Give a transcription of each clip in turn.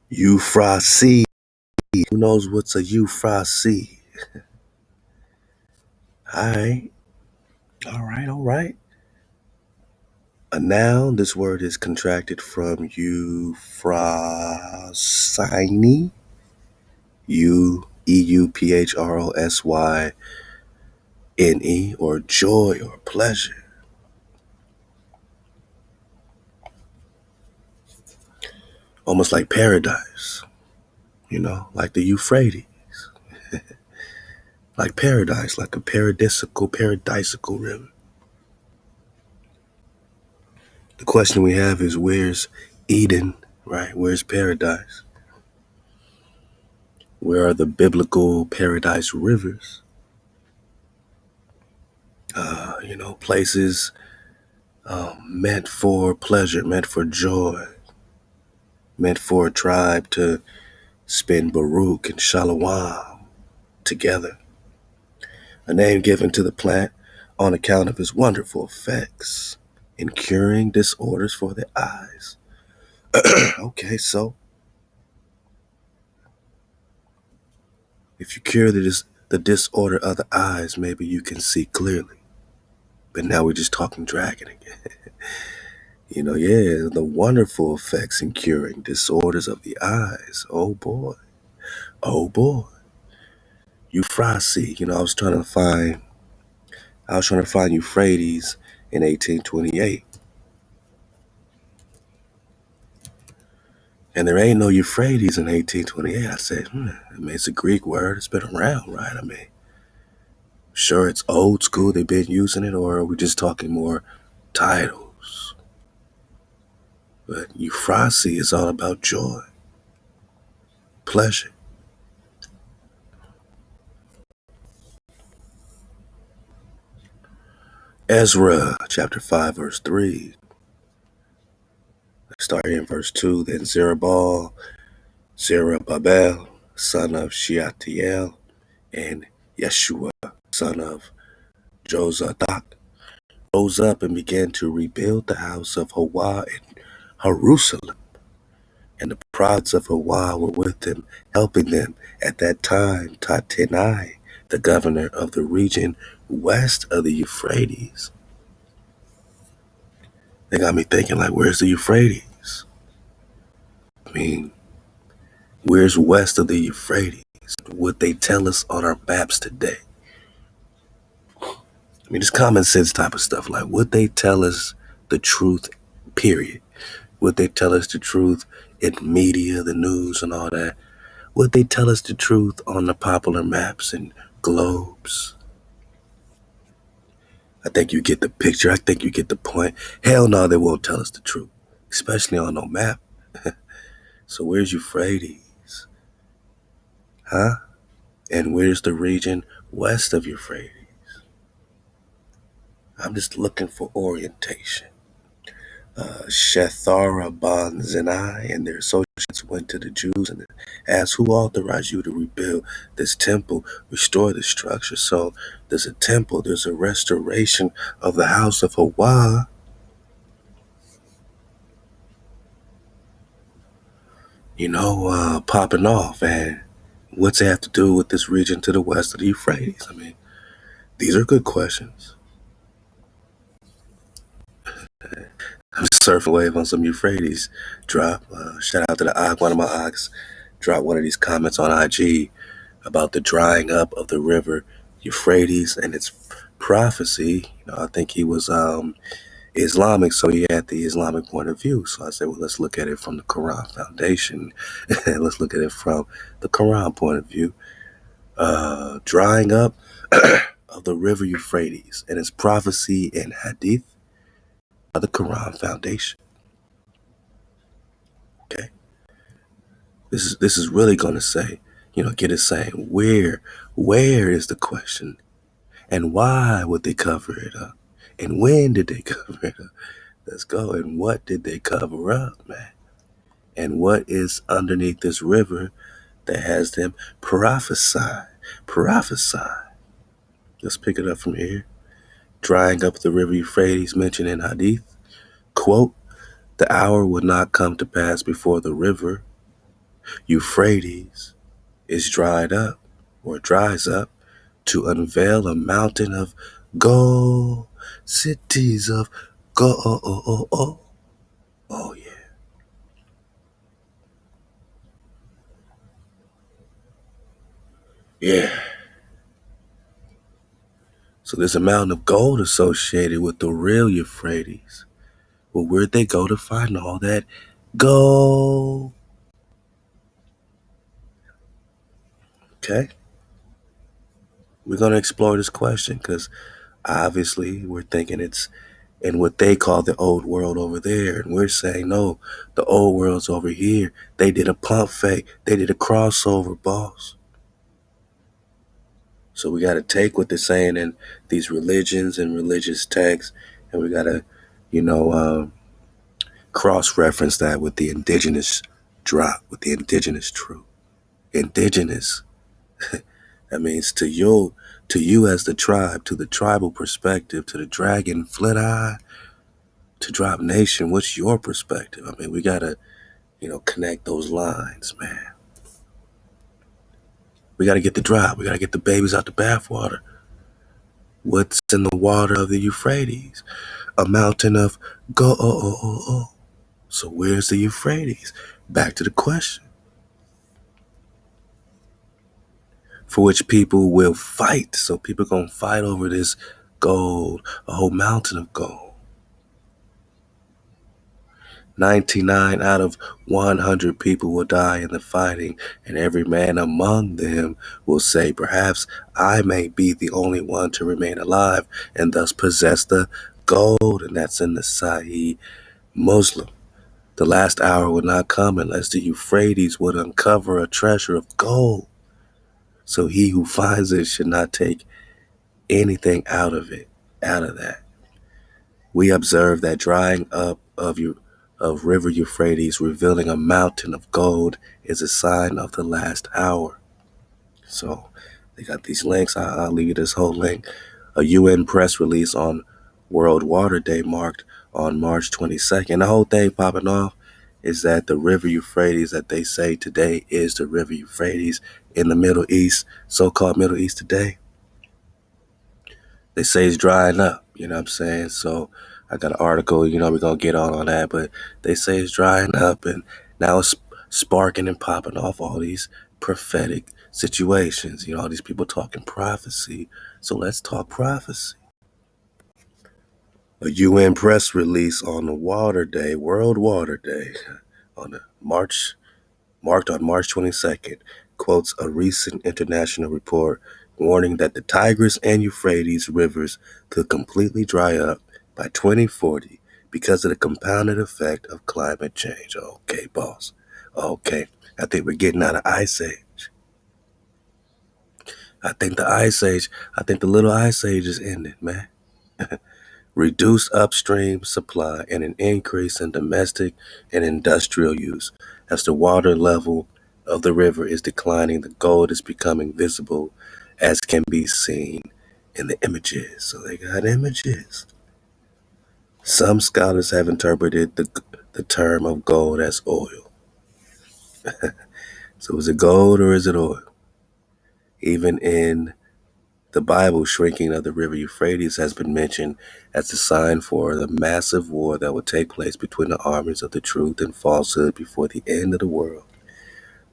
Euphrates. Who knows what's a Euphrates? Alright. Alright. A noun, this word is contracted from Euphrosyne, Euphrosyn, or joy or pleasure. Almost like paradise, like the Euphrates. Like paradise, like a paradisical river. The question we have is, where's Eden, right? Where's paradise? Where are the biblical paradise rivers? Places meant for pleasure, meant for joy, meant for a tribe to spend Baruch and Shalom together. A name given to the plant on account of its wonderful effects in curing disorders for the eyes. Okay, so if you cure the disorder of the eyes, maybe you can see clearly. But now we're just talking dragon again. The wonderful effects in curing disorders of the eyes. Oh boy. Oh boy. Euphrates. I was trying to find Euphrates in 1828. And there ain't no Euphrates in 1828. I said, it's a Greek word. It's been around, right? Sure, it's old school. They've been using it, or are we just talking more titles? But Euphrates is all about joy, pleasure. Ezra chapter 5, verse 3. Start here in verse 2. Then Zerubbabel, son of Shealtiel, and Yeshua, son of Jozadak, rose up and began to rebuild the house of HaWah in Jerusalem. And the prophets of HaWah were with them, helping them. At that time, Tatenai, the governor of the region west of the Euphrates. They got me thinking, like, where's the Euphrates? Where's west of the Euphrates? Would they tell us on our maps today? It's common sense type of stuff. Like, would they tell us the truth, period? Would they tell us the truth in media, the news, and all that? Would they tell us the truth on the popular maps and globes? I think you get the picture. I think you get the point. Hell no, they won't tell us the truth, especially on no map. So where's Euphrates? Huh? And where's the region west of Euphrates? I'm just looking for orientation. Shetharabanzani and their associates went to the Jews and asked, who authorized you to rebuild this temple, restore the structure? So there's a temple, there's a restoration of the house of HaWah. Popping off. And what's it have to do with this region to the west of the Euphrates? These are good questions. I'm surfing wave on some Euphrates drop. Shout out to the Og. One of my Ogs dropped one of these comments on IG about the drying up of the river Euphrates and its prophecy. I think he was Islamic, so he had the Islamic point of view. So I said, well, let's look at it from the Quran foundation. Let's look at it from the Quran point of view. Drying up of the river Euphrates and its prophecy in Hadith of the Quran foundation. Okay, this is really going to say, get it saying where is the question, and why would they cover it up, and when did they cover it up? Let's go. And what did they cover up, man? And what is underneath this river that has them prophesy? Let's pick it up from here. Drying up the river Euphrates mentioned in Hadith. Quote, the hour would not come to pass before the river Euphrates is dried up or dries up to unveil a mountain of gold, cities of gold. Oh yeah. Yeah. So there's a mountain of gold associated with the real Euphrates. Well, where'd they go to find all that gold? Okay. We're going to explore this question because obviously we're thinking it's in what they call the old world over there. And we're saying, no, the old world's over here. They did a pump fake. They did a crossover, boss. So we got to take what they're saying in these religions and religious texts, and we got to, you know, cross-reference that with the indigenous drop, with the indigenous truth. Indigenous, that means to you as the tribe, to the tribal perspective, to the dragon flit eye, to drop nation, what's your perspective? I mean, we got to, connect those lines, man. We got to get the drop. We got to get the babies out the bathwater. What's in the water of the Euphrates? A mountain of go. So where's the Euphrates? Back to the question. For which people will fight. So people going to fight over this gold, a whole mountain of gold. 99 out of 100 people will die in the fighting, and every man among them will say, perhaps I may be the only one to remain alive and thus possess the gold. And that's in the Sahih Muslim. The last hour would not come unless the Euphrates would uncover a treasure of gold. So he who finds it should not take anything out of that. We observe that drying up of river Euphrates, revealing a mountain of gold, is a sign of the last hour. So they got these links. I'll leave you this whole link. A UN press release on World Water Day marked on March 22nd. The whole thing popping off is that the river Euphrates that they say today is the river Euphrates in the Middle East, so-called Middle East today. They say it's drying up, you know what I'm saying? So I got an article, we're going to get on that, but they say it's drying up, and now it's sparking and popping off all these prophetic situations. All these people talking prophecy. So let's talk prophecy. A UN press release on the Water Day, World Water Day, on the marked on March 22nd, quotes a recent international report warning that the Tigris and Euphrates rivers could completely dry up by 2040 because of the compounded effect of climate change. Okay, boss. Okay, I think we're getting out of ice age. I think the little ice age is ending, man. Reduced upstream supply and an increase in domestic and industrial use. As the water level of the river is declining, the gold is becoming visible, as can be seen in the images. So they got images. Some scholars have interpreted the term of gold as oil. So is it gold or is it oil? Even in the Bible, shrinking of the river Euphrates has been mentioned as a sign for the massive war that would take place between the armies of the truth and falsehood before the end of the world.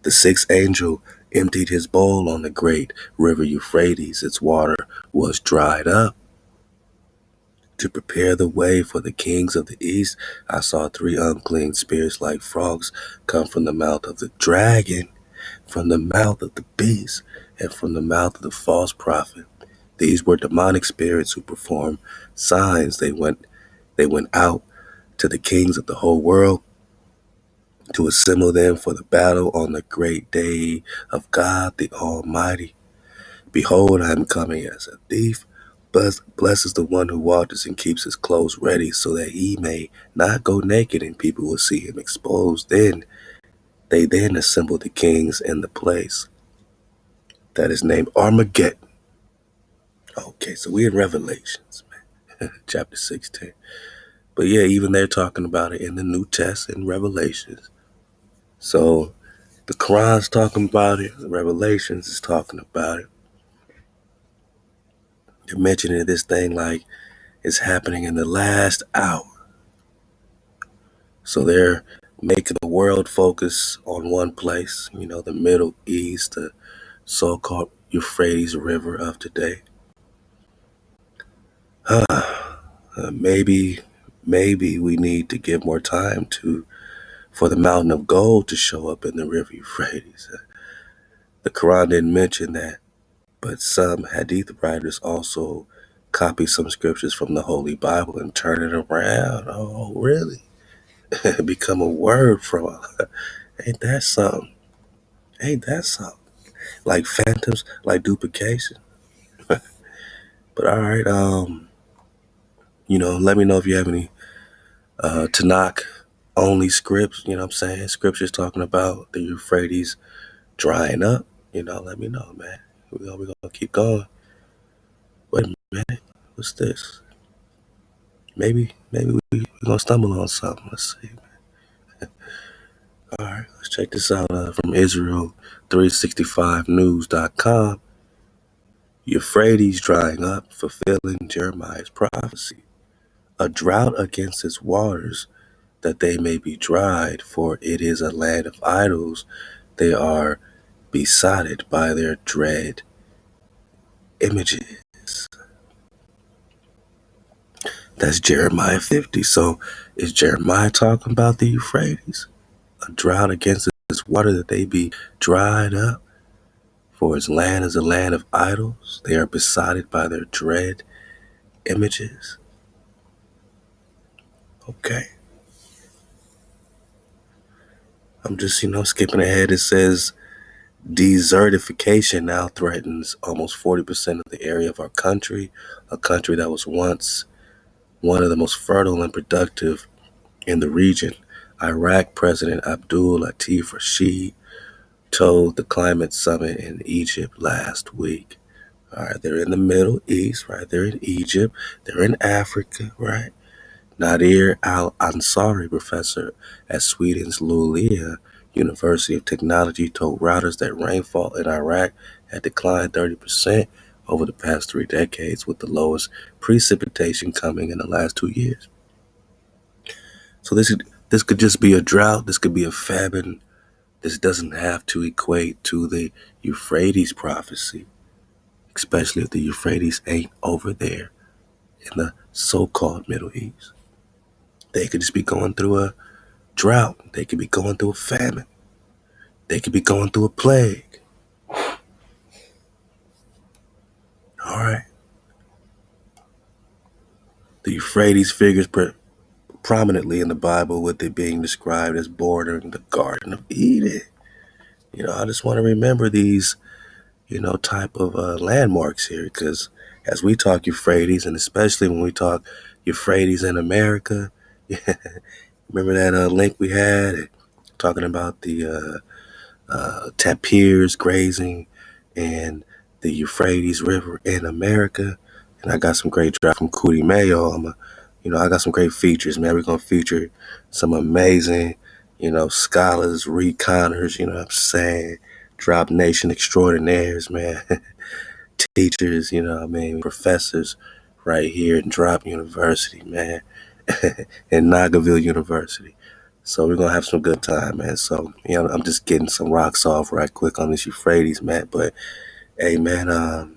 The sixth angel emptied his bowl on the great river Euphrates. Its water was dried up. To prepare the way for the kings of the east, I saw three unclean spirits like frogs come from the mouth of the dragon, from the mouth of the beast, and from the mouth of the false prophet. These were demonic spirits who performed signs. They went out to the kings of the whole world to assemble them for the battle on the great day of God the Almighty. Behold, I am coming as a thief. Blessed is the one who watches and keeps his clothes ready, so that he may not go naked and people will see him exposed. They assembled the kings in the place that is named Armageddon. Okay, so we're in Revelations, man. Chapter 16. But yeah, even they're talking about it in the New Testament, in Revelations. So The Quran's talking about it. The Revelations is talking about it. They're mentioning this thing like it's happening in the last hour. So they're making the world focus on one place, the Middle East, the so-called Euphrates River of today. Maybe we need to give more time for the mountain of gold to show up in the river Euphrates. The Quran didn't mention that, but some Hadith writers also copy some scriptures from the Holy Bible and turn it around. Oh, really? Become a word from Ain't that something? Ain't that something? Like phantoms, like duplication. But all right, let me know if you have any Tanakh only scripts, what I'm saying? Scriptures talking about the Euphrates drying up. Let me know, man. We're gonna keep going. Wait a minute, what's this? Maybe we're gonna stumble on something. Let's see. All right, let's check this out from Israel365news.com. Euphrates drying up, fulfilling Jeremiah's prophecy. A drought against its waters, that they may be dried, for it is a land of idols. They are besotted by their dread images. That's Jeremiah 50. So is Jeremiah talking about the Euphrates? A drought against its water, that they be dried up? For its land is a land of idols. They are besotted by their dread images. Okay. I'm just, skipping ahead. It says desertification now threatens almost 40% of the area of our country, a country that was once one of the most fertile and productive in the region. Iraq President Abdul Latif Rashid told the climate summit in Egypt last week. All right, they're in the Middle East, right? They're in Egypt. They're in Africa, right? Nadir Al-Ansari, professor at Sweden's Luleå University of Technology, told Reuters that rainfall in Iraq had declined 30% over the past 3 decades, with the lowest precipitation coming in the last 2 years. So this could just be a drought. This could be a famine. This doesn't have to equate to the Euphrates prophecy, especially if the Euphrates ain't over there in the so-called Middle East. They could just be going through a drought. They could be going through a famine. They could be going through a plague. All right. The Euphrates figures prominently in the Bible, with it being described as bordering the Garden of Eden. I just want to remember these, type of landmarks here, because as we talk Euphrates, and especially when we talk Euphrates in America, remember that link we had talking about the tapirs grazing and the Euphrates River in America. And I got some great drop from Cootie Mayo. I got some great features, man. We're gonna feature some amazing, scholars, reconners, what I'm saying, Drop Nation extraordinaires, man. Teachers, professors right here in Drop University, man. In Nagarville University. So we're gonna have some good time, man. So, I'm just getting some rocks off right quick on this Euphrates, man. But hey, man,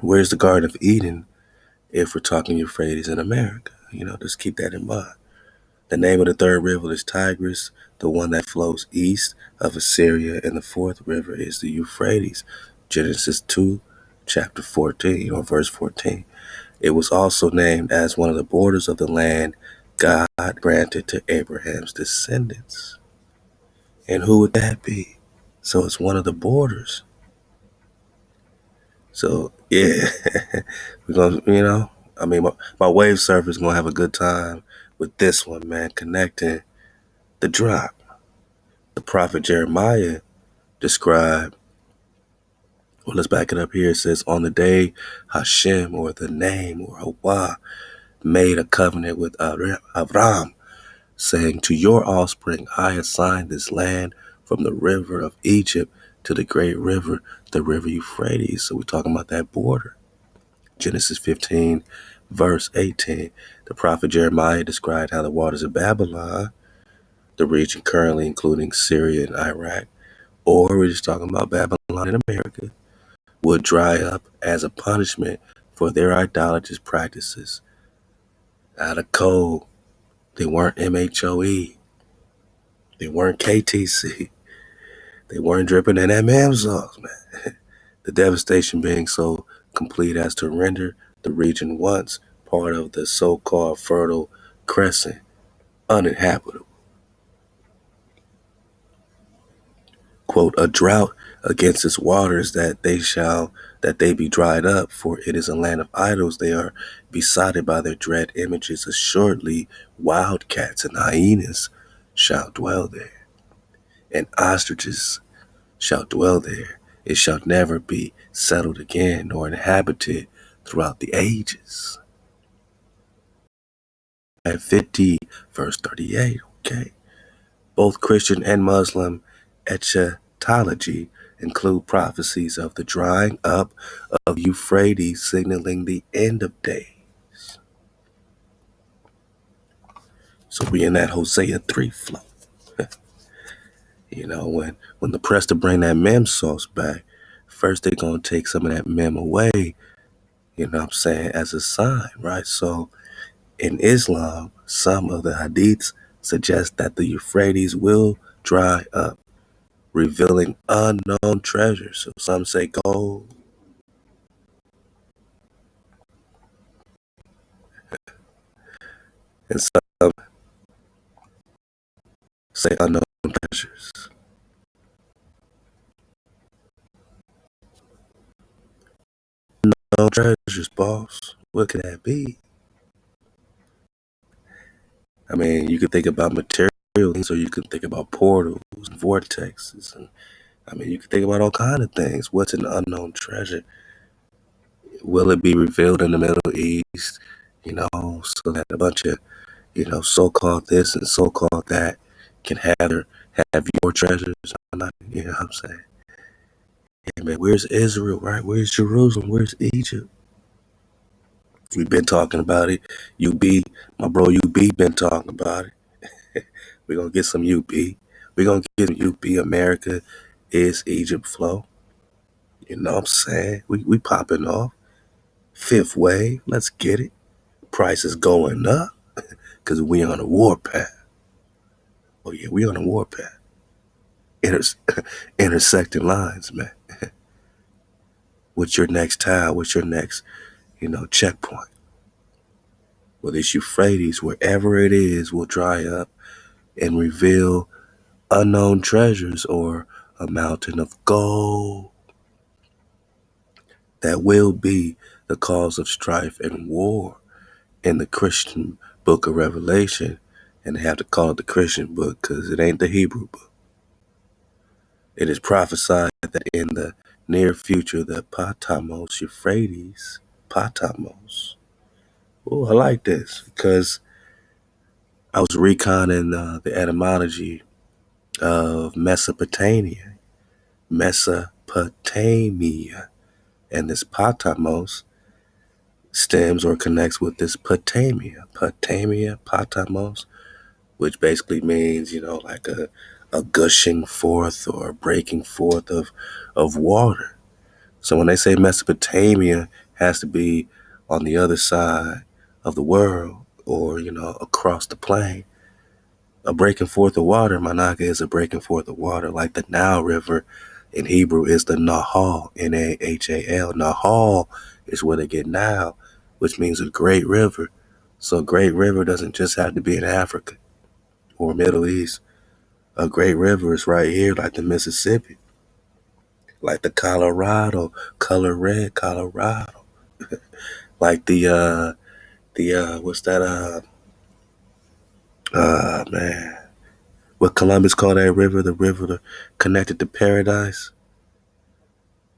where's the Garden of Eden if we're talking Euphrates in America? Just keep that in mind. The name of the third river is Tigris, the one that flows east of Assyria, and the fourth river is the Euphrates. Genesis 2, chapter 14, or verse 14. It was also named as one of the borders of the land God granted to Abraham's descendants. And who would that be? So it's one of the borders. So yeah, we're gonna, my wave surfer is gonna have a good time with this one, man. Connecting the drop. The prophet Jeremiah described. Well, let's back it up here. It says, on the day Hashem, or the name, or HaWah, made a covenant with Avram, saying, to your offspring I assign this land from the river of Egypt to the great river, the river Euphrates. So we're talking about that border. Genesis 15, verse 18. The prophet Jeremiah described how the waters of Babylon, the region currently including Syria and Iraq, or we're just talking about Babylon in America, would dry up as a punishment for their idolatrous practices. Out of code, they weren't MHOE, they weren't KTC, they weren't dripping in that mam sauce, man. The devastation being so complete as to render the region once part of the so-called Fertile Crescent uninhabitable. Quote, a drought against its waters that they be dried up, for it is a land of idols. They are besotted by their dread images. Assuredly, wildcats and hyenas shall dwell there, and ostriches shall dwell there. It shall never be settled again, nor inhabited throughout the ages. At 50, verse 38, okay. Both Christian and Muslim eschatology include prophecies of the drying up of Euphrates, signaling the end of days. So we in that Hosea 3 flow. You know, when the press to bring that mem sauce back, first they're going to take some of that mem away, you know what I'm saying, as a sign, right? So in Islam, some of the hadiths suggest that the Euphrates will dry up, revealing unknown treasures. So some say gold, and some say unknown treasures. Unknown treasures, boss. What could that be? I mean, you could think about material things, or you could think about portals and vortexes, and I mean, you could think about all kind of things. What's an unknown treasure? Will it be revealed in the Middle East? You know, so that a bunch of so-called this and so-called that can have your treasures. You know what I'm saying? Hey man, where's Israel, right? Where's Jerusalem? Where's Egypt? We've been talking about it. UB, my bro UB been talking about it. We're gonna get some UB. We're gonna get some UB. America is Egypt flow. You know what I'm saying? We popping off. Fifth wave, let's get it. Prices going up because we on a warpath. Oh yeah, we on a warpath. Intersecting lines, man. What's your next tile? What's your next, checkpoint? Well, this Euphrates, wherever it is, will dry up and reveal unknown treasures or a mountain of gold that will be the cause of strife and war in the Christian book of Revelation. And they have to call it the Christian book because it ain't the Hebrew book. It is prophesied that in the near future, the Patamos Euphrates, Patamos. Oh, I like this because I was reconning the etymology of Mesopotamia, and this Patamos stems or connects with this Patamos, which basically means, like a gushing forth or breaking forth of water. So when they say Mesopotamia has to be on the other side of the world or, across the plain, a breaking forth of water, Managa is a breaking forth of water, like the Nile River in Hebrew is the Nahal, Nahal. Nahal is where they get Nile, which means a great river. So a great river doesn't just have to be in Africa or Middle East. A great river is right here, like the Mississippi, like the Colorado, color red Colorado, like the what's that man, what Columbus called that river, the river connected to paradise.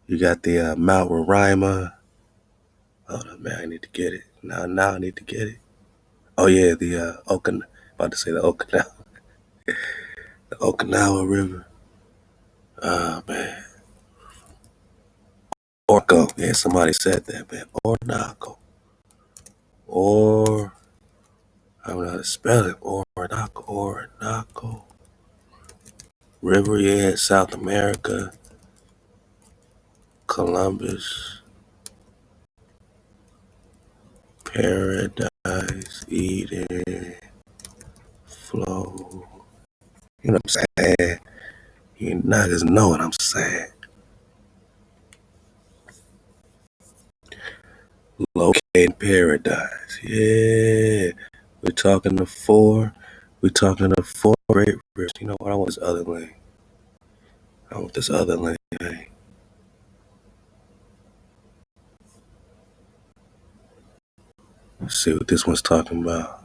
You got the Mount Roraima. Hold up, man, I need to get it. Now I need to get it. Oh yeah, the Okinawa, about to say the Okinawa River. Man. Orco. Yeah, somebody said that, man. Ornaco. Or, I don't know how to spell it. Ornaco. Ornaco. River, yeah, South America. Columbus. Paradise. Eden. Flow. You know what I'm saying? You niggas know what I'm saying. Located paradise. Yeah. We're talking to four. We're talking to four great rivers. You know what? I want this other lane. I want this other lane. Let's see what this one's talking about.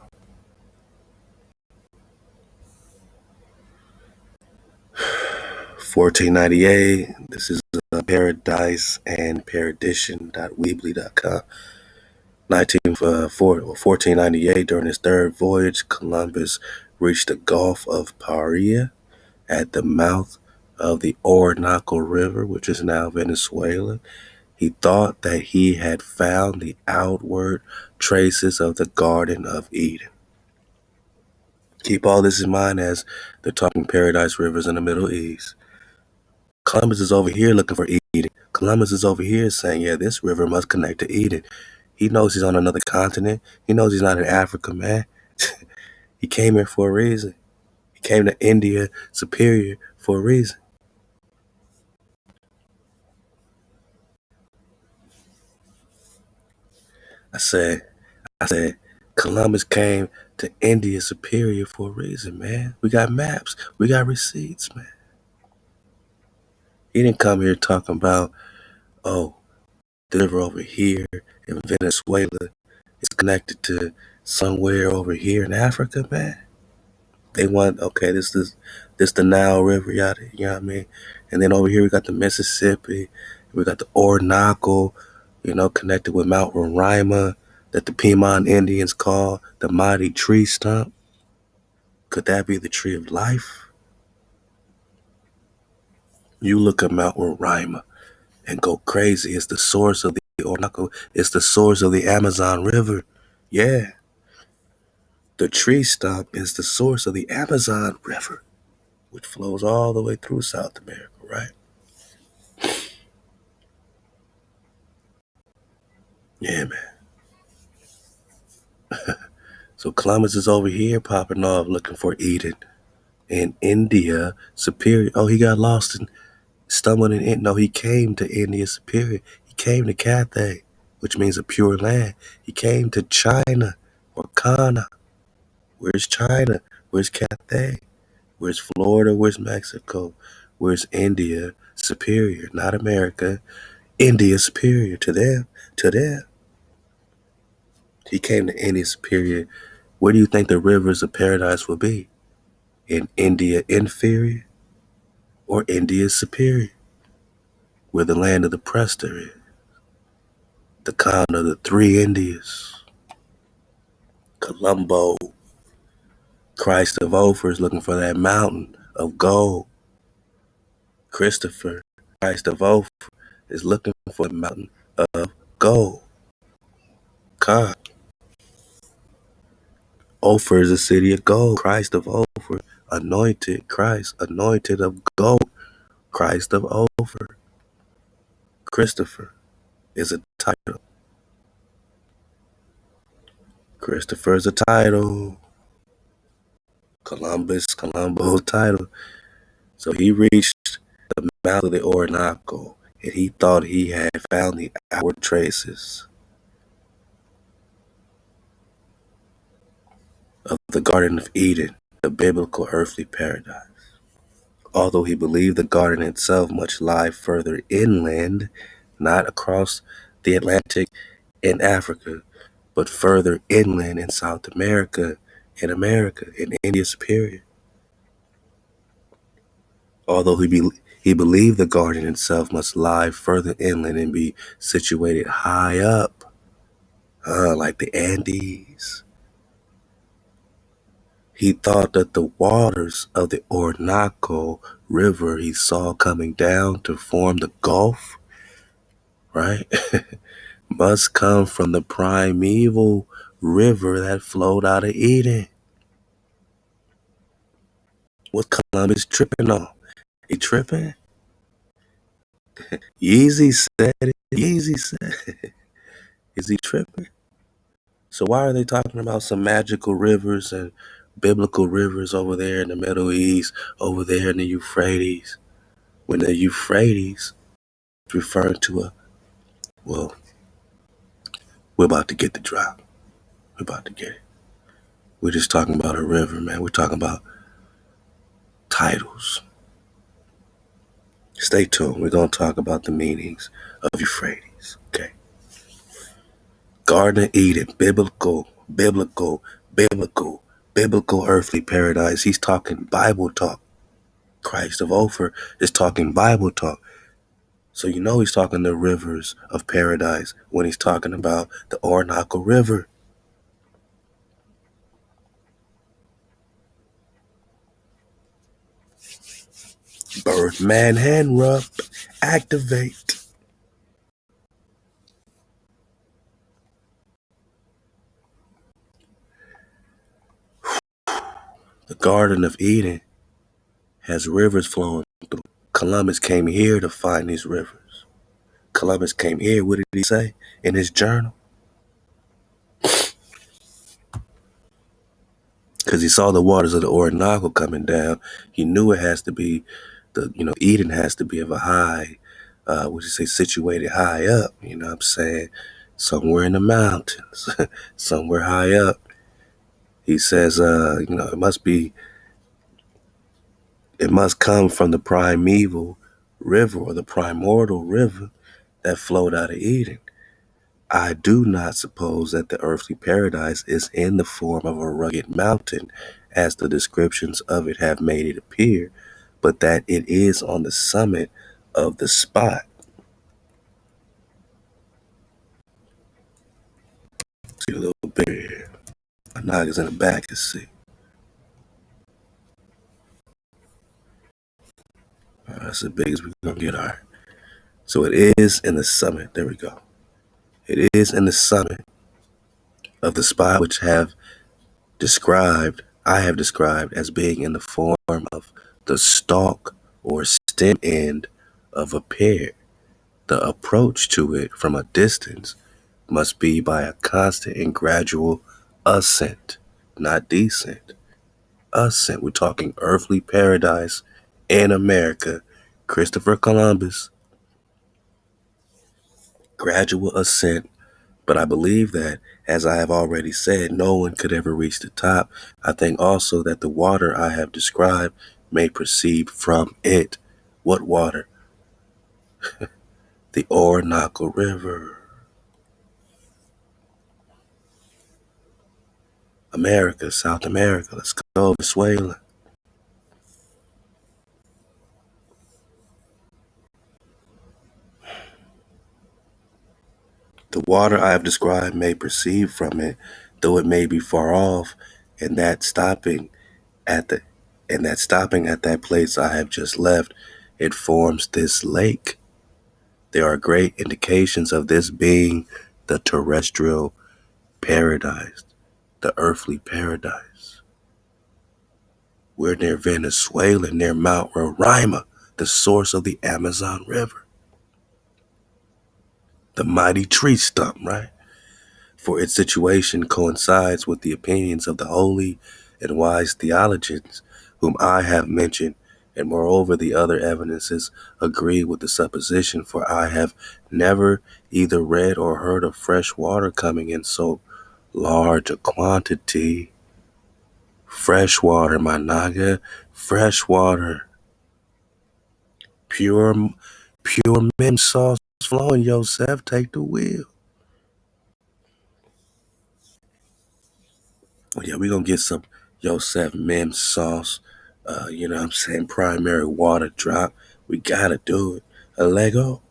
1498. This is Paradise and Perdition.weebly.com. 1498, during his third voyage, Columbus reached the Gulf of Paria at the mouth of the Orinoco River, which is now Venezuela. He thought that he had found the outward traces of the Garden of Eden. Keep all this in mind as they're talking paradise rivers in the Middle East. Columbus is over here looking for Eden. Columbus is over here saying, yeah, this river must connect to Eden. He knows he's on another continent. He knows he's not in Africa, man. He came here for a reason. He came to India Superior for a reason. I said, Columbus came to India Superior for a reason, man. We got maps. We got receipts, man. He didn't come here talking about, oh, the river over here in Venezuela is connected to somewhere over here in Africa, man. They want, okay, this the Nile River, yada, you know what I mean? And then over here we got the Mississippi, we got the Orinoco, connected with Mount Roraima that the Piedmont Indians call the mighty tree stump. Could that be the tree of life? You look at Mount Roraima and go crazy. It's the source of the Orinoco. It's the source of the Amazon River. Yeah, the tree stump is the source of the Amazon River, which flows all the way through South America, right? Yeah, man. So Columbus is over here popping off looking for Eden. In India Superior. Oh, he got lost and stumbled in. No, he came to India Superior. He came to Cathay, which means a pure land. He came to China or Kana. Where's China? Where's Cathay? Where's Florida? Where's Mexico? Where's India Superior? Not America. India Superior to them. To them. He came to India Superior. Where do you think the rivers of paradise will be? In India Inferior or India Superior? Where the land of the Prester is. The con of the three Indias. Colombo. Christ of Ophir is looking for that mountain of gold. Christopher, Christ of Ophir, is looking for the mountain of gold. Con. Ophir is a city of gold. Christ of Ophir, anointed Christ, anointed of gold. Christ of Ophir. Christopher is a title. Christopher is a title. Columbus, Colombo's title. So he reached the mouth of the Orinoco, and he thought he had found the outward traces of the Garden of Eden, the biblical earthly paradise. Although he believed the garden itself must lie further inland, not across the Atlantic in Africa, but further inland in South America, in India Superior. Although he believed the garden itself must lie further inland and be situated high up, like the Andes. He thought that the waters of the Orinoco River he saw coming down to form the Gulf, right, must come from the primeval river that flowed out of Eden. What Columbus tripping on? He tripping? Yeezy said it. Yeezy said it. Is he tripping? So why are they talking about some magical rivers and biblical rivers over there in the Middle East, over there in the Euphrates, when the Euphrates is referring to well, we're about to get the drop. We're about to get it. We're just talking about a river, man. We're talking about titles. Stay tuned. We're going to talk about the meanings of Euphrates. Okay. Garden of Eden, biblical earthly paradise. He's talking Bible talk. Christ of Ophir is talking Bible talk. So you know he's talking the rivers of paradise when he's talking about the Orinoco River. Birth, man, hand rub, activate. The Garden of Eden has rivers flowing through. Columbus came here to find these rivers. Columbus came here, what did he say in his journal? Because he saw the waters of the Orinoco coming down. He knew it has to be Eden has to be of a high, what you say, situated high up, you know what I'm saying? Somewhere in the mountains, somewhere high up. He says, it must come from the primeval river or the primordial river that flowed out of Eden. I do not suppose that the earthly paradise is in the form of a rugged mountain, as the descriptions of it have made it appear, but that it is on the summit of the spot. See a little bit here. My noggins in the back, you see. That's as big as we're going to get. All right. So it is in the summit. There we go. It is in the summit of the spot which I have described as being in the form of the stalk or stem end of a pear. The approach to it from a distance must be by a constant and gradual ascent, not descent. Ascent. We're talking earthly paradise in America. Christopher Columbus. Gradual ascent. But I believe that, as I have already said, no one could ever reach the top. I think also that the water I have described may proceed from it. What water? The Orinoco River. America, South America. Let's go, Venezuela. The water I have described may proceed from it, though it may be far off, and that stopping at the stopping at that place I have just left, it forms this lake. There are great indications of this being the terrestrial paradise, the earthly paradise. We're near Venezuela, near Mount Roraima, the source of the Amazon River. The mighty tree stump, right? For its situation coincides with the opinions of the holy and wise theologians whom I have mentioned, and moreover the other evidences agree with the supposition, for I have never either read or heard of fresh water coming in so large a quantity. Fresh water, my naga, fresh water. Pure, pure mint sauce flowing, Yosef, take the wheel. Oh yeah, we're gonna get some Yosef mint sauce. You know what I'm saying? Primary water drop. We gotta do it. A Lego.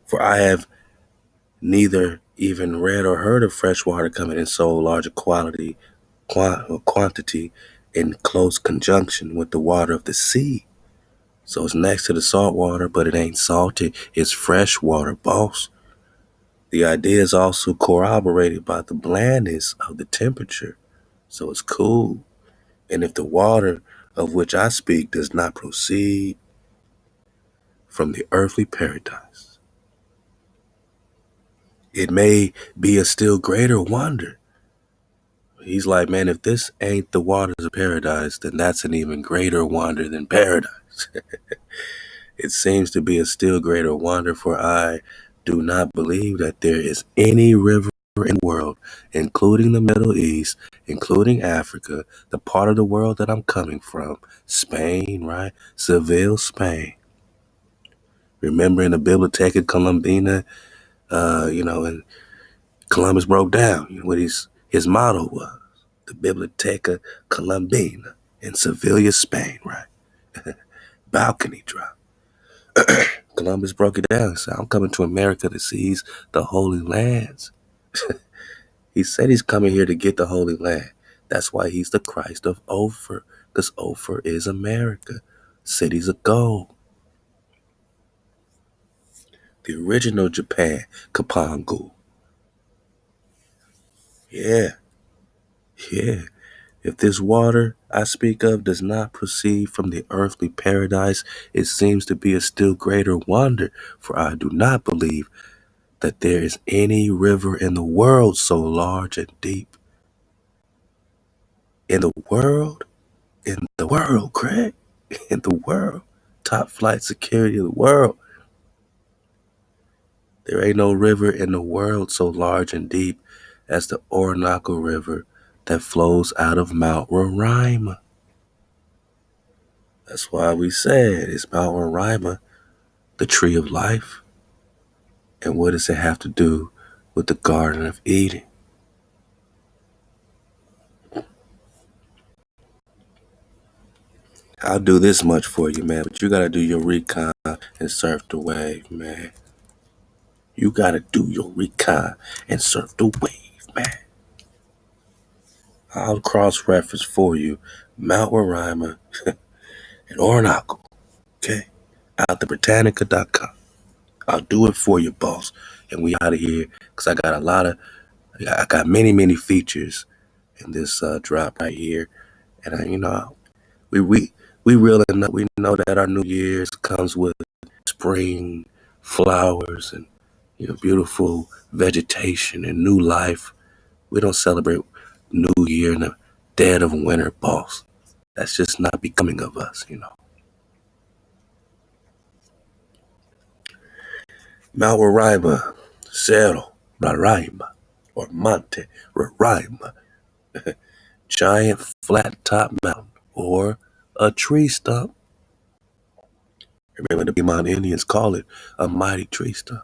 For I have neither even read or heard of fresh water coming in so large a quantity quantity in close conjunction with the water of the sea. So it's next to the salt water, but it ain't salty. It's fresh water, boss. The idea is also corroborated by the blandness of the temperature. So it's cool. And if the water of which I speak does not proceed from the earthly paradise, it may be a still greater wonder. He's like, man, if this ain't the waters of paradise, then that's an even greater wonder than paradise. It seems to be a still greater wonder, for I do not believe that there is any river in the world, including the Middle East, including Africa, the part of the world that I'm coming from, Spain, right? Seville, Spain. Remember in the Biblioteca Colombina, and Columbus broke down, what his motto was, the Biblioteca Colombina in Sevilla, Spain, right? Balcony drop. Columbus broke it down. He said, I'm coming to America to seize the Holy Lands. He said he's coming here to get the Holy Land. That's why he's the Christ of Ophir, because Ophir is America. Cities of gold. The original Japan, Kapangu. Yeah, yeah. If this water I speak of does not proceed from the earthly paradise, it seems to be a still greater wonder, for I do not believe that there is any river in the world so large and deep. In the world? In the world, Craig. In the world. Top flight security of the world. There ain't no river in the world so large and deep as the Orinoco River that flows out of Mount Roraima. That's why we said it's Mount Roraima, the tree of life. And what does it have to do with the Garden of Eden? I'll do this much for you, man, but you gotta do your recon and surf the wave, man. You gotta do your recon and surf the wave, man. I'll cross-reference for you Mount Roraima and Orinoco, okay? Out to Britannica.com. I'll do it for you, boss. And we out of here, because I got many, many features in this drop right here. And, we we we real enough. We know that our New Year's comes with spring flowers and beautiful vegetation and new life. We don't celebrate New Year in the dead of winter, boss. That's just not becoming of us. Mount Roraima, Cerro Roraima, or Monte Roraima, giant flat top mountain, or a tree stump. Remember, the Piedmont Indians call it a mighty tree stump,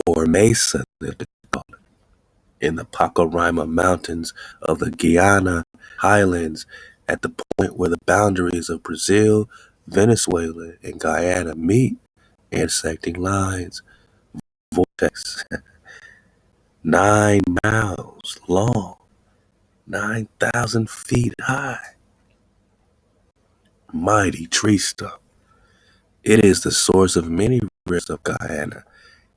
or mesa, that they call it, in the Pacaraima Mountains of the Guiana Highlands, at the point where the boundaries of Brazil, Venezuela, and Guyana meet, intersecting lines, vortex, 9 miles long, 9,000 feet high, mighty tree stump. It is the source of many rivers of Guyana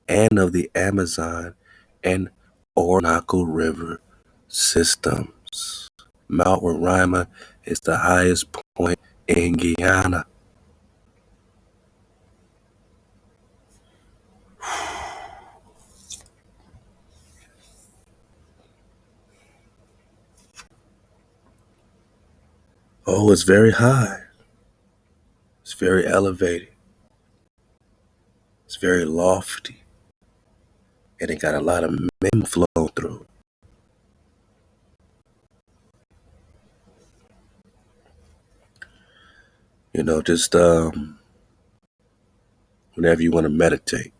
and of the Amazon and Orinoco River systems. Mount Roraima is the highest point in Guyana. Oh, it's very high. It's very elevated. It's very lofty. And it got a lot of men flowing through. Just whenever you want to meditate,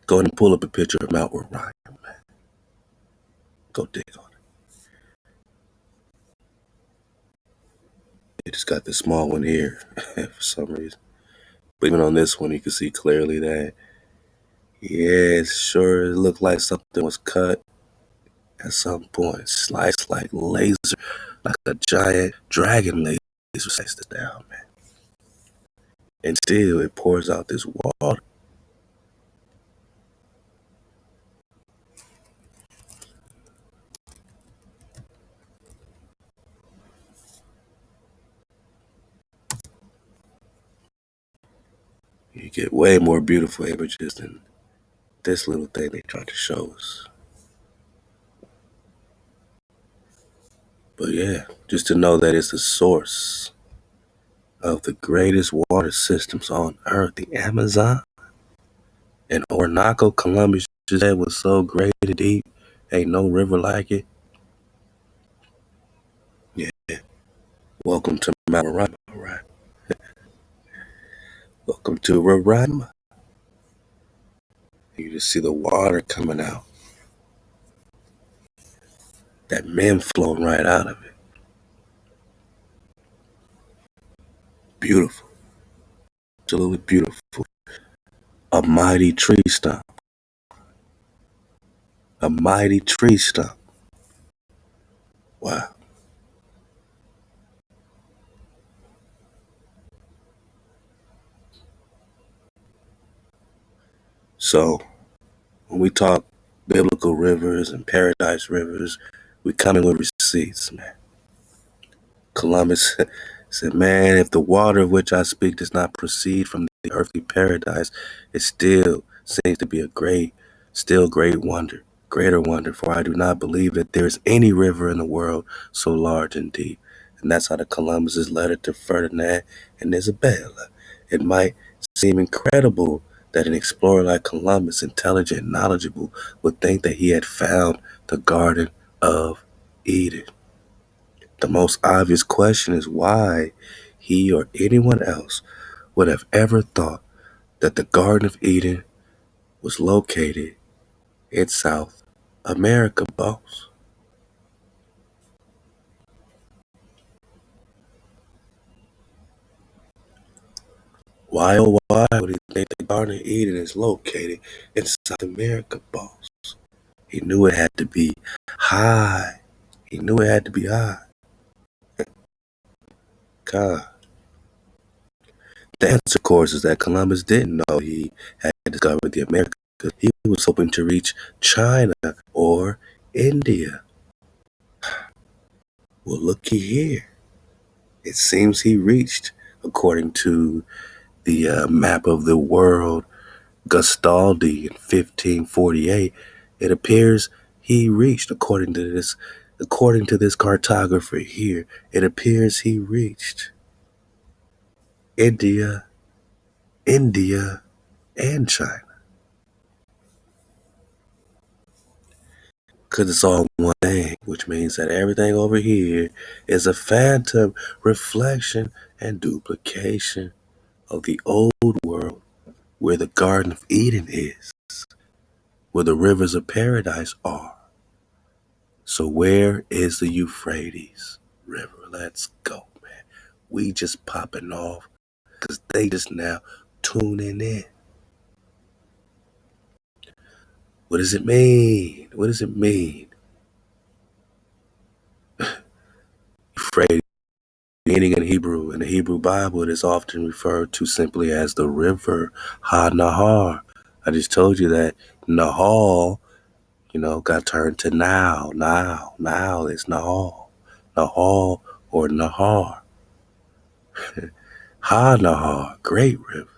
go ahead and pull up a picture of Mount Roraima. Go dig on it. It just got this small one here for some reason. But even on this one, you can see clearly that, yeah, it sure looked like something was cut at some point, sliced like laser, like a giant dragon laser sliced it down, man. And still, it pours out this water. You get way more beautiful images than this little thing they tried to show us. But yeah, just to know that it's the source of the greatest water systems on earth, the Amazon and Orinoco. Columbus just said was so great and deep, ain't no river like it. Yeah, welcome to Mount Roraima, right? Welcome to Roraima. You just see the water coming out, that men flowing right out of it. Beautiful, absolutely beautiful. A mighty tree stump, a mighty tree stump. Wow. So when we talk biblical rivers and paradise rivers, we come in with receipts, man. Columbus said, man, if the water of which I speak does not proceed from the earthly paradise, it still seems to be a still greater wonder, for I do not believe that there is any river in the world so large and deep. And that's how the Columbus's letter to Ferdinand and Isabella. It might seem incredible that an explorer like Columbus, intelligent and knowledgeable, would think that he had found the Garden of Eden. The most obvious question is why he or anyone else would have ever thought that the Garden of Eden was located in South America, boss. Why, oh, why would he think the Garden of Eden is located in South America, boss? He knew it had to be high. He knew it had to be high. God. The answer, of course, is that Columbus didn't know he had discovered the Americas. He was hoping to reach China or India. Well, looky here. It seems he reached, according to the map of the world, Gastaldi in 1548. It appears he reached, according to this cartographer here, it appears he reached India, India, and China. Because it's all one thing, which means that everything over here is a phantom reflection and duplication of the old world where the Garden of Eden is, where the rivers of paradise are. So where is the Euphrates River? Let's go, man. We just popping off because they just now tuning in. What does it mean? What does it mean? Euphrates, meaning in the Hebrew Bible, it is often referred to simply as the river Ha-Nahar. I just told you that Nahal, got turned to now it's Nahal or Nahar. Ha-Nahar, great river.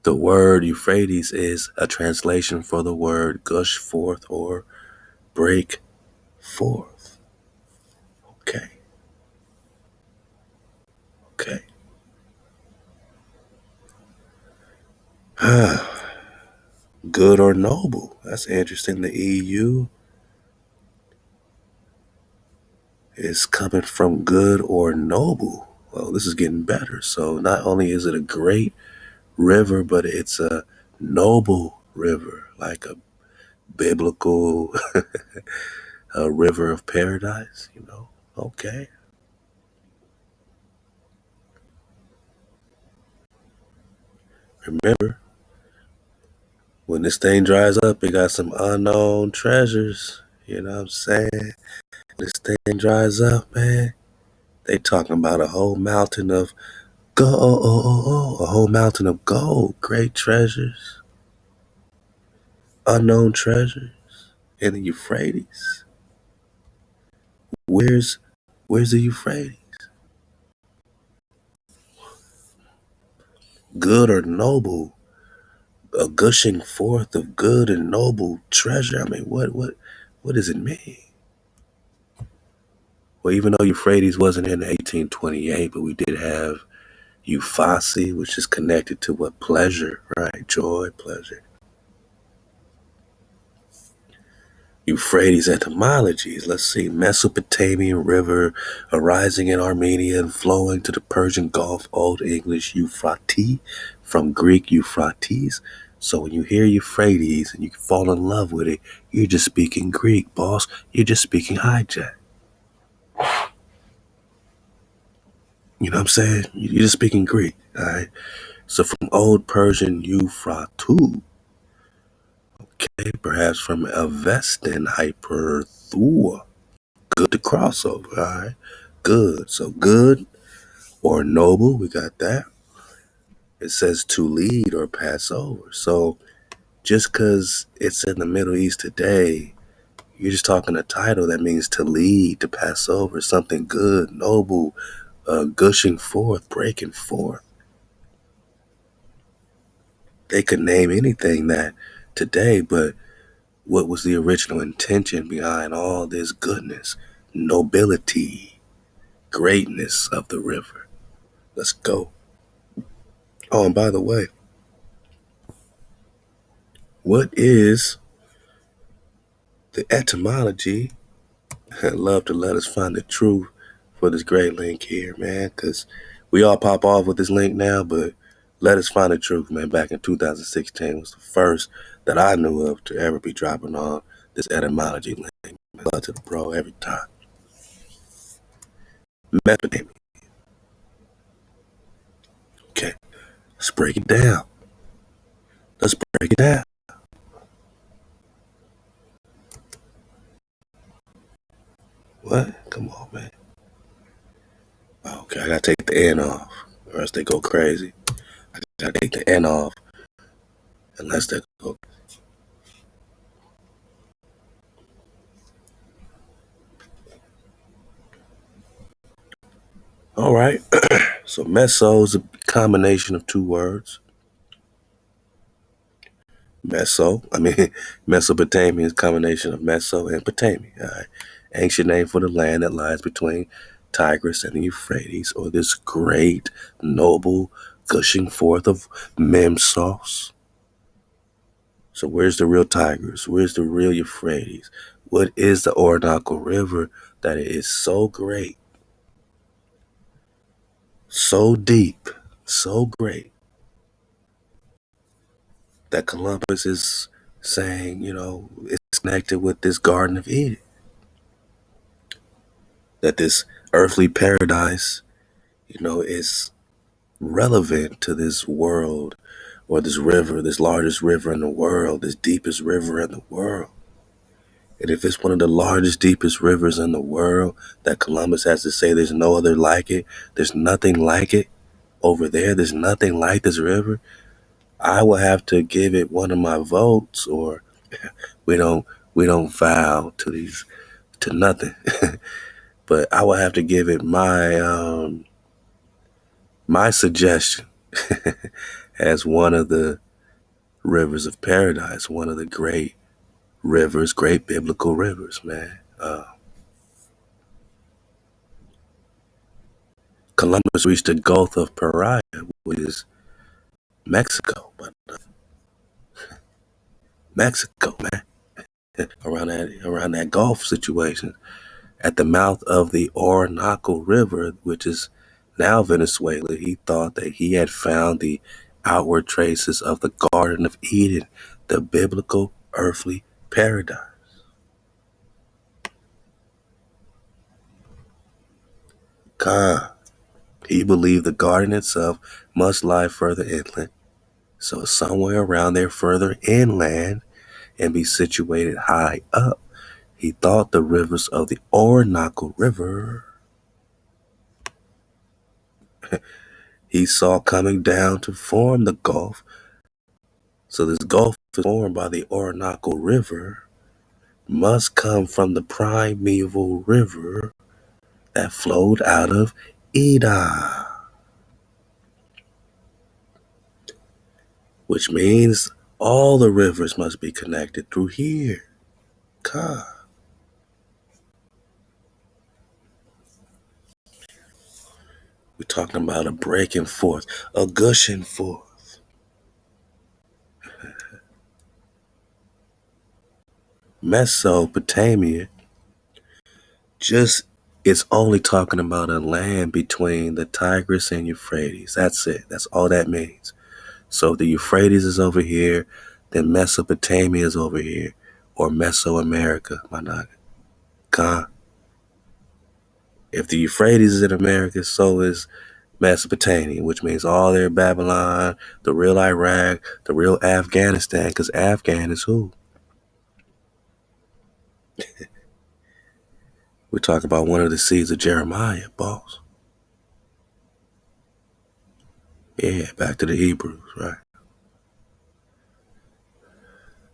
The word Euphrates is a translation for the word gush forth or break forth. Okay, okay. Good or noble. That's interesting. The EU is coming from good or noble. Well, this is getting better. So not only is it a great river, but it's a noble river, like a biblical a river of paradise. Okay. Remember, When this thing dries up, it got some unknown treasures. You know what I'm saying? This thing dries up, man. They talking about a whole mountain of gold, a whole mountain of gold, great treasures, unknown treasures in the Euphrates. Where's where's the Euphrates? Good or noble, a gushing forth of good and noble treasure. I mean, what does it mean? Well, even though Euphrates wasn't in 1828, but we did have Euphrates, which is connected to what? Pleasure, right? Joy, pleasure. Euphrates etymologies. Let's see. Mesopotamian river arising in Armenia and flowing to the Persian Gulf, Old English Euphrates, from Greek Euphrates. So when you hear Euphrates and you fall in love with it, you're just speaking Greek, boss. You're just speaking hijack. You know what I'm saying? You're just speaking Greek, all right? So from Old Persian Euphrates, okay, perhaps from Avestan hyperthua. Good to crossover, all right? Good. So good or noble, we got that. It says to lead or pass over. So just because it's in the Middle East today, you're just talking a title that means to lead, to pass over, something good, noble, gushing forth, breaking forth. They could name anything that today, but what was the original intention behind all this goodness, nobility, greatness of the river? Let's go. Oh, and by the way, what is the etymology? I'd love to let us find the truth for this great link here, man, because we all pop off with this link now, but let us find the truth, man. Back in 2016 was the first that I knew of to ever be dropping on this etymology link. Love to the bro every time. Mesopotamia. Okay, let's break it down. Let's break it down. What? Come on, man. Okay, I gotta take the N off, or else they go crazy. I gotta take the N off, unless they go. All right. So meso is a combination of two words. Mesopotamia is a combination of meso and Potamia. All right. Ancient name for the land that lies between Tigris and the Euphrates, or this great, noble, gushing forth of mem sauce. So where's the real Tigris? Where's the real Euphrates? What is the Orinoco River that it is so great, so deep, so great, that Columbus is saying, it's connected with this Garden of Eden, that this earthly paradise, is relevant to this world, or this river, this largest river in the world, this deepest river in the world. And if it's one of the largest, deepest rivers in the world that Columbus has to say there's no other like it, there's nothing like it over there, there's nothing like this river, I will have to give it one of my votes, or we don't we don't vow to nothing. But I will have to give it my suggestion as one of the rivers of paradise, one of the great rivers, great biblical rivers, man. Columbus reached the Gulf of Paria, which is Mexico, but Mexico, man, around that Gulf situation, at the mouth of the Orinoco River, which is now Venezuela. He thought that he had found the outward traces of the Garden of Eden, the biblical earthly paradise. God, he believed the garden itself must lie further inland, So somewhere around there further inland and be situated high up. He thought the rivers of the Orinoco River he saw coming down to form the Gulf. So this Gulf is formed by the Orinoco River must come from the primeval river that flowed out of Edom, which means all the rivers must be connected through here. God. We're talking about a breaking forth, a gushing forth. Mesopotamia just it's only talking about a land between the Tigris and Euphrates. That's it. That's all that means. So if the Euphrates is over here, then Mesopotamia is over here, or Mesoamerica, my nigga. Con. If the Euphrates is in America, so is Mesopotamia, which means all their Babylon, the real Iraq, the real Afghanistan, because Afghan is who? We're talking about one of the seeds of Jeremiah, boss. Yeah, back to the Hebrews, right?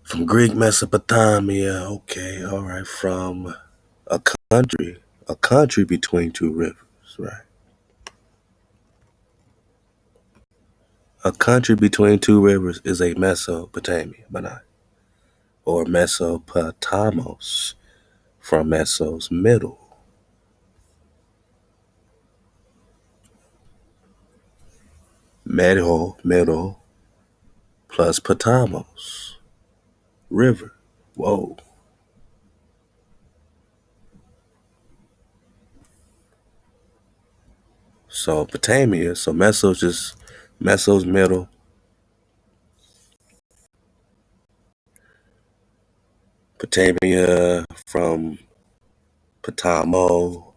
From Greek Mesopotamia, okay, all right, from a country between two rivers, right? A country between two rivers is a Mesopotamia, or Mesopotamos, from Meso's middle. Middle, plus Potamos, river. Whoa. So Potamia, so Meso's middle. Potamia from Potamo,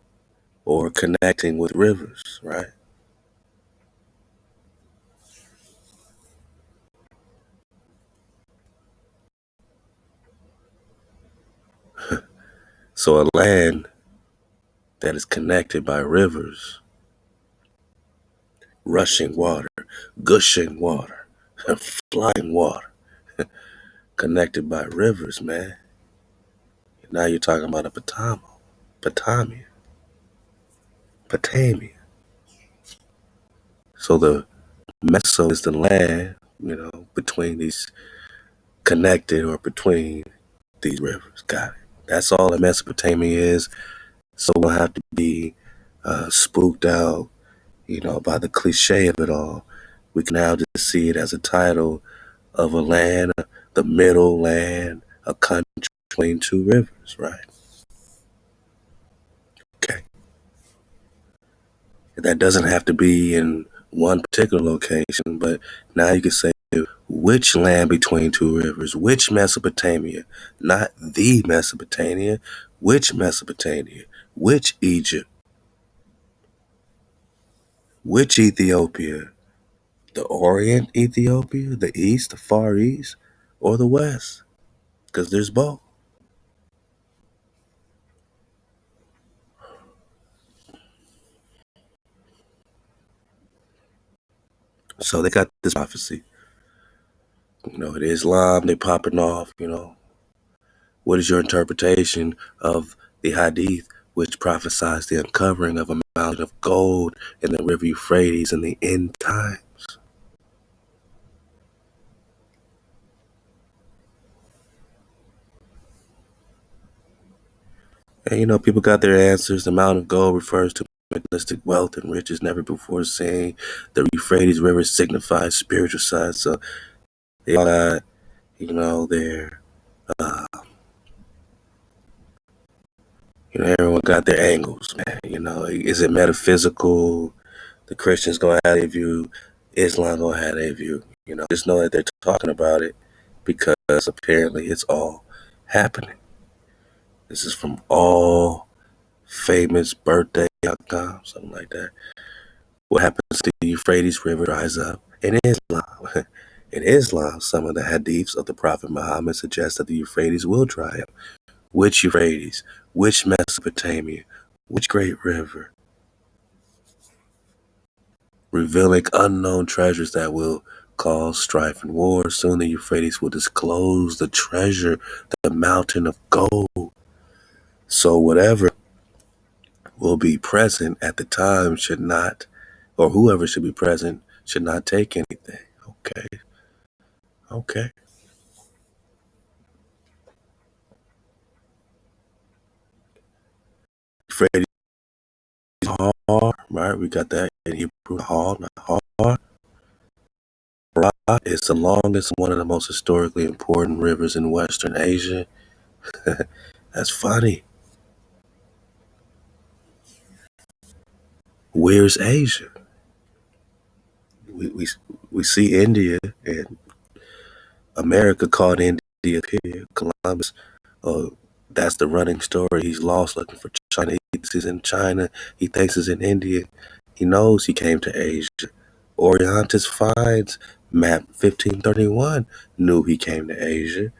or connecting with rivers, right? So a land that is connected by rivers, rushing water, gushing water, flying water, connected by rivers, man. Now you're talking about a Potamia. Potamia. So the Meso is the land, between these connected or between these rivers. Got it. That's all that Mesopotamia is. So we'll have to be spooked out, by the cliche of it all. We can now just see it as a title of a land, the middle land, a country between two rivers, right? Okay. That doesn't have to be in one particular location, but now you can say which land between two rivers, which Mesopotamia, not the Mesopotamia, which Mesopotamia, which Egypt, which Ethiopia, the Orient Ethiopia, the East, the Far East, or the West, because there's both. So they got this prophecy. In Islam, they popping off, What is your interpretation of the Hadith, which prophesies the uncovering of a mountain of gold in the river Euphrates in the end time? And people got their answers. The mountain of gold refers to materialistic wealth and riches never before seen. The Euphrates River signifies spiritual side. So they all got, their, uh, everyone got their angles, man. Is it metaphysical? The Christians gonna have their view. Islam gonna have their view. Just know that they're talking about it because apparently it's all happening. This is from all famous birthday.com, something like that. What happens to the Euphrates River dries up in Islam? In Islam, some of the hadiths of the Prophet Muhammad suggest that the Euphrates will dry up. Which Euphrates? Which Mesopotamia? Which great river? Revealing unknown treasures that will cause strife and war. Soon the Euphrates will disclose the treasure, the mountain of gold. So whatever will be present at the time should not, or whoever should be present should not take anything. Okay, okay. Euphrates HaWah, right? We got that in Hebrew, HaWah, not HaWah. Is the longest, one of the most historically important rivers in Western Asia. That's funny. Where's Asia? We, we, we see India, and America called India period. Columbus, uh, that's the running story. He's lost looking for China. He thinks he's in China. He thinks he's in India. He knows he came to Asia. Orientis finds map 1531 knew he came to Asia,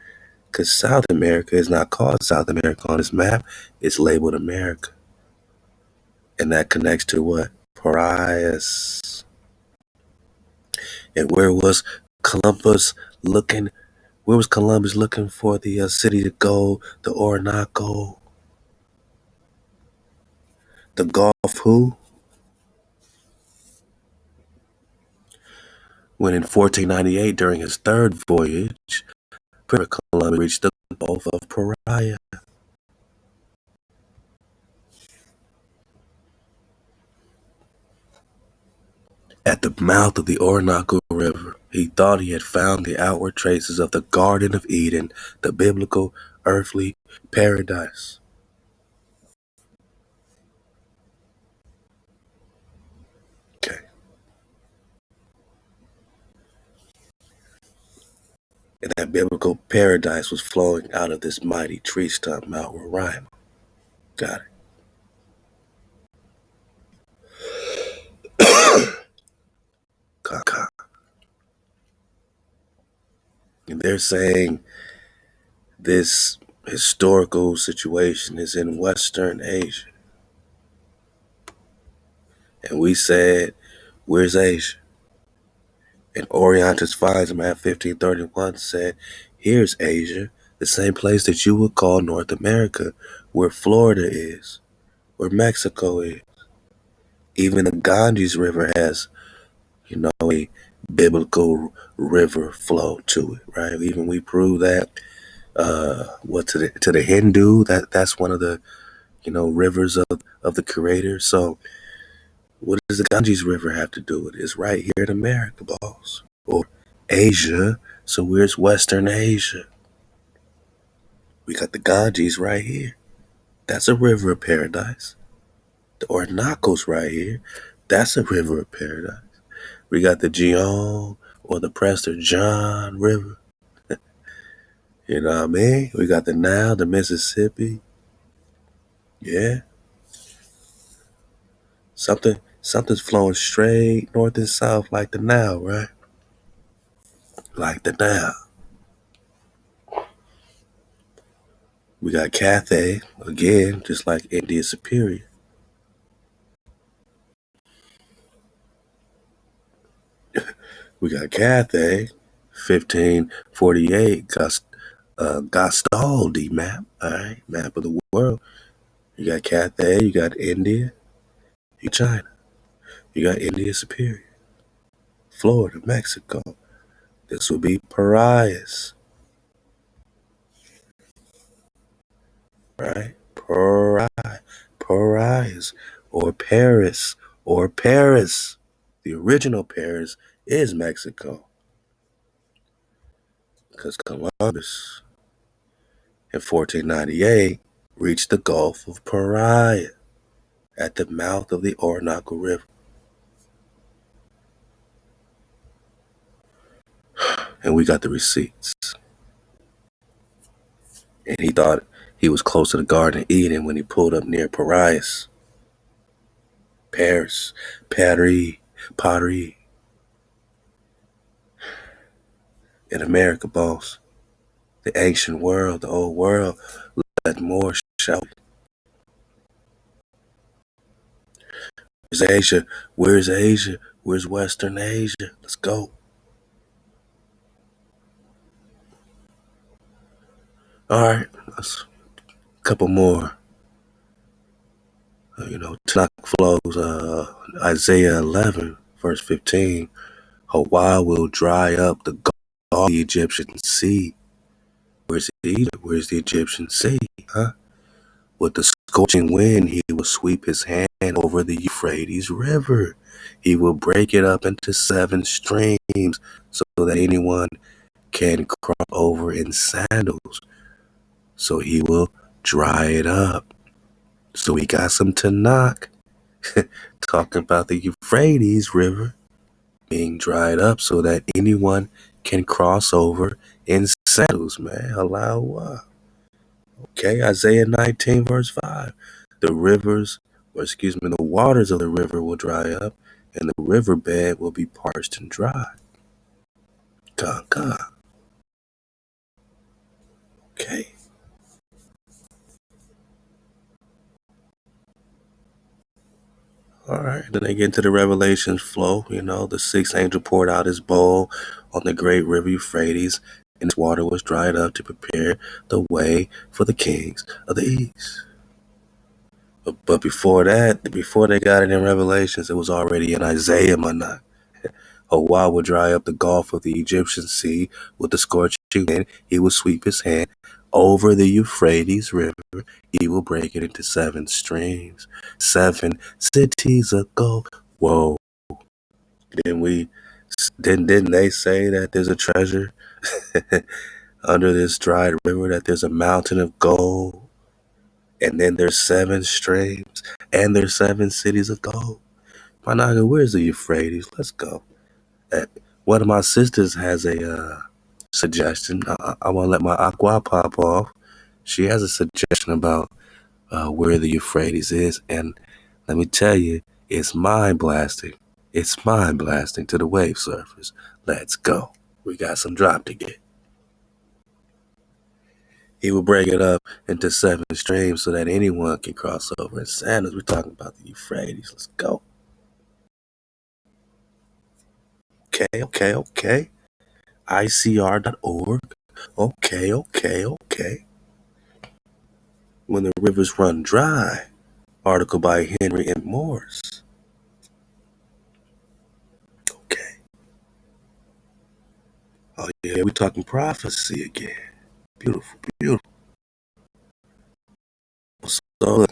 because South America is not called South America on his map. It's labeled America. And that connects to what? Parias. And where was Columbus looking? Where was Columbus looking for the city to go? The Orinoco, the Gulf. Who? When in 1498, during his third voyage, Columbus reached the Gulf of Paria. At the mouth of the Orinoco River, he thought he had found the outward traces of the Garden of Eden, the biblical earthly paradise. Okay. And that biblical paradise was flowing out of this mighty tree stump, Mount Roraima. Got it. And they're saying this historical situation is in Western Asia. And we said, where's Asia? And Orientis finds him at 1531 said, here's Asia, the same place that you would call North America, where Florida is, where Mexico is. Even the Ganges River has, a biblical river flow to it, right? Even we prove that. What to the Hindu, that's one of the rivers of the Creator. So what does the Ganges River have to do with it? It's right here in America, boss, or Asia. So where's Western Asia? We got the Ganges right here. That's a river of paradise. The Orinoco's right here. That's a river of paradise. We got the Gihon or the Prester John River. You know what I mean? We got the Nile, the Mississippi. Yeah. Something's flowing straight north and south like the Nile, right? Like the Nile. We got Cathay, again, just like India Superior. We got Cathay, 1548, Gastaldi map, all right, map of the world. You got Cathay, you got India, you got China, you got India Superior, Florida, Mexico. This would be Parias, right? Parias, or Paris, or Paris. The original Paris is Mexico, because Columbus in 1498 reached the Gulf of Paria at the mouth of the Orinoco River. And we got the receipts. And he thought he was close to the Garden of Eden when he pulled up near Paris. Paris. Paris. in America, boss. The ancient world, the old world, let more show. Where's Asia? Where's Asia? Where's Western Asia? Let's go. All right, let's a couple more. Tanakh flows. Isaiah 11, verse 15. HaWah will dry up the gulf of the Egyptian sea. Where's Egypt? Where's the Egyptian sea? Huh? With the scorching wind, he will sweep his hand over the Euphrates River. He will break it up into 7 streams so that anyone can cross over in sandals. So he will dry it up. So we got some Tanakh talking about the Euphrates River being dried up so that anyone can cross over in sandals, man. HaWah. Okay, Isaiah 19, verse 5. The rivers, or excuse me, the waters of the river will dry up, and the riverbed will be parched and dry. Ka. Okay. All right. Then they get into the Revelations flow. The sixth angel poured out his bowl on the great river Euphrates, and its water was dried up to prepare the way for the kings of the east. But before that, before they got it in Revelations, it was already in Isaiah, man. HaWah would dry up the gulf of the Egyptian sea with the scorching wind. He will sweep his hand over the Euphrates River. He will break it into 7 streams, 7 cities ago. Whoa! Didn't we? Didn't they say that there's a treasure under this dried river? That there's a mountain of gold, and then there's 7 streams, and there's 7 cities of gold. My naga, where's the Euphrates? Let's go. Uh, One of my sisters has a suggestion. I want to let my HaWah pop off. She has a suggestion about where the Euphrates is, and let me tell you, it's mind blasting. It's mind blasting to the wave surfers. Let's go. We got some drop to get. He will break it up into 7 streams so that anyone can cross over in sandals. We're talking about the Euphrates. Let's go. Okay. ICR.org. Okay. When the rivers run dry. Article by Henry M. Morris. Okay. Oh yeah, we talking prophecy again. Beautiful. So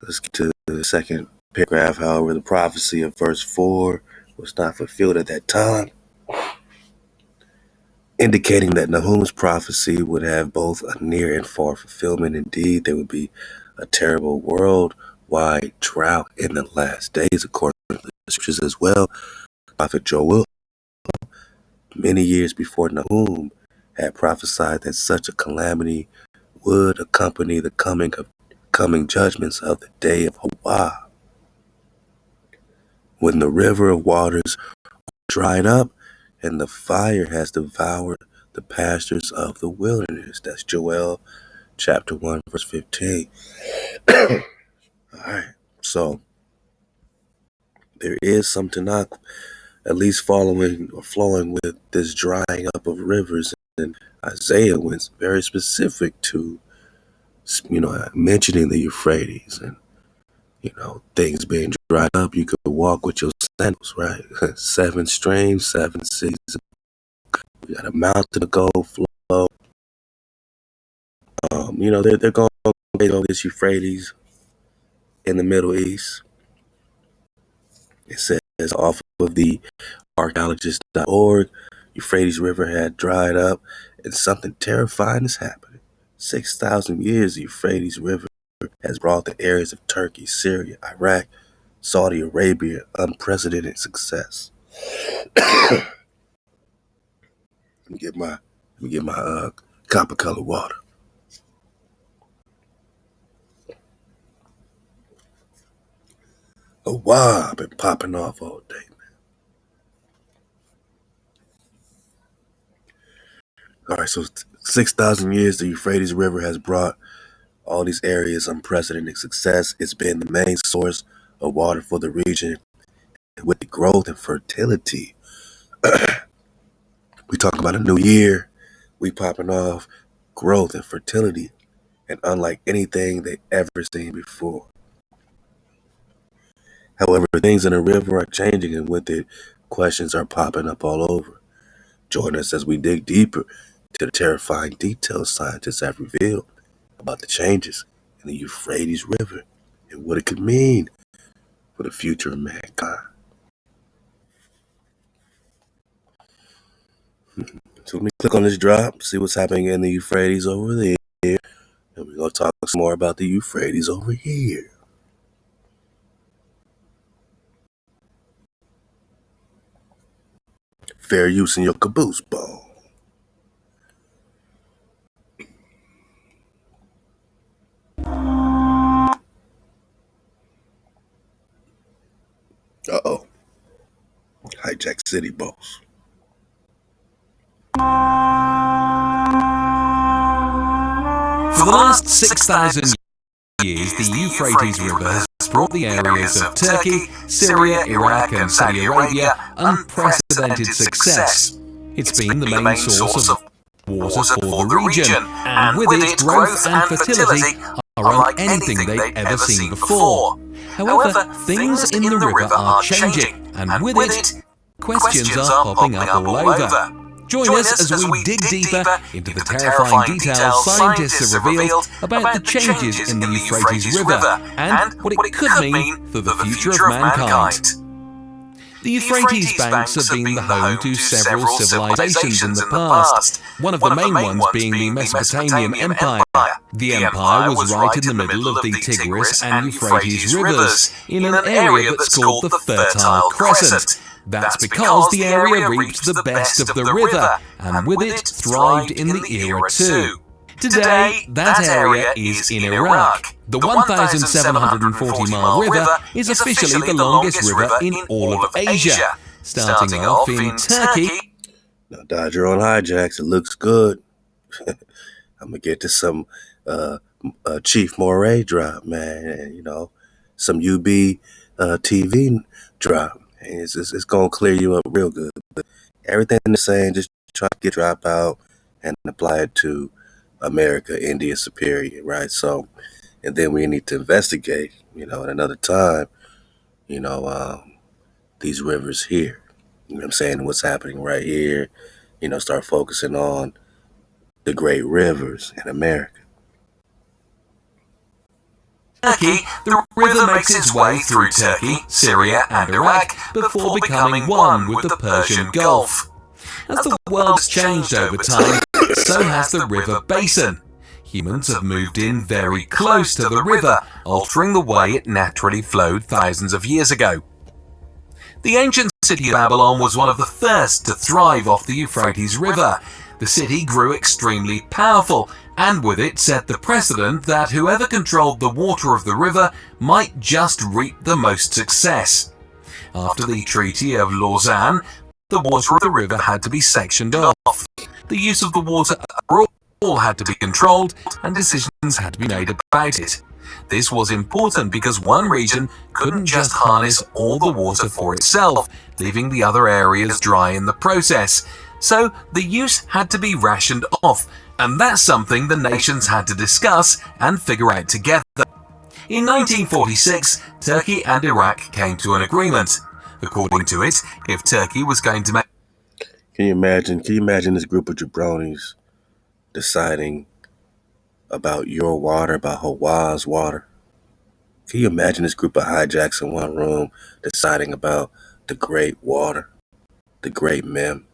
let's get to the second paragraph. However, the prophecy of verse 4 was not fulfilled at that time, indicating that Nahum's prophecy would have both a near and far fulfillment. Indeed, there would be a terrible worldwide drought in the last days, according to the scriptures as well. Prophet Joel, many years before Nahum, had prophesied that such a calamity would accompany the coming judgments of the day of HaWah, when the river of waters dried up and the fire has devoured the pastures of the wilderness. That's Joel chapter 1, verse 15. All right. So there is some Tanakh at least following or flowing with this drying up of rivers. And Isaiah was very specific to, mentioning the Euphrates and, things being dried up. You could walk with your sandals, right? 7 streams, 7 cities. We got a mountain to go flow. They're going to go this Euphrates in the Middle East. It says off of the archaeologist.org, Euphrates River had dried up and something terrifying is happening. 6,000 years, the Euphrates River has brought the areas of Turkey, Syria, Iraq, Saudi Arabia unprecedented success. let me get my copper colored water. Oh wow, I've been popping off all day. All right, so 6,000 years the Euphrates River has brought all these areas unprecedented success. It's been the main source of water for the region with the growth and fertility. We talk about a new year, we popping off growth and fertility, and unlike anything they ever seen before. However, things in the river are changing, and with it, questions are popping up all over. Join us as we dig deeper to the terrifying details scientists have revealed about the changes in the Euphrates River and what it could mean for the future of mankind. So let me click on this drop, see what's happening in the Euphrates over there, and we're going to talk some more about the Euphrates over here. Fair use in your caboose ball. Uh-oh. Hijack City boss. For the last 6,000 years, the Euphrates River has brought the areas of Turkey, Syria, Iraq and Saudi Arabia unprecedented success. It's been the main source of water for the region, and with it, growth and fertility are unlike anything they've ever seen before. However, things in the river are changing, and with it, questions are popping up all over. Join us as we dig deeper into the terrifying details scientists have revealed about the changes in the Euphrates River and what it could mean for the future of mankind. The Euphrates banks have been the home to several civilizations in the past, one of the main ones being the Mesopotamian Empire. The empire was right in the middle of the Tigris and Euphrates rivers, in an area that's called the Fertile Crescent. That's because the area reaped the best of the river, and with it thrived in the era too. Today, that area is in Iraq. The 1,740-mile river is officially the longest river in all of Asia. Starting off in Turkey. Now, Dodger on hijacks, it looks good. I'm going to get to some Chief Moray drop, man, and, some UB TV drop. It's going to clear you up real good. But everything they're saying, just try to get drop out and apply it to America, India, superior, right? So, and then we need to investigate, at another time, these rivers here. You know what I'm saying? What's happening right here. Start focusing on the great rivers in America. Turkey, the river makes its way through Turkey, Syria and Iraq before becoming one with the Persian Gulf. As the world has changed over time, so has the river basin. Humans have moved in very close to the river, altering the way it naturally flowed thousands of years ago. The ancient city of Babylon was one of the first to thrive off the Euphrates River. The city grew extremely powerful, and with it set the precedent that whoever controlled the water of the river might just reap the most success. After the Treaty of Lausanne, the water of the river had to be sectioned off. The use of the water all had to be controlled, and decisions had to be made about it. This was important because one region couldn't just harness all the water for itself, leaving the other areas dry in the process. So the use had to be rationed off, and that's something the nations had to discuss and figure out together. In 1946, Turkey and Iraq came to an agreement. According to it, if Turkey was going to make... Can you imagine this group of jabronis deciding about your water, about HaWah's water? Can you imagine this group of hijacks in one room deciding about the great water, the great Mem,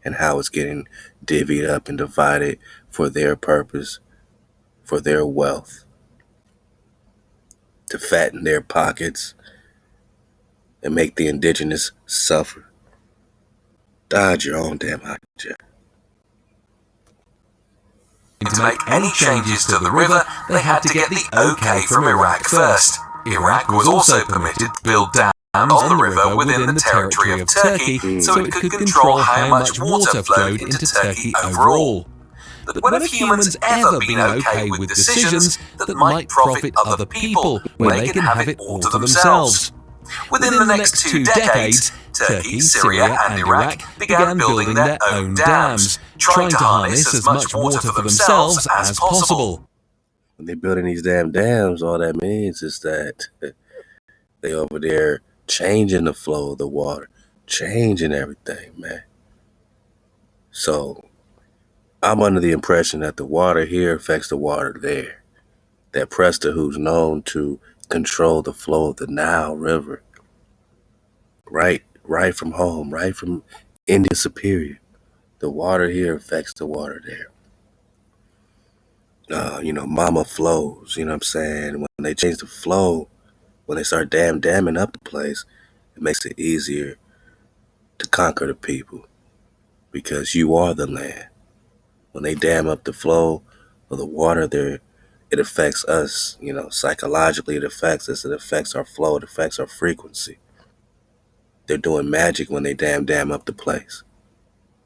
and how it's getting divvied up and divided for their purpose, for their wealth, to fatten their pockets and make the indigenous suffer? Dodge your own damn hijack. To make any changes to the river, they had to get the okay from Iraq first. Iraq was also permitted to build dams on the river within the territory of Turkey so it could control how much water flowed into Turkey overall. But when have humans ever been okay with decisions that might profit other people when they can have it all to themselves? Within the next 2 decades, Turkey, Syria and Iraq began building their own dams, trying to harness as much water for themselves as possible. When they're building these damn dams, all that means is that they over there changing the flow of the water, changing everything, man. So I'm under the impression that the water here affects the water there. That Presta, who's known to control the flow of the Nile River, right from home, right from India Superior, the water here affects the water there. Mama flows, you know what I'm saying? When they change the flow, when they start damming up the place, it makes it easier to conquer the people because you are the land. When they dam up the flow of the water there, it affects us, psychologically it affects us, it affects our flow, it affects our frequency. They're doing magic when they dam up the place.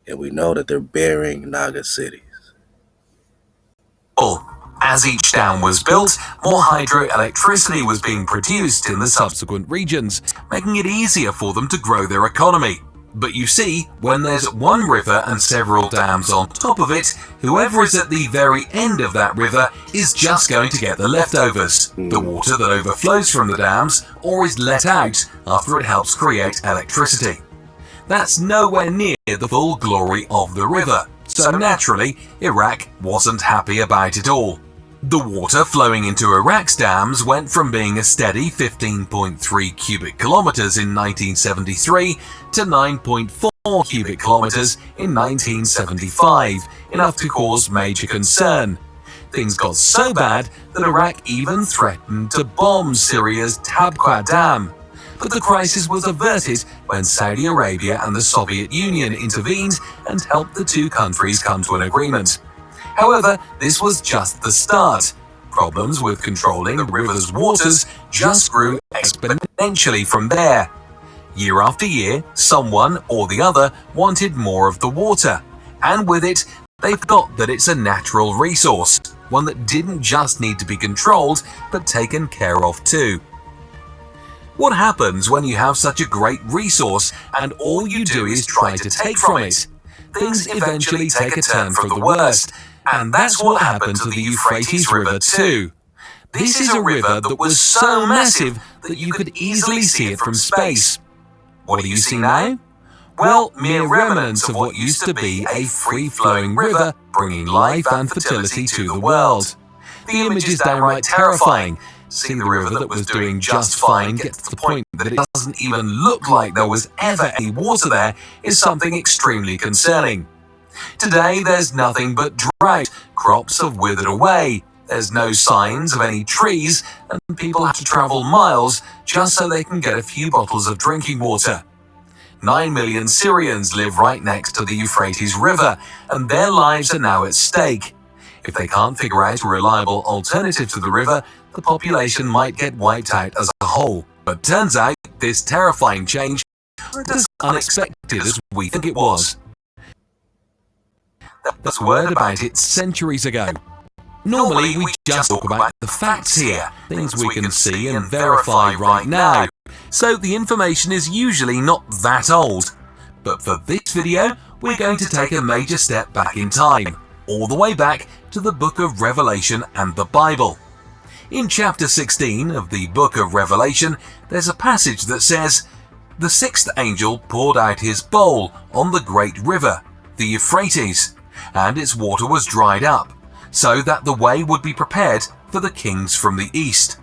And we know that they're burying Naga cities. As each dam was built, more hydroelectricity was being produced in the subsequent regions, making it easier for them to grow their economy. But you see, when there's one river and several dams on top of it, whoever is at the very end of that river is just going to get the leftovers, the water that overflows from the dams or is let out after it helps create electricity. That's nowhere near the full glory of the river, so naturally, Iraq wasn't happy about it all. The water flowing into Iraq's dams went from being a steady 15.3 cubic kilometers in 1973 to 9.4 cubic kilometers in 1975, enough to cause major concern. Things got so bad that Iraq even threatened to bomb Syria's Tabqa Dam. But the crisis was averted when Saudi Arabia and the Soviet Union intervened and helped the two countries come to an agreement. However, this was just the start. Problems with controlling the river's waters just grew exponentially from there. Year after year, someone or the other wanted more of the water, and with it, they forgot that it's a natural resource, one that didn't just need to be controlled, but taken care of too. What happens when you have such a great resource and all you do is try to take from it? Things eventually take a turn for the worst, and that's what happened to the Euphrates River too. This is a river that was so massive that you could easily see it from space. What do you see now? Well, mere remnants of what used to be a free-flowing river bringing life and fertility to the world. The image is downright terrifying. Seeing the river that was doing just fine get to the point that it doesn't even look like there was ever any water there is something extremely concerning. Today there's nothing but drought, crops have withered away, there's no signs of any trees, and people have to travel miles just so they can get a few bottles of drinking water. 9 million Syrians live right next to the Euphrates River, and their lives are now at stake. If they can't figure out a reliable alternative to the river, the population might get wiped out as a whole. But turns out, this terrifying change wasn't as unexpected as we think it was. There was word about it centuries ago. Normally, we just talk about the facts here, things we can see and verify right now, so the information is usually not that old. But for this video, we're going to take a major step back in time, all the way back to the book of Revelation and the Bible. In chapter 16 of the book of Revelation, there's a passage that says, "The sixth angel poured out his bowl on the great river, the Euphrates, and its water was dried up, so that the way would be prepared for the kings from the east."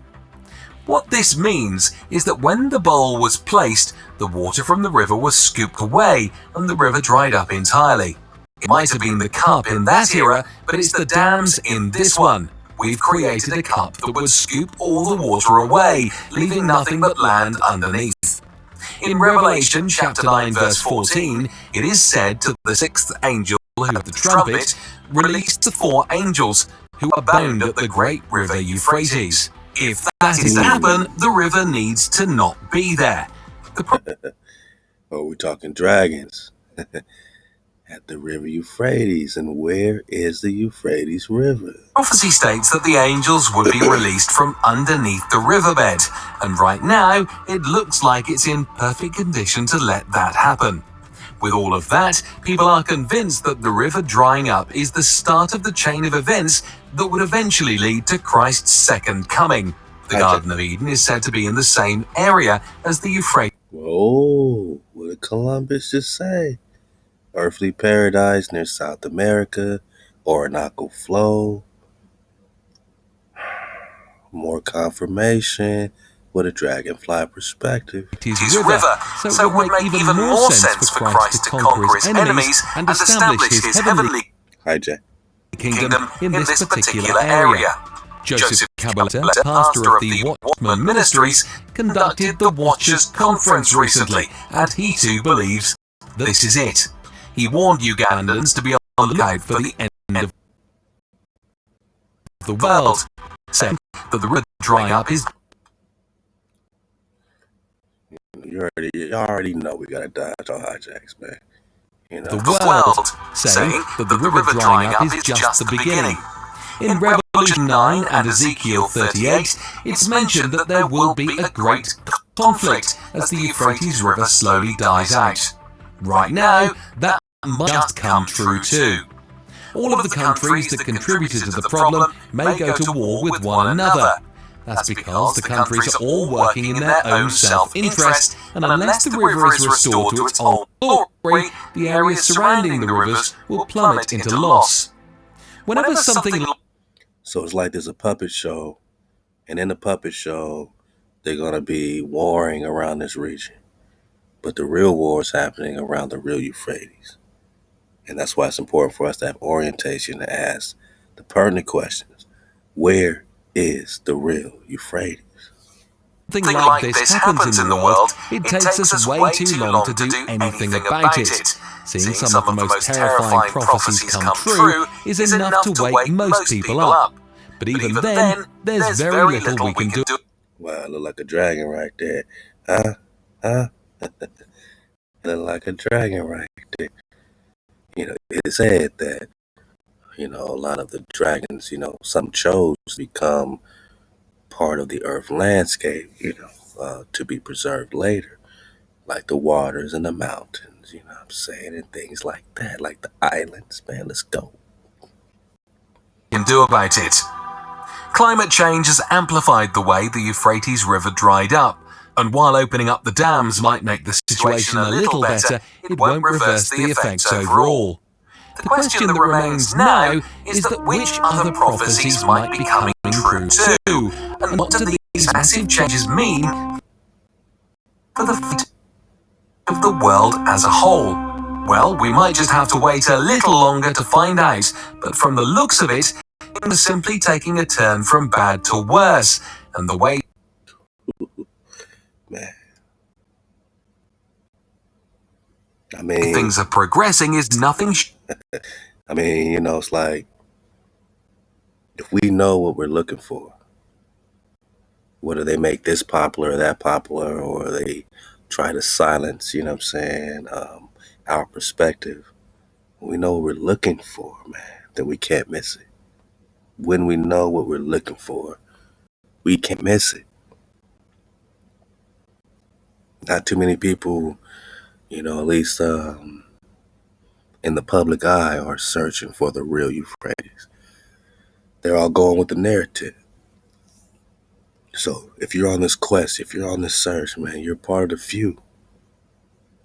What this means is that when the bowl was placed, the water from the river was scooped away and the river dried up entirely. It might have been the cup in that era, but it's the dams in this one. We've created a cup that would scoop all the water away, leaving nothing but land underneath. In Revelation chapter 9 verse 14, it is said to the sixth angel who had the trumpet, "Release the 4 angels who are bound at the great river Euphrates." If that is to happen, the river needs to not be there. Or we're talking dragons at the river Euphrates. And where is the Euphrates River? Prophecy states that the angels would be released from underneath the riverbed, and right now it looks like it's in perfect condition to let that happen. With all of that, people are convinced that the river drying up is the start of the chain of events that would eventually lead to Christ's second coming. The Garden of Eden is said to be in the same area as the Euphrates. Whoa, what did Columbus just say? Earthly paradise near South America, Orinoco Flow. More confirmation with a dragonfly perspective. His river, so it would make even more sense for Christ to conquer his enemies and establish his heavenly kingdom in this particular area. Joseph Cabaletta, pastor of the Watchman Ministries, conducted the Watchers Conference recently, and he too believes that this is it. He warned Ugandans to be on the lookout for the end of the world, saying that the river drying up is... You already know we gotta dodge all hijacks, man. You know. The world, saying that the river drying up is just the beginning. In Revelation 9 and Ezekiel 38, it's mentioned that there will be a great conflict as the Euphrates River slowly dies out. Right now, that must come true too. All of the countries that contributed to the problem may go to war with one another. That's because the countries are all working in their own self-interest, and unless the river is restored to its old glory, the areas surrounding the rivers will plummet into loss. Whenever something... So it's like there's a puppet show, and in the puppet show, they're going to be warring around this region. But the real war is happening around the real Euphrates. And that's why it's important for us to have orientation to ask the pertinent questions. Where is the real Euphrates? Something like this happens in the world, it takes us way too long to do anything about it. Seeing some of the most terrifying prophecies come true is enough to wake most people up. But even then, there's very little we can do. Wow, look like a dragon right there. Huh? Look like a dragon right there. You know, it said that, a lot of the dragons, some chose to become part of the earth landscape, to be preserved later, like the waters and the mountains, you know what I'm saying, and things like that, like the islands, man, let's go. Can do about it. Climate change has amplified the way the Euphrates River dried up, and while opening up the dams might make the situation a little better, it won't reverse the effects overall. The question that remains now is that which other prophecies might be coming true too, and what do these massive changes mean for the fate of the world as a whole? Well, we might just have to wait a little longer to find out, but from the looks of it, it's simply taking a turn from bad to worse, and the way Man, I mean, things are progressing is nothing. It's like, if we know what we're looking for, whether they make this popular or that popular, or they try to silence, our perspective, we know what we're looking for, man, then we can't miss it. When we know what we're looking for, we can't miss it. Not too many people, at least in the public eye, are searching for the real Euphrates. They're all going with the narrative. So if you're on this quest, if you're on this search, man, you're part of the few.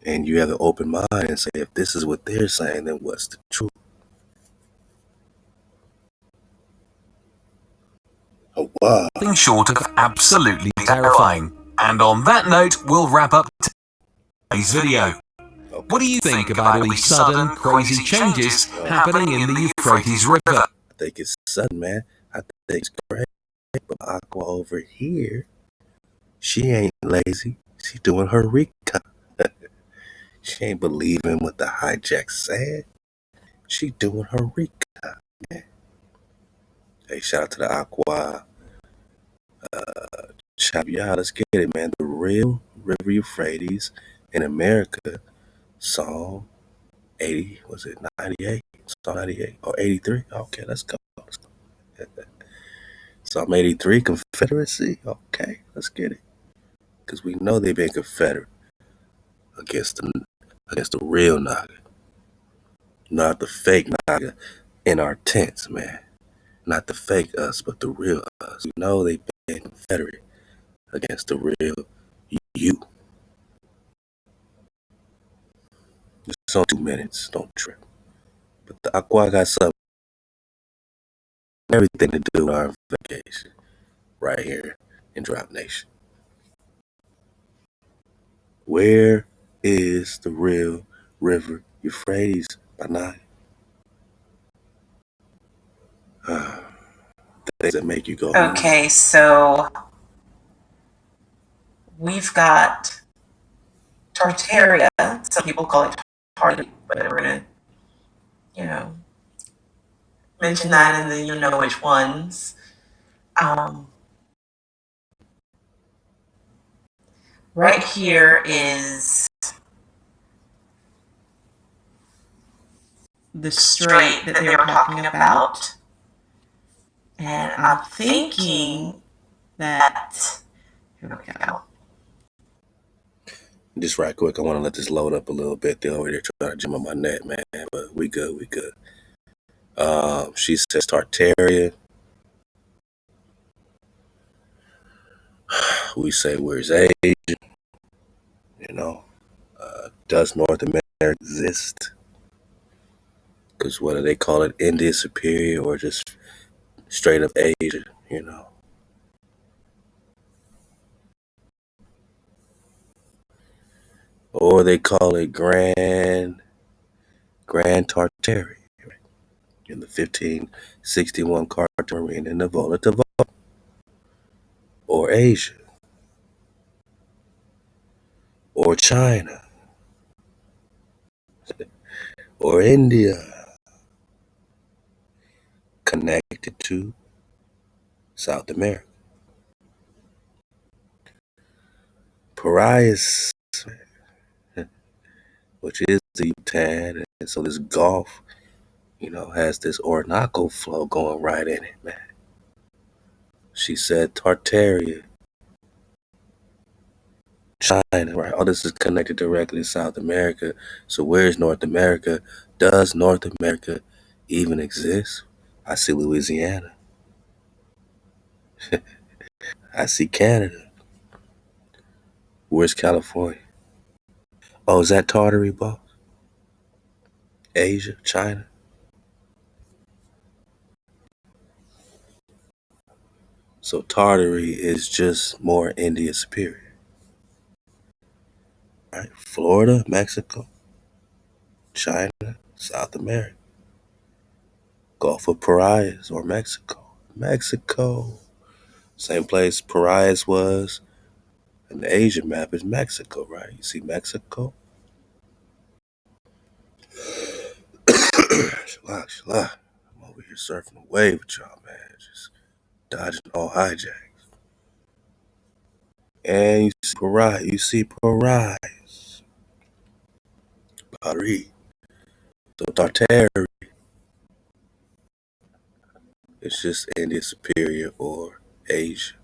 And you have an open mind and say, if this is what they're saying, then what's the truth? HaWah. Nothing short of absolutely terrifying. And on that note, we'll wrap up today's video. What do you think about all these sudden, crazy changes happening in the Euphrates River? I think it's sudden, man. I think it's great. But HaWah over here, she ain't lazy. She doing her recon. She ain't believing what the hijack said. She doing her recon, man. Hey, shout out to the HaWah. Chop, y'all, let's get it, man. The real River Euphrates in America, Psalm 80, was it 98? Psalm 98 or 83? Okay, let's go. Psalm 83, Confederacy. Okay, let's get it. Because we know they've been Confederate against the real Naga, not the fake Naga in our tents, man. Not the fake us, but the real us. We know they've been Confederate against the real you. It's only 2 minutes, don't trip. But the HaWah got something, everything to do with our vacation right here in Drop Nation. Where is the real River Euphrates, Banai? Things that make you go. Okay, so we've got Tartaria. Some people call it Tartary, but we're gonna, mention that, and then you'll know which ones. Right here is the strait that they were talking about. And I'm thinking that, here we go. Just right quick, I want to let this load up a little bit. They're over there trying to jam on my net, man. But we good. She says Tartaria. We say, where's Asia? Does North America exist? Because whether they call it India Superior or just straight up Asia, Or they call it Grand Tartary in the 1561 Carter Marine in the Vola to Vola. Or Asia. Or China. Or India. Connected to South America. Parias, which is the Yucatan, and so this Gulf, has this Orinoco flow going right in it, man. She said Tartaria, China, right? All this is connected directly to South America. So where's North America? Does North America even exist? I see Louisiana. I see Canada. Where's California? Oh, is that Tartary, boss? Asia, China? So Tartary is just more India superior. Right? Florida, Mexico, China, South America. Gulf of Parias or Mexico. Mexico. Same place Parias was. And the Asian map is Mexico, right? You see Mexico? Shalak. I'm over here surfing the wave with y'all, man. Just dodging all hijacks. And you see Parias. Paris. So Tartary is just India Superior or Asia.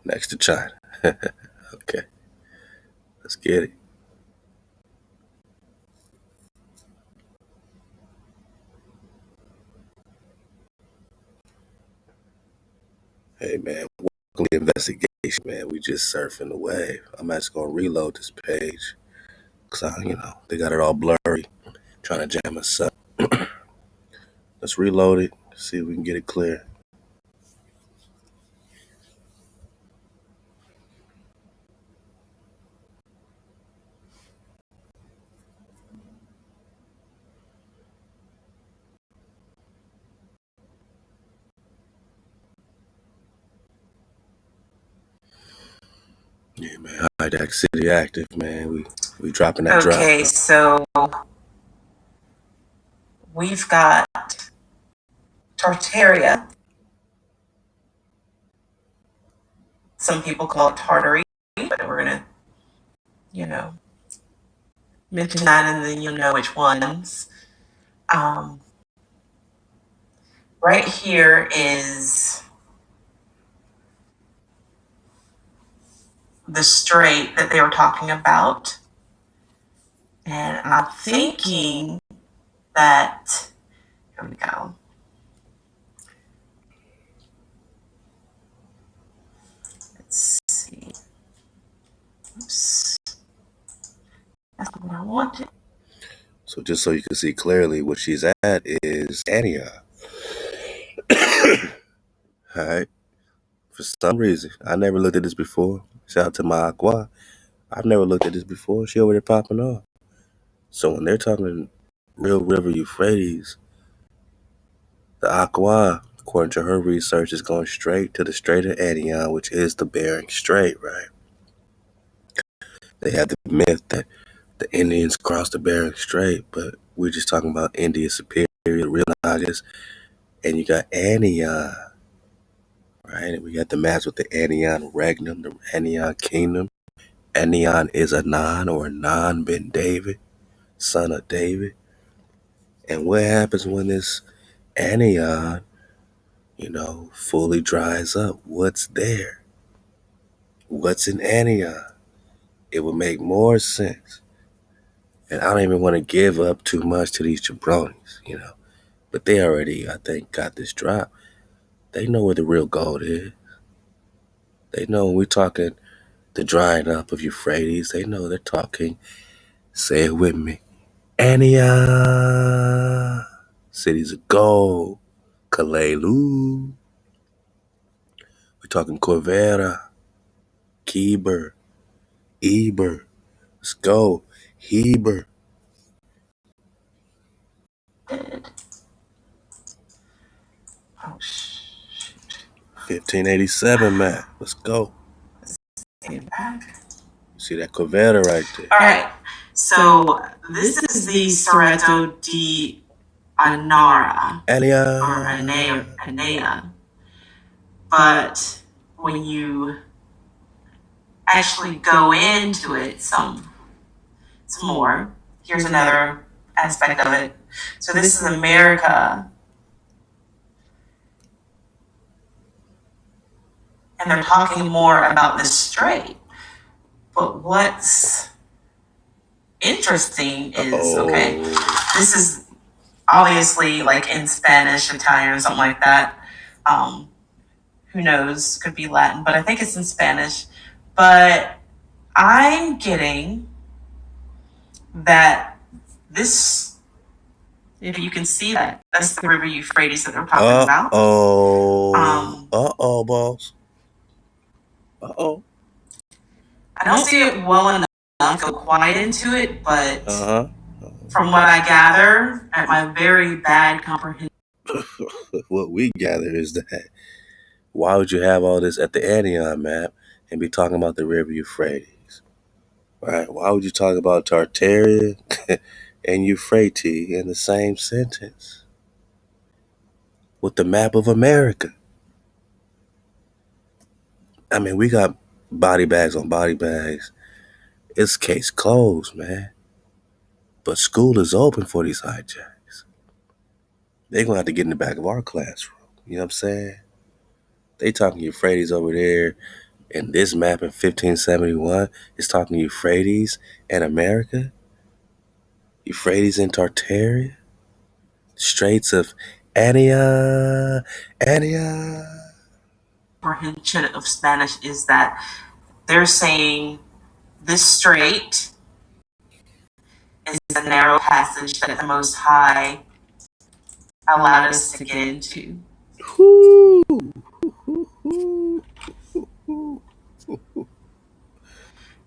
Next to China. Okay. Let's get it. Hey, man. Welcome to the investigation, man. We just surfing the wave. I'm actually going to reload this page. Because, they got it all blurry. Trying to jam us up. Let's reload it. See if we can get it clear. Yeah, man. Hijack City active, man. We dropping that drop. Okay, so we've got Tartaria. Some people call it Tartary, but we're going to, mention that and then you'll know which ones. Right here is the strait that they were talking about. And I'm thinking that, here we go. Let's see. Oops. That's not what I wanted. So just so you can see clearly, what she's at is Antioch. All right. For some reason, I never looked at this before. Shout out to my HaWah. I've never looked at this before. She over there popping off. So when they're talking real river Euphrates, the HaWah, according to her research, is going straight to the Strait of Antioch, which is the Bering Strait, right? They have the myth that the Indians crossed the Bering Strait, but we're just talking about India Superior, real Nagas, and you got Antioch, right? And we got the maps with the Antioch Regnum, the Antioch Kingdom. Antioch is Anan or Anan ben David, son of David. And what happens when this Antioch, fully dries up? What's there? What's in Antioch? It would make more sense. And I don't even want to give up too much to these jabronis, But they already, I think, got this drop. They know where the real gold is. They know when we're talking the drying up of Euphrates, they know they're talking, say it with me, Antioch, cities of gold, Kalelu. We're talking Corvera, Keber, Eber. Let's go, Heber. Oh, shoot. 1587, man. Let's go. See that Corvera right there. All right. So this is the Cerreto de Anara. Antioch. Or Anea. But when you actually go into it some more, here's another aspect of it. So this is America. And they're talking more about this strait. But what's interesting is, okay, this is obviously like in Spanish, Italian, or something like that. Who knows? Could be Latin, but I think it's in Spanish. But I'm getting that this, if you can see that, that's the river Euphrates that they're talking about. Boss. I don't see it well enough to go quite into it, but from what I gather, at my very bad comprehension, what we gather is that why would you have all this at the Antioch map and be talking about the river Euphrates? Right? Why would you talk about Tartaria and Euphrates in the same sentence with the map of America? I mean, we got body bags on body bags. It's case closed, man. But school is open for these hijacks. They're going to have to get in the back of our classroom. You know what I'm saying? They talking Euphrates over there, and this map in 1571 is talking Euphrates and America. Euphrates and Tartaria. Straits of Antioch. comprehension of Spanish is that they're saying this strait is a narrow passage that the Most High allowed us to get into.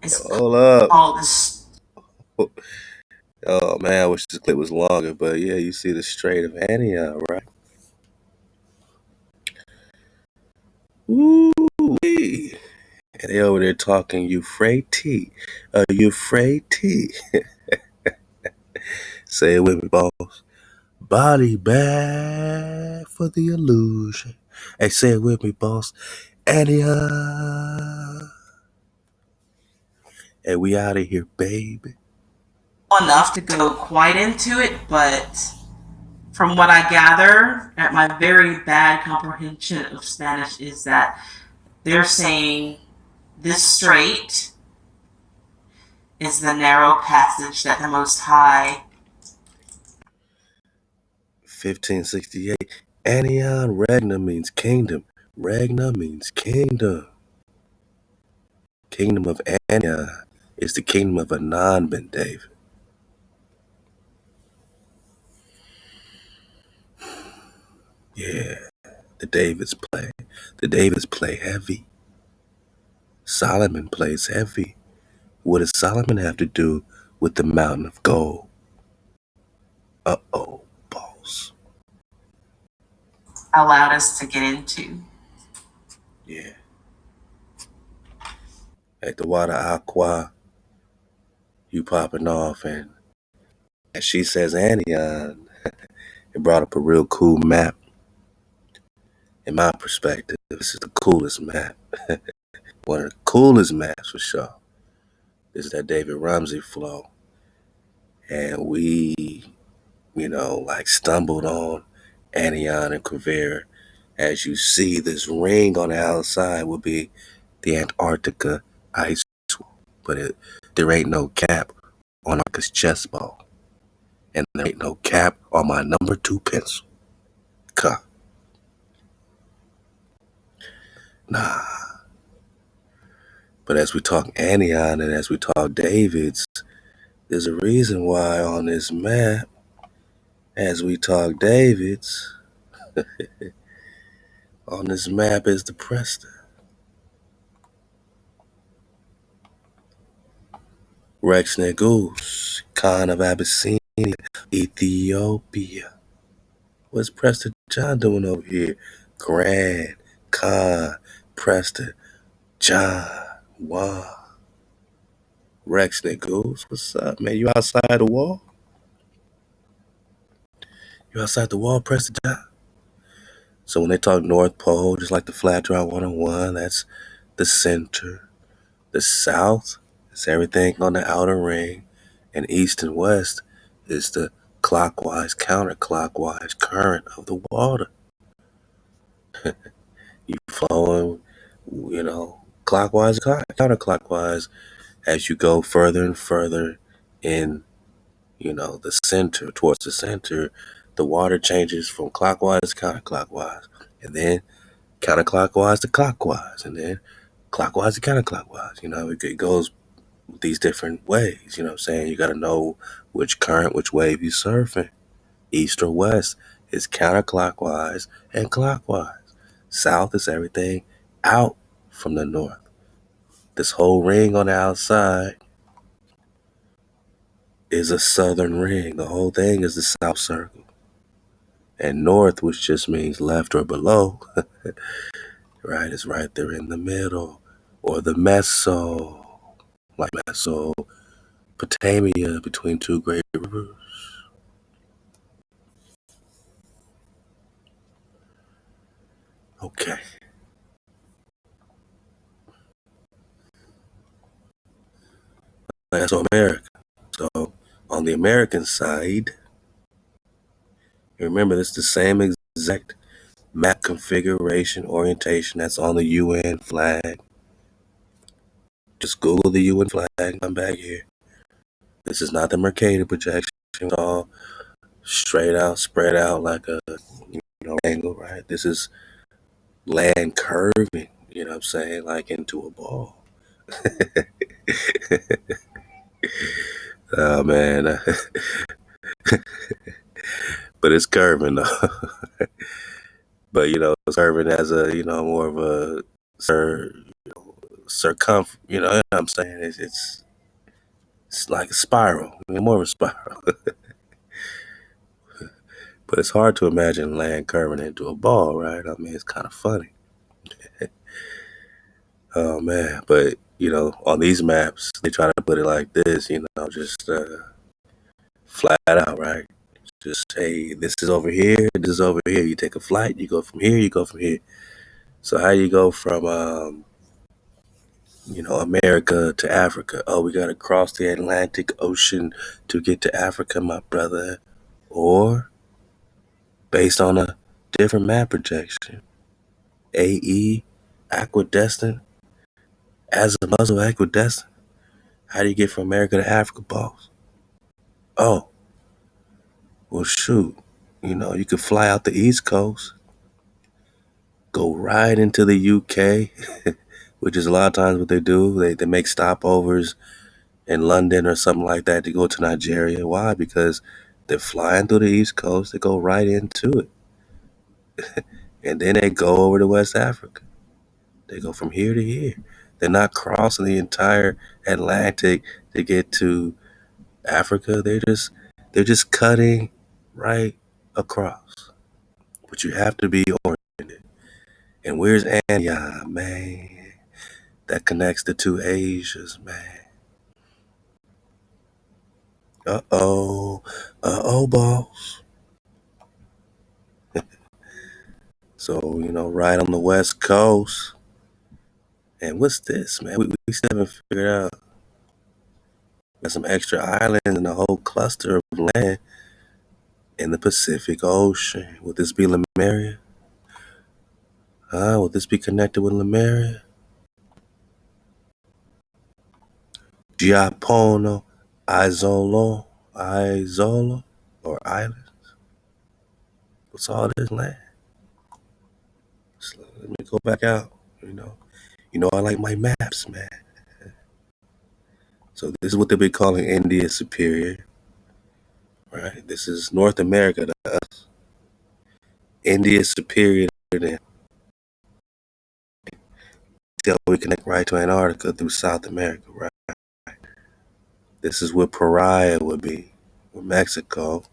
It's Hold up. called this. Oh man, I wish this clip was longer, but yeah, you see the Strait of Antioch, right? Ooh-wee. And they over there talking Euphrates. Euphrates. Say it with me, boss. Body bag for the illusion. Hey, say it with me, boss. Ania. And we out of here, baby. Enough to go quite into it, but from what I gather, at my very bad comprehension of Spanish, is that they're saying this strait is the narrow passage that the Most High. 1568. Anion Regna means kingdom. Regna means kingdom. Kingdom of Ania is the kingdom of Anan ben David. Yeah, the Davids play. The Davids play heavy. Solomon plays heavy. What does Solomon have to do with the mountain of gold? Uh-oh, boss. Allowed us to get into. Yeah. At the water HaWah, you popping off, and as she says Anion, it brought up a real cool map. In my perspective, this is the coolest map. One of the coolest maps for sure. This is that David Ramsey flow. And we, stumbled on Anion and Quivira. As you see, this ring on the outside will be the Antarctica ice wall. But there ain't no cap on Arca's chest ball. And there ain't no cap on my number 2 pencil. Cuh. Nah. But as we talk Anion and as we talk Davids, there's a reason why on this map, as we talk Davids, on this map is the Preston. Rex Negus, Khan of Abyssinia, Ethiopia. What's Preston John doing over here? Grand, Khan, Preston, John, Wow. Rex Negus, what's up, man? You outside the wall? You outside the wall, Preston John? So when they talk North Pole, just like the Flat Dry 101, that's the center. The South is everything on the outer ring. And East and West is the clockwise, counterclockwise current of the water. You flowing, clockwise, counterclockwise as you go further and further in, the center, towards the center. The water changes from clockwise to counterclockwise. And then counterclockwise to clockwise. And then clockwise to counterclockwise. It goes these different ways. You know what I'm saying? You got to know which current, which wave you're surfing. East or west is counterclockwise and clockwise. South is everything out from the north. This whole ring on the outside is a southern ring. The whole thing is the south circle. And north, which just means left or below, right, is right there in the middle. Or the Meso, like Mesopotamia between two great rivers. Okay. That's America. So on the American side, remember this is the same exact map configuration orientation that's on the UN flag. Just Google the UN flag, come back here. This is not the Mercator projection. It's all straight out, spread out like a angle, right? This is land curving, you know what I'm saying, like into a ball. Oh man. But it's curving though. But it's curving as a more of a circumference. You know what I'm saying? It's like a spiral, more of a spiral. But it's hard to imagine land curving into a ball, right? I mean, it's kind of funny. Oh man, but on these maps they try to put it like this, just flat out, right? Just hey, this is over here, this is over here. You take a flight, you go from here, you go from here. So how you go from America to Africa? Oh, we gotta cross the Atlantic Ocean to get to Africa, my brother. Or based on a different map projection, AE, equidistant, as a muzzle equidistant. How do you get from America to Africa, boss? Oh, well, shoot. You could fly out the East Coast, go right into the UK, which is a lot of times what they do. They make stopovers in London or something like that to go to Nigeria. Why? Because they're flying through the East Coast. They go right into it. And then they go over to West Africa. They go from here to here. They're not crossing the entire Atlantic to get to Africa. They're just cutting right across. But you have to be oriented. And where's Antioch, man? That connects the two Asias, man. Uh-oh. Uh-oh, boss. So, right on the West Coast. And what's this, man? We still haven't figured out. Got some extra islands and a whole cluster of land in the Pacific Ocean. Would this be Lemuria? Would this be connected with Lemuria? Giapono, Isola, or island? What's all this land? So let me go back out. I like my maps, man. So this is what they've been calling India Superior, right? This is North America to us. India Superior to them. Till we connect right to Antarctica through South America, right? This is what Pariah would be, with Mexico.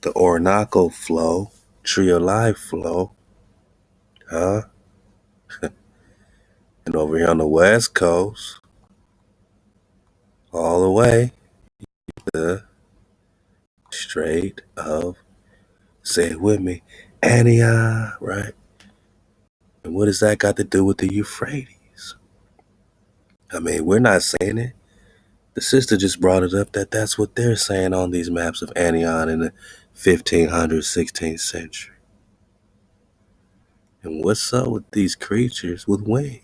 The Orinoco flow, Trio Live flow, huh? And over here on the West Coast, all the way to Strait of, say it with me, Antioch, right? And what does that got to do with the Euphrates? I mean, we're not saying it. The sister just brought it up that that's what they're saying on these maps of Antioch in the 1500s, 16th century. And what's up with these creatures with wings?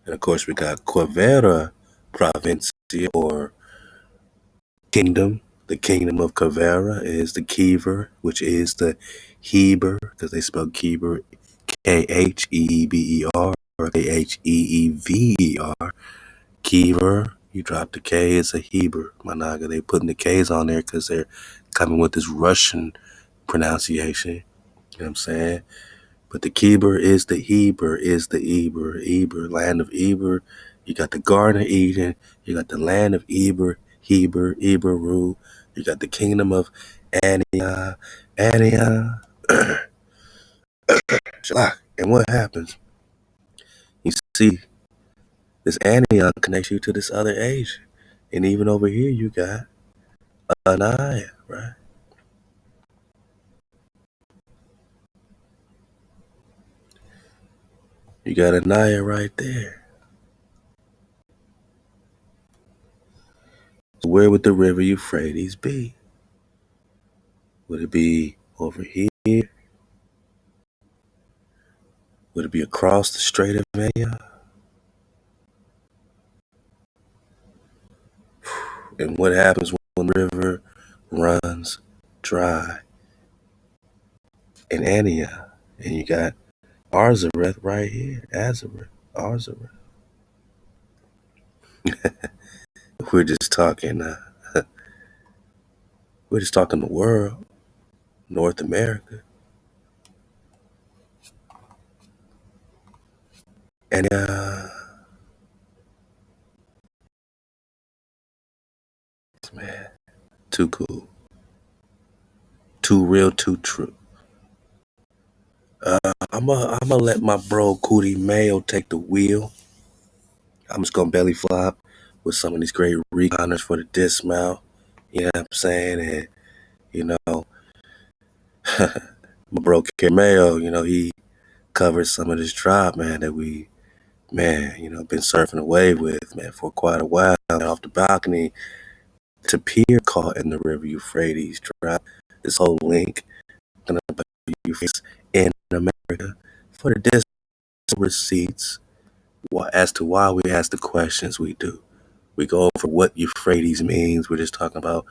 And of course, we got Quivera Provincia, or kingdom. The kingdom of Quivera is the Kiever, which is the Heber, because they spell Kieber Kheeber, or Kheever. Kiever, you drop the K, it's a Heber. Managa, they putting the K's on there because they're coming with this Russian pronunciation. You know what I'm saying? But the Kieber is the Heber, is the Eber, land of Eber. You got the Garden of Eden. You got the land of Eber, Eberu. You got the kingdom of Antioch. And what happens? You see, this Antioch connects you to this other Asia. And even over here, you got Anaya, right? You got Anaya right there. So where would the river Euphrates be? Would it be over here? Would it be across the Strait of Antioch? And what happens when the river runs dry in Antioch? And you got Arzareth right here. Arzareth. We're just talking. We're just talking the world, North America, and man, too cool, too real, too true. I'm gonna let my bro Cootie Mayo take the wheel. I'm just gonna belly flop with some of these great reconners for the dismount. You know what I'm saying? And you know, my bro Mayo, he covered some of this drop, man, that we, man, been surfing a wave with, man, for quite a while. Off the balcony to pier caught in the river Euphrates. Drop this whole link about Euphrates in America for the distant receipts as to why we ask the questions we do. We go over what Euphrates means. We're just talking about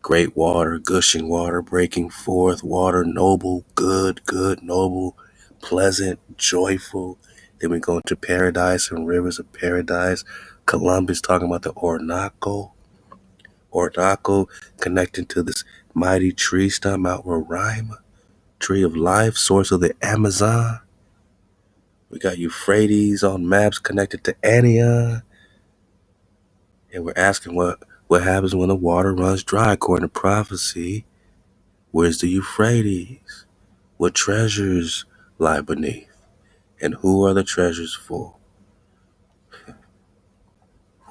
great water, gushing water, breaking forth water, noble, good, noble, pleasant, joyful. Then we go into paradise and rivers of paradise. Columbus talking about the Orinoco connecting to this mighty tree stem, Mount Roraima, tree of life, source of the Amazon. We got Euphrates on maps connected to Anion. And we're asking what happens when the water runs dry according to prophecy. Where's the Euphrates? What treasures lie beneath? And who are the treasures for?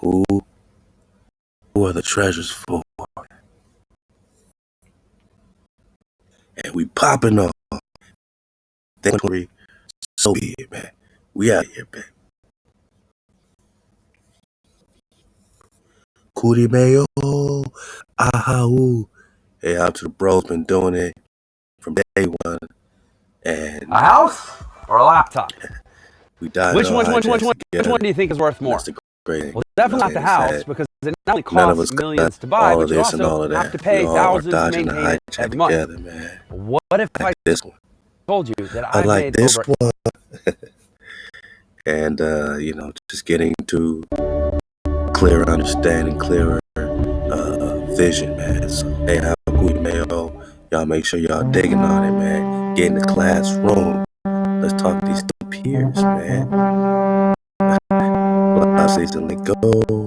Who are the treasures for? And we popping off. So be it, man. We out here, man. Cootie Mayo. HaWah. Hey, out to the bros, been doing it from day one. And a house or a laptop? We died. Which one do you think is worth more? Well, definitely not the house, because it not only costs millions to buy, but you also have to pay thousands to maintain it every month. What if I told you that I like made this over one? And just getting to clearer understanding, clearer vision, man. So, hey, have a good mayo. Y'all make sure y'all digging on it, man. Get in the classroom. Let's talk these peers, man. Live season, let go.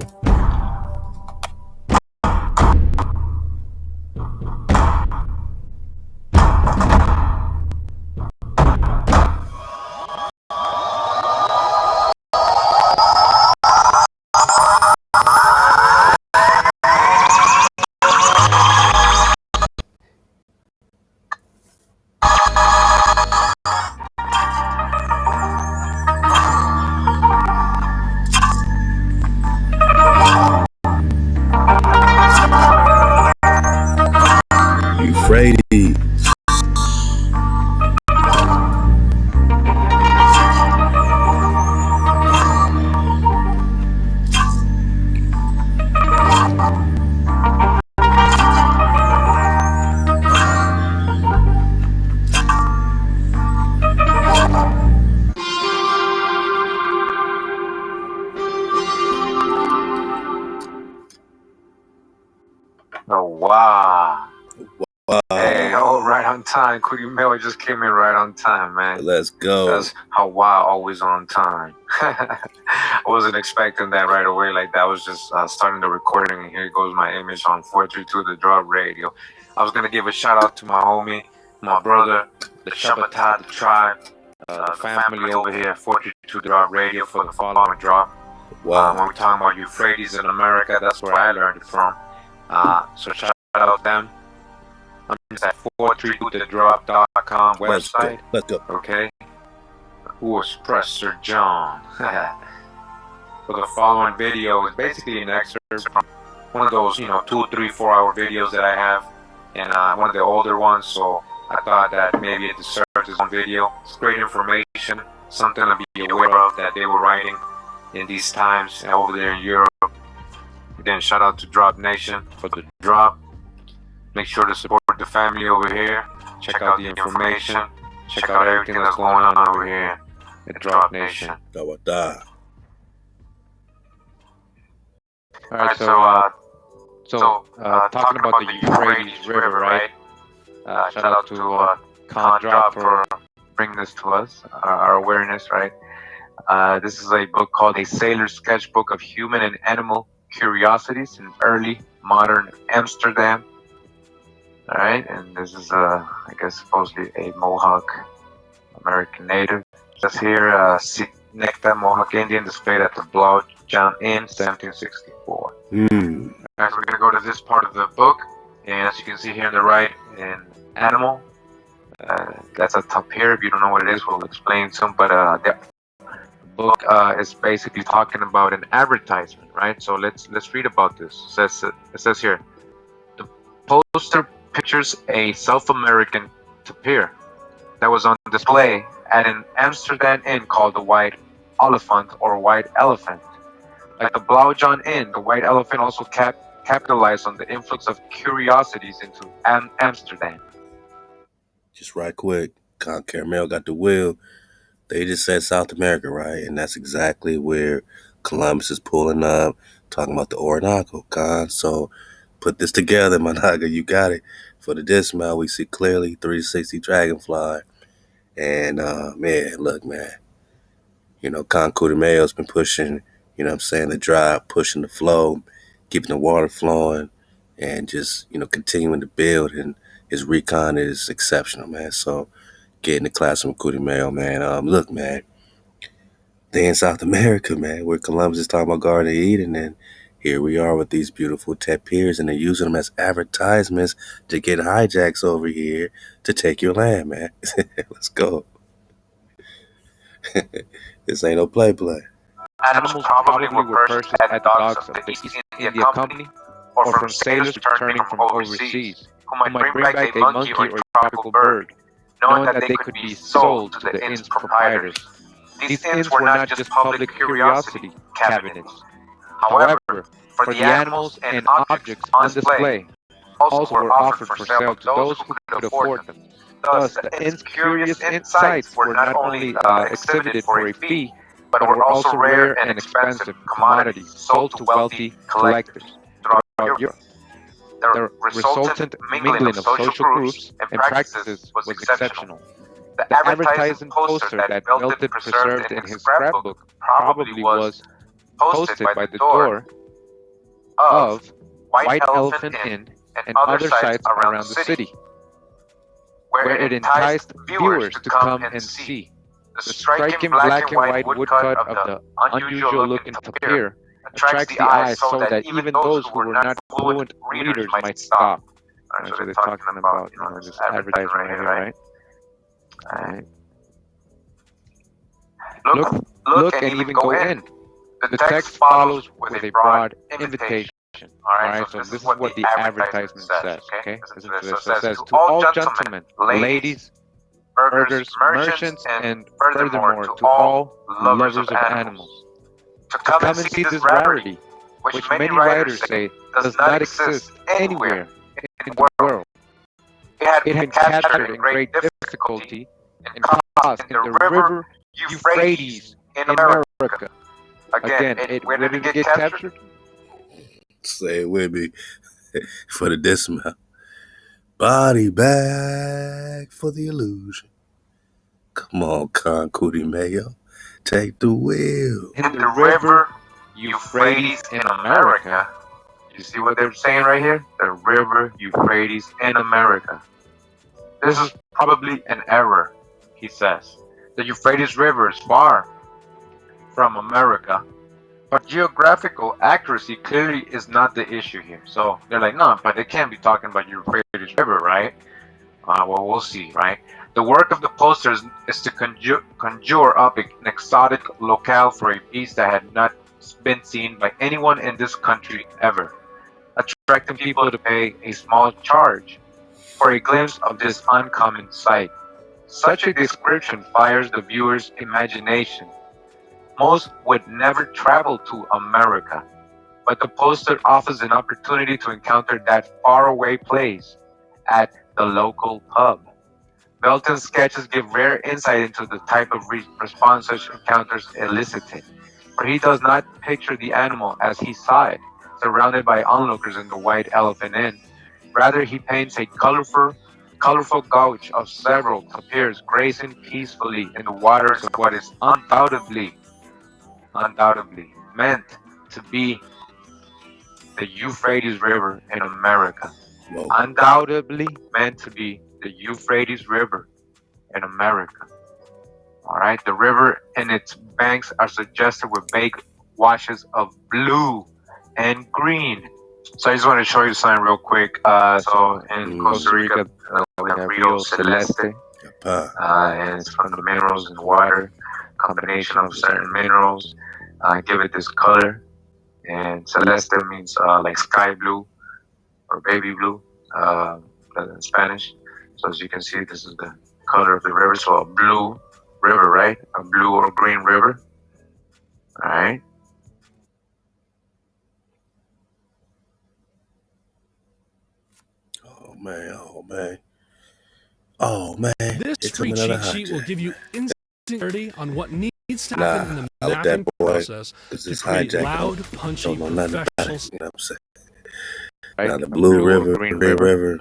Euphrates. Oh, wow. Hey, right on time. Cootie Mail just came in right on time, man. Let's go. That's HaWah, always on time. I wasn't expecting that right away like that. I was just starting the recording, and here goes my image on 432 The Drop Radio. I was going to give a shout out to my homie, my brother, the Shabbatat, the tribe, the family over here at 432 The Drop Radio for the following drop. Wow. When we're talking about Euphrates in America, that's where I learned it from. So shout out to them. I'm just at 432thedrop.com website. Let's go. Okay. Who was Presser John? So the following video is basically an excerpt from one of those, 2, 3, 4 hour videos that I have, and one of the older ones. So I thought that maybe it deserves its own video. It's great information, something to be aware of that they were writing in these times over there in Europe. Again, shout out to Drop Nation for the drop. Make sure to support the family over here. Check out the information. Check out everything that's going on over here at Drop Nation. Alright, so talking about the Euphrates River, right? Shout out to Con Drop for bringing this to us, our awareness, right? This is a book called A Sailor's Sketchbook of Human and Animal Curiosities in Early Modern Amsterdam. Alright, and this is, I guess, supposedly a Mohawk American native. Just here, Necta Mohawk Indian displayed at the Blau John in 1764. Alright, so we're going to go to this part of the book, and as you can see here on the right, an animal, That's a tapir. If you don't know what it is, we'll explain soon. But the book is basically talking about an advertisement, right? So let's read about this. It says here, the poster pictures a South American tapir that was on display at an Amsterdam inn called the White Elephant or White Elephant. Like the Blauw John Inn, the White Elephant also capitalized on the influx of curiosities into Amsterdam. Just right quick, Con Caramel got the wheel. They just said South America, right? And that's exactly where Columbus is pulling up, talking about the Orinoco, Con. So put this together, my nigga. You got it. For the dismount, we see clearly 360 Dragonfly. And, man, look, man. Con Mayo's been pushing, the drive, pushing the flow, keeping the water flowing, and just, continuing to build. And his recon is exceptional, man. So get in the class from Cootie Mayo, man. Look, man, they in South America, man, where Columbus is talking about Garden of Eden, and here we are with these beautiful tapirs, and they're using them as advertisements to get hijacks over here to take your land, man. Let's go. This ain't no play. Animals probably were purchased at the docks of the East India Company or from sailors returning from overseas, who might bring back a monkey or tropical bird, knowing that they could be sold to the inn's proprietors. These inns were not just public curiosity cabinets. However, for the animals and objects on display, also were offered for sale to those who could afford them. Thus, the inn's curious sights were not only exhibited for a fee, but were also rare and expensive commodities sold to wealthy collectors throughout Europe. The resultant mingling of social groups and practices was exceptional. The advertising poster that Milton preserved in his scrapbook probably was posted by the door of White Elephant Inn and other sites around the city, where it enticed viewers to come and see. The striking black and white woodcut of the unusual-looking tapir attracts the eye so that even those who were not fluent readers might stop. Alright, so they're talking about this advertisement right here, right? Alright. Look and even go in. The text follows with a broad invitation. Alright, so this is what the advertisement says, okay? This is what it says. To all gentlemen, ladies, burghers, merchants, and furthermore to all lovers of animals, to come and see this rarity, which many writers say does not exist anywhere in the world. It had been captured in great difficulty and cost in the river Euphrates in America. Again, where did it get captured? Say it with me for the dismount. Body bag for the illusion. Come on, Concootie Mayo. Take the wheel. In the river Euphrates in America. You see what they're saying right here? The river Euphrates in America. This is probably an error, he says. The Euphrates River is far from America, but geographical accuracy clearly is not the issue here. So they're like, no, but they can't be talking about Euphrates River, right? Well, we'll see, right? The work of the posters is to conjure up an exotic locale for a beast that had not been seen by anyone in this country ever, attracting people to pay a small charge for a glimpse of this uncommon sight. Such a description fires the viewer's imagination. Most would never travel to America, but the poster offers an opportunity to encounter that faraway place at the local pub. Belton's sketches give rare insight into the type of response such encounters elicited, for he does not picture the animal as he saw it, surrounded by onlookers in the White Elephant Inn. Rather, he paints a colorful gouge of several tapirs grazing peacefully in the waters of what is undoubtedly meant to be the Euphrates River in America. Whoa. Undoubtedly meant to be the Euphrates River in America. Alright, the river and its banks are suggested with vague washes of blue and green. So I just want to show you something real quick. So in Costa Rica, we have Rio Celeste, and it's from the minerals in the water, combination of certain minerals, give it this color. And celeste means like sky blue or baby blue uh, in Spanish. So as you can see, this is the color of the river. So a blue river, right? A blue or green river. All right. Oh man, oh man. Oh man, This free cheat sheet will give you instant clarity on what needs to happen in the mapping process to create loud, punchy, professional. You know what I'm saying? Right? Now the Blue River, Green Green River,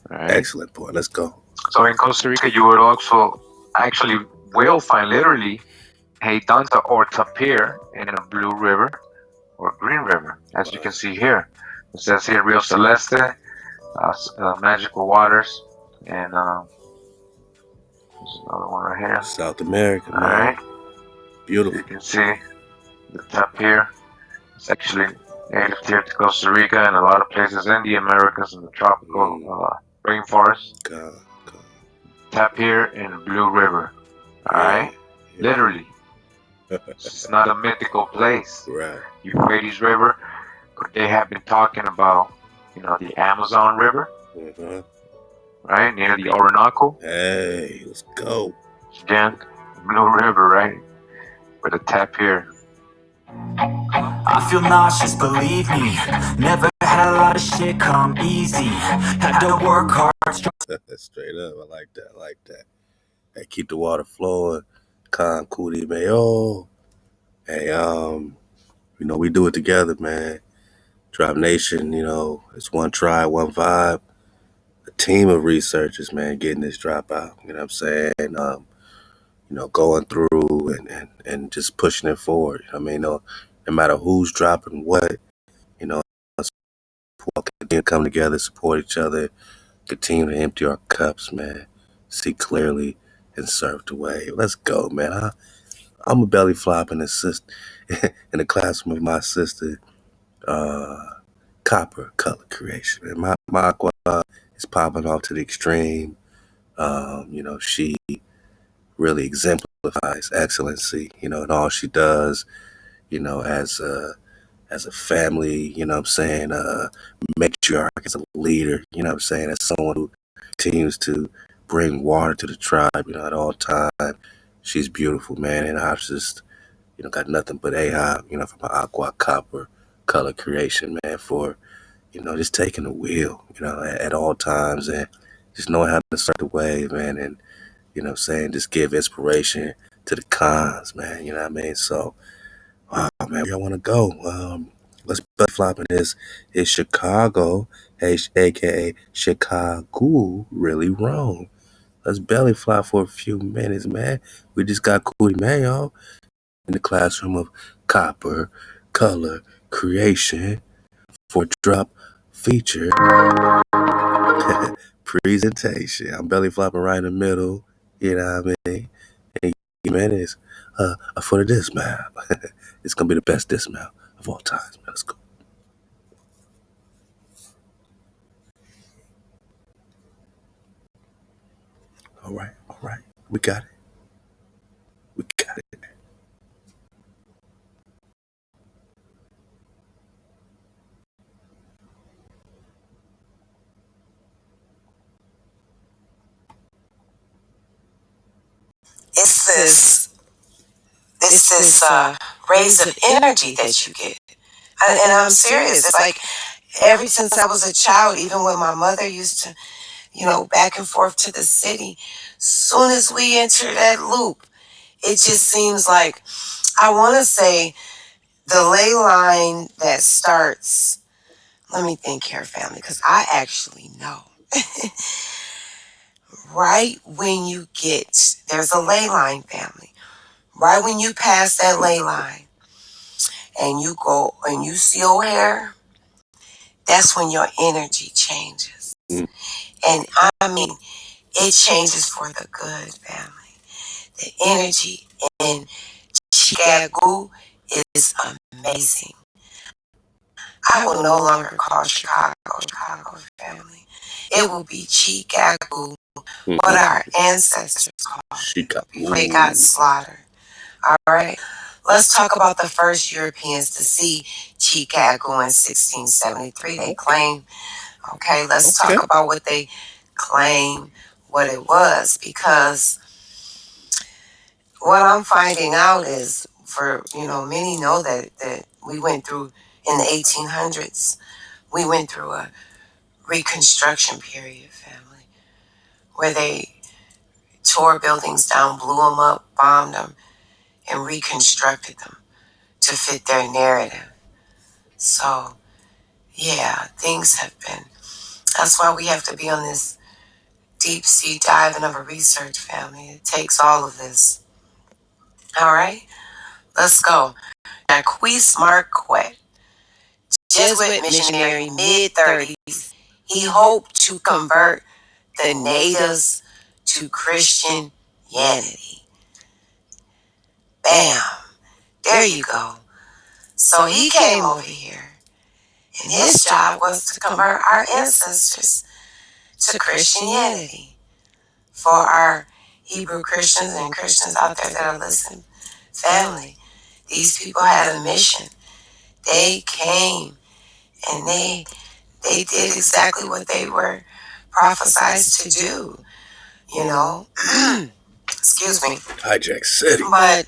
right? Excellent point. Let's go. So in Costa Rica, you would also actually will find literally a Danta or tapir in a blue river or green river, as you can see here. It says here Rio Celeste, magical waters, and there's another one right here. South America, All man. right. Beautiful. You can see the tapir. It's actually native here to Costa Rica and a lot of places in the Americas in the tropical rainforest. Tapir in Blue River. All right. Literally. It's not a mythical place. Right. Euphrates River. They have been talking about, the Amazon River, right, near the Orinoco. Hey, let's go. Again, Blue River, right, with a tapir. I feel nauseous, believe me. Never had a lot of shit come easy. Had to work hard. Straight up, I like that. I like that. Hey, keep the water flowing. Con Cootie Mayo. Hey, we do it together, man. Tribe Nation, it's one tribe, one vibe. A team of researchers, man, getting this drop out. You know what I'm saying? Going through and just pushing it forward. I mean, no matter who's dropping what, us all continue to come together, support each other, continue to empty our cups, man. See clearly and surf the wave. Let's go, man. I'm a belly flopping assist in the classroom of my sister, Copper Color Creation. And my aqua is popping off to the extreme. She really exemplifies excellency, in all she does, as a family, matriarch, as a leader, as someone who continues to bring water to the tribe, at all times. She's beautiful, man, and I just, got nothing but for my aqua copper color creation, man, for, just taking the wheel, at all times and just knowing how to surf the wave, man, and, just give inspiration to the cons, man, you know what I mean? So, wow, man, where I want to go? Let's butt flop in this. Is Chicago, aka Chicago, really wrong? Let's belly flop for a few minutes, man. We just got Cootie Mayo in the classroom of copper color creation for drop feature presentation. I'm belly flopping right in the middle. You know what I mean? And minutes for the dismount. It's gonna be the best dismount of all time. Let's go. All right. We got it. We got it. It's this raise of energy that you get. And I'm serious. It's like ever since I was a child, even when my mother used to, back and forth to the city, soon as we enter that loop, it just seems like, I want to say, the ley line that starts, let me think here, family, because I actually know. Right when you get, there's a ley line, family. Right when you pass that ley line and you go and you see O'Hare, that's when your energy changes. And I mean, it changes for the good, family. The energy in Chicago is amazing. I will no longer call Chicago, family. It will be Chicago. what our ancestors called before they got slaughtered. All right, let's talk about the first Europeans to see Chicago in 1673. They claim, okay, let's talk about what they claim, what it was, because what I'm finding out is, for, many know that we went through, in the 1800s, we went through a reconstruction period, family, where they tore buildings down, blew them up, bombed them, and reconstructed them to fit their narrative. So, yeah, things have been. That's why we have to be on this deep sea diving of a research, family. It takes all of this. All right, let's go. Jacques Marquette, Jesuit missionary, mid-30s, he hoped to convert the natives to Christianity. Bam. There you go. So he came over here, and his job was to convert our ancestors to Christianity. For our Hebrew Christians and Christians out there that are listening, family, these people had a mission. They came and they did exactly what they were prophesized to do, excuse me. Hijack City. But,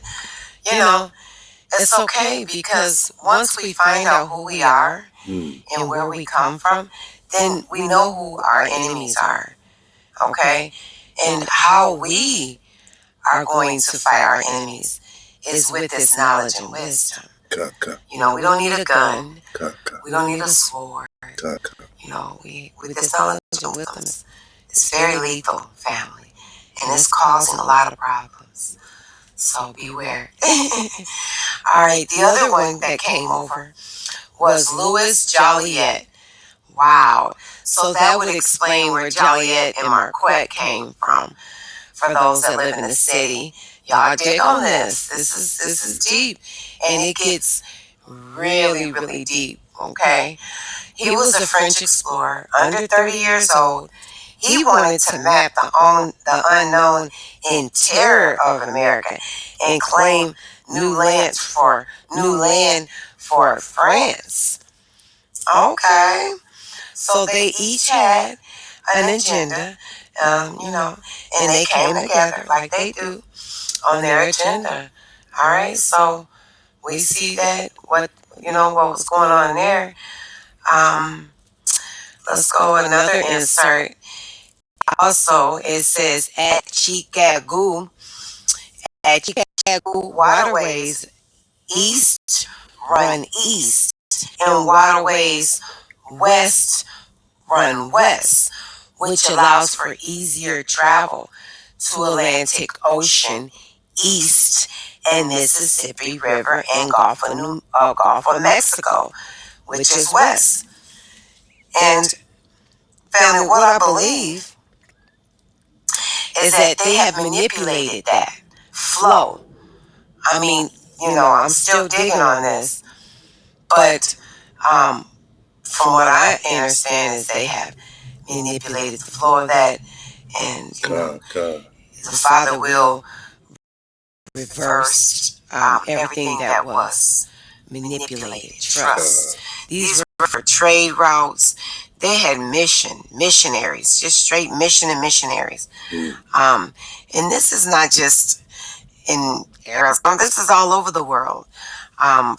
it's okay, because once we find out who we are and where we come from, then we know who our enemies are, okay? And how we are going to fight our enemies is with this knowledge and wisdom. We don't need a gun. We don't need a sword. With this knowledge and wisdom, it's very lethal, family. And it's causing a lot of problems. So beware. All right, the other one that came over was Louis Joliet. Wow. So that would explain where Joliet and Marquette came from. For those that live in the city, y'all dig on this. This is deep, and it gets really, really deep. Okay. He was a French explorer, under 30 years old. He wanted to map the unknown interior of America and claim new land for France. Okay. So they each had an agenda, and they came together like they do on their agenda. All right. So we see that what was going on there. Let's go another insert. Also, it says at Chicago waterways east run east, and waterways west run west, which allows for easier travel to Atlantic Ocean east and Mississippi River and Gulf of Mexico, which is west. And family, what I believe is that they have manipulated that flow. I mean, I'm still digging on this, but from what I understand is they have manipulated the flow of that, and the Father will reverse everything that was manipulated. Trust. These were for trade routes. They had missionaries, just straight mission and missionaries. And this is not just in Arizona. This is all over the world. And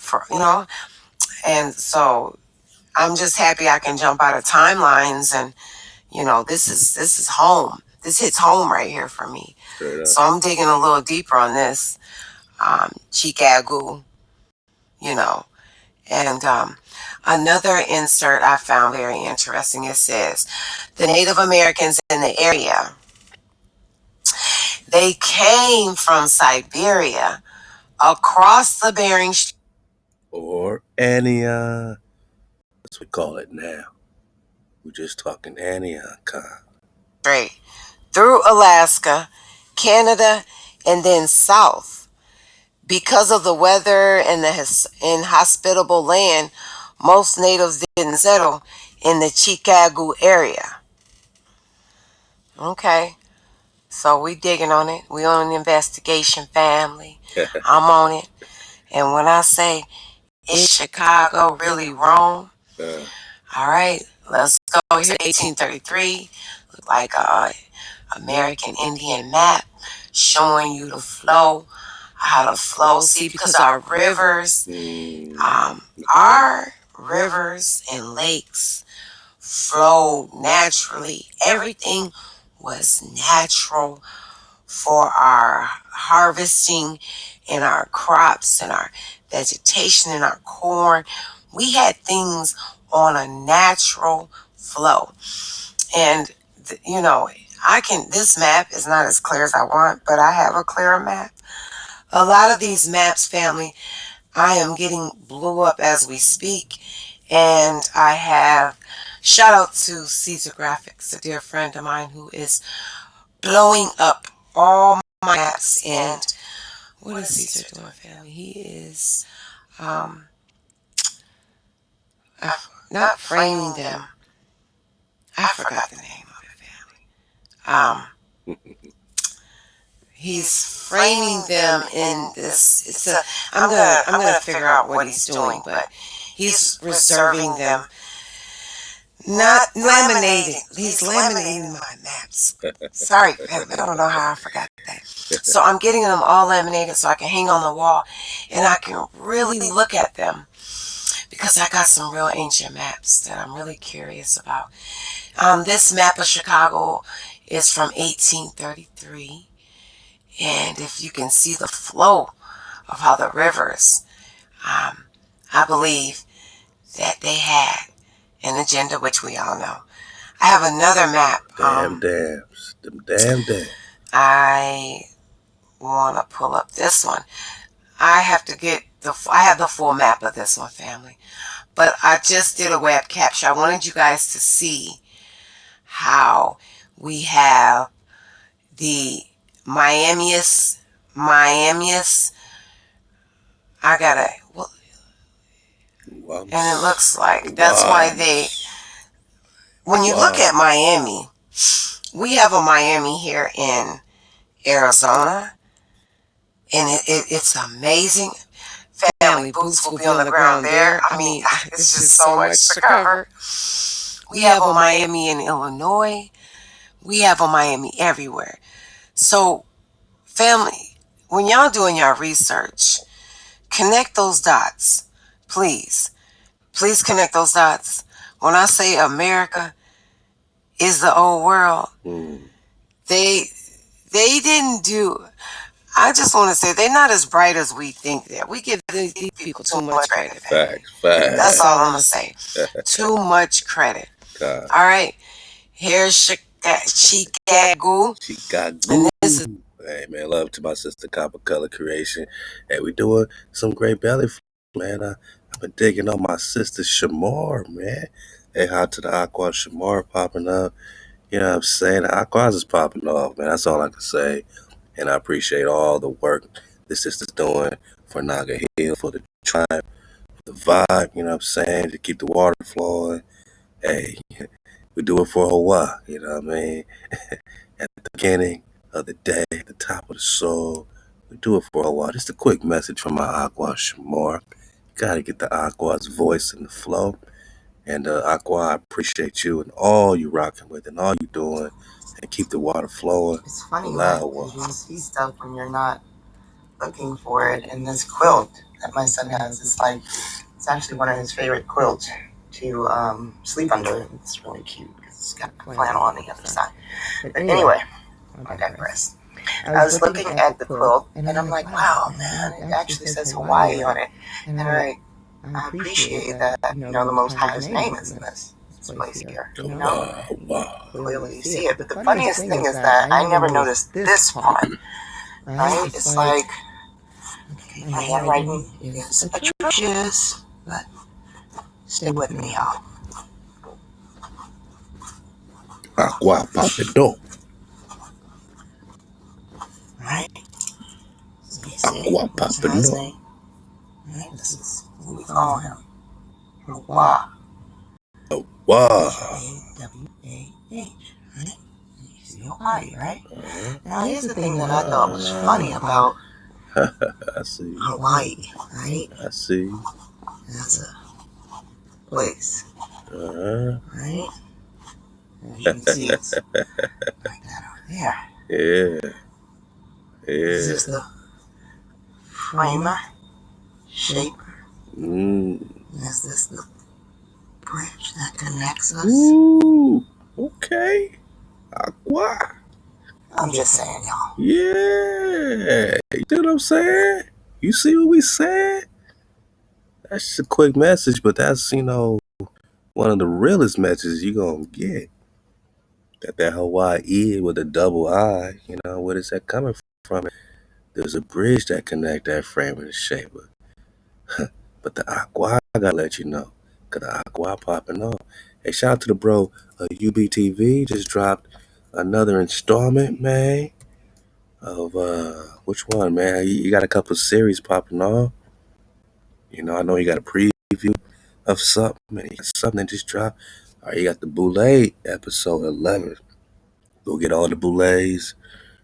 so I'm just happy I can jump out of timelines, and this is home. This hits home right here for me. So I'm digging a little deeper on this. Chicago, and another insert I found very interesting. It says the Native Americans in the area, they came from Siberia across the Bering Strait, or Antioch, that's what we call it now. We're just talking Antioch. through Alaska, Canada, and then south. Because of the weather and the inhospitable land, most natives didn't settle in the Chicago area. Okay, So we digging on it. We on an investigation, family. I'm on it. And when I say, is Chicago really wrong? All right, let's go. Here, 1833. Look like a American Indian map showing you the flow, how to flow. See, because our rivers and lakes flow naturally. Everything was natural for our harvesting and our crops and our vegetation and our corn. We had things on a natural flow. And, this map is not as clear as I want, but I have a clearer map. A lot of these maps, family, I am getting blew up as we speak. And I have, shout out to Caesar Graphics, a dear friend of mine who is blowing up all my maps. And what is Caesar doing, family? He is not framing them. I forgot the name of it, family. He's framing them in this. I'm gonna figure out what he's doing, but he's reserving them. Not laminating. He's laminating my maps. Sorry, family. I don't know how I forgot that. So I'm getting them all laminated so I can hang on the wall and I can really look at them because I got some real ancient maps that I'm really curious about. This map of Chicago is from 1833. And if you can see the flow of how the rivers, I believe that they had an agenda, which we all know. I have another map. Damn. I want to pull up this one. I have the full map of this one, family. But I just did a web capture. I wanted you guys to see how we have the Miami's. I gotta, and it looks like that's why when you look at Miami, we have a Miami here in Arizona, and it's amazing. Family, boots will be on the ground there. I mean, it's just so much to cover. We have a Miami in Illinois. We have a Miami everywhere. So, family, when y'all doing your research, connect those dots, please. Please connect those dots. When I say America is the old world, they didn't do. I just want to say they're not as bright as we think that. We give these people too much credit. Facts. That's all I'm gonna say. Too much credit. All right. Here's Chicago. And this is. Hey man, love to my sister Copper Color Creation. Hey, we doing some great belly flow, man. I've been digging on my sister Shamar, man. Hey, hot to the Aqua Shamar popping up. You know what I'm saying? The Aquas is popping off, man. That's all I can say. And I appreciate all the work the sister's doing for Naga Hill, for the tribe, for the vibe, you know what I'm saying? To keep the water flowing. Hey, we do it for HaWah, you know what I mean? At the beginning of the day, at the top of the soul, we do it for HaWah. Just a quick message from my Aqua Shamar. Gotta get the Aqua's voice in the flow. And Aqua, I appreciate you and all you rocking with and all you doing. And keep the water flowing. It's funny because you see stuff when you're not looking for it. And this quilt that my son has is it's actually one of his favorite quilts to sleep under. It's really cute because it's got flannel on the other side. But anyway, I digress. I was looking at the quilt and I'm like, wow, man, it actually says Hawaii on it. And I appreciate that, the Most High's name is in this place here. Clearly you see it. But the funniest thing is that I never noticed this part. Right? It's like, my handwriting is atrocious, but stay with me, y'all. Aqua Papito. Right? Aqua Papito. Right? This is what we call him. HaWah. Wow. HaWah. Right? be Hawaii, right? Now, here's the thing that I thought was funny about I see. Hawaii, right? I see. That's a place, Uh-huh. right? And you can see it's like that over there. Yeah. This is the framer, shaper. Is this the bridge that connects us? Ooh, okay. HaWah. I'm just saying, y'all. Yeah. You see what I'm saying? You see what we said? That's just a quick message, but that's, one of the realest messages you're going to get. That Hawaii with a double I, where is that coming from? There's a bridge that connect that frame and the shaper. But the HaWah, I gotta let you know. Cause the HaWah popping off. Hey, shout out to the bro, UBTV just dropped another installment, man. Of, which one, man? You got a couple series popping off. I know you got a preview of something, man. You got something that just dropped. All right, you got the Boulay episode 11. Go get all the Boulays,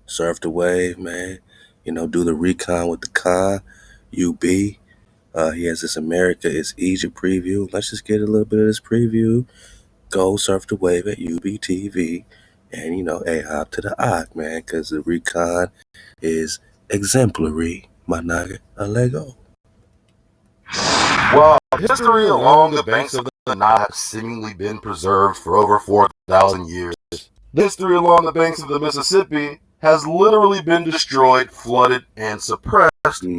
surf the wave, man. Do the recon with the con, UB. He has this America is Egypt preview. Let's just get a little bit of this preview. Go surf the wave at UBTV. And, hey, hop to the Ock, man, because the recon is exemplary, my nigga. A Lego. Well, history along the banks of the Nile has seemingly been preserved for over 4,000 years. The history along the banks of the Mississippi has literally been destroyed, flooded, and suppressed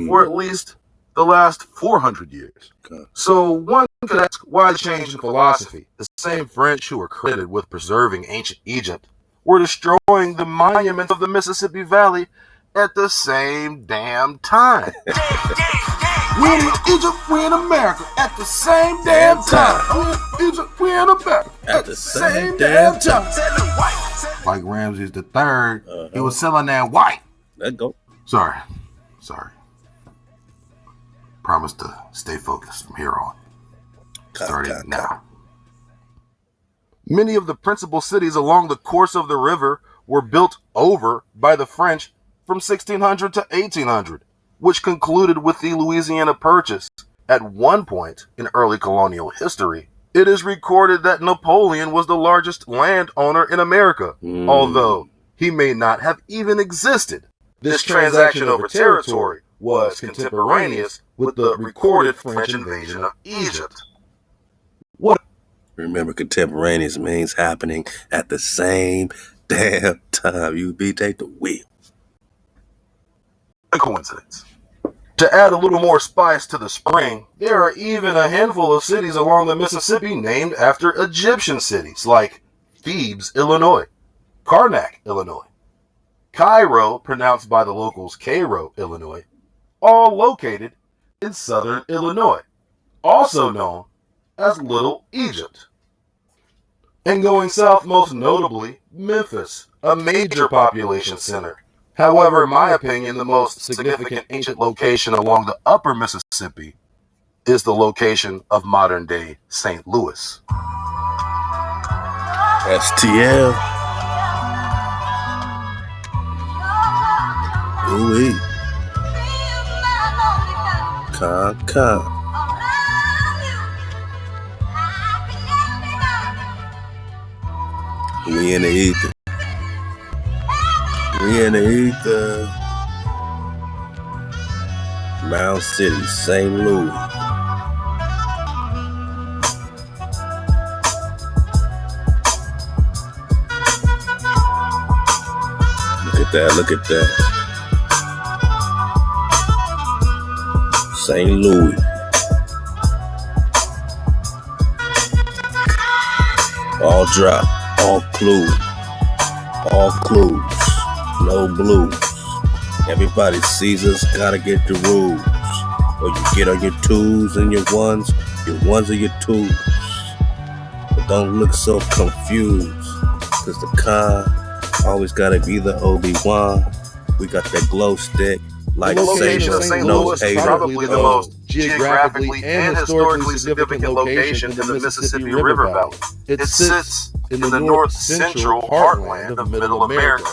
for at least the last 400 years. So one could ask, why the change in philosophy? The same French who were credited with preserving ancient Egypt were destroying the monuments of the Mississippi Valley at the same damn time. We in Egypt, we in America at the same damn time. We in Egypt, we in America at the same damn time. Like Ramses III, he was selling that white. Let go. Sorry. Promise to stay focused from here on. Starting now. Many of the principal cities along the course of the river were built over by the French from 1600 to 1800, which concluded with the Louisiana Purchase. At one point in early colonial history, it is recorded that Napoleon was the largest landowner in America, although he may not have even existed. This transaction over territory was contemporaneous with the recorded French invasion of Egypt. Remember, contemporaneous means happening at the same damn time. You take the wheel. A coincidence. To add a little more spice to the spring, there are even a handful of cities along the Mississippi named after Egyptian cities, like Thebes, Illinois, Karnak, Illinois, Cairo, pronounced by the locals Cairo, Illinois, all located in southern Illinois, also known as Little Egypt. And going south, most notably, Memphis, a major population center. However, in my opinion, the most significant ancient location along the upper Mississippi is the location of modern-day St. Louis. STL. Ooh-wee. Con. We in the ether. Mound City, St. Louis. Look at that. St. Louis. All drop, all clues, no blues. Everybody sees us, gotta get the rules. Or you get on your twos and your ones are your twos. But don't look so confused, cause the con always gotta be the Obi-Wan. We got that glow stick, Like the location of St. Louis is probably the most geographically and historically significant location in the Mississippi River Valley. It sits in the north-central heartland of Middle America,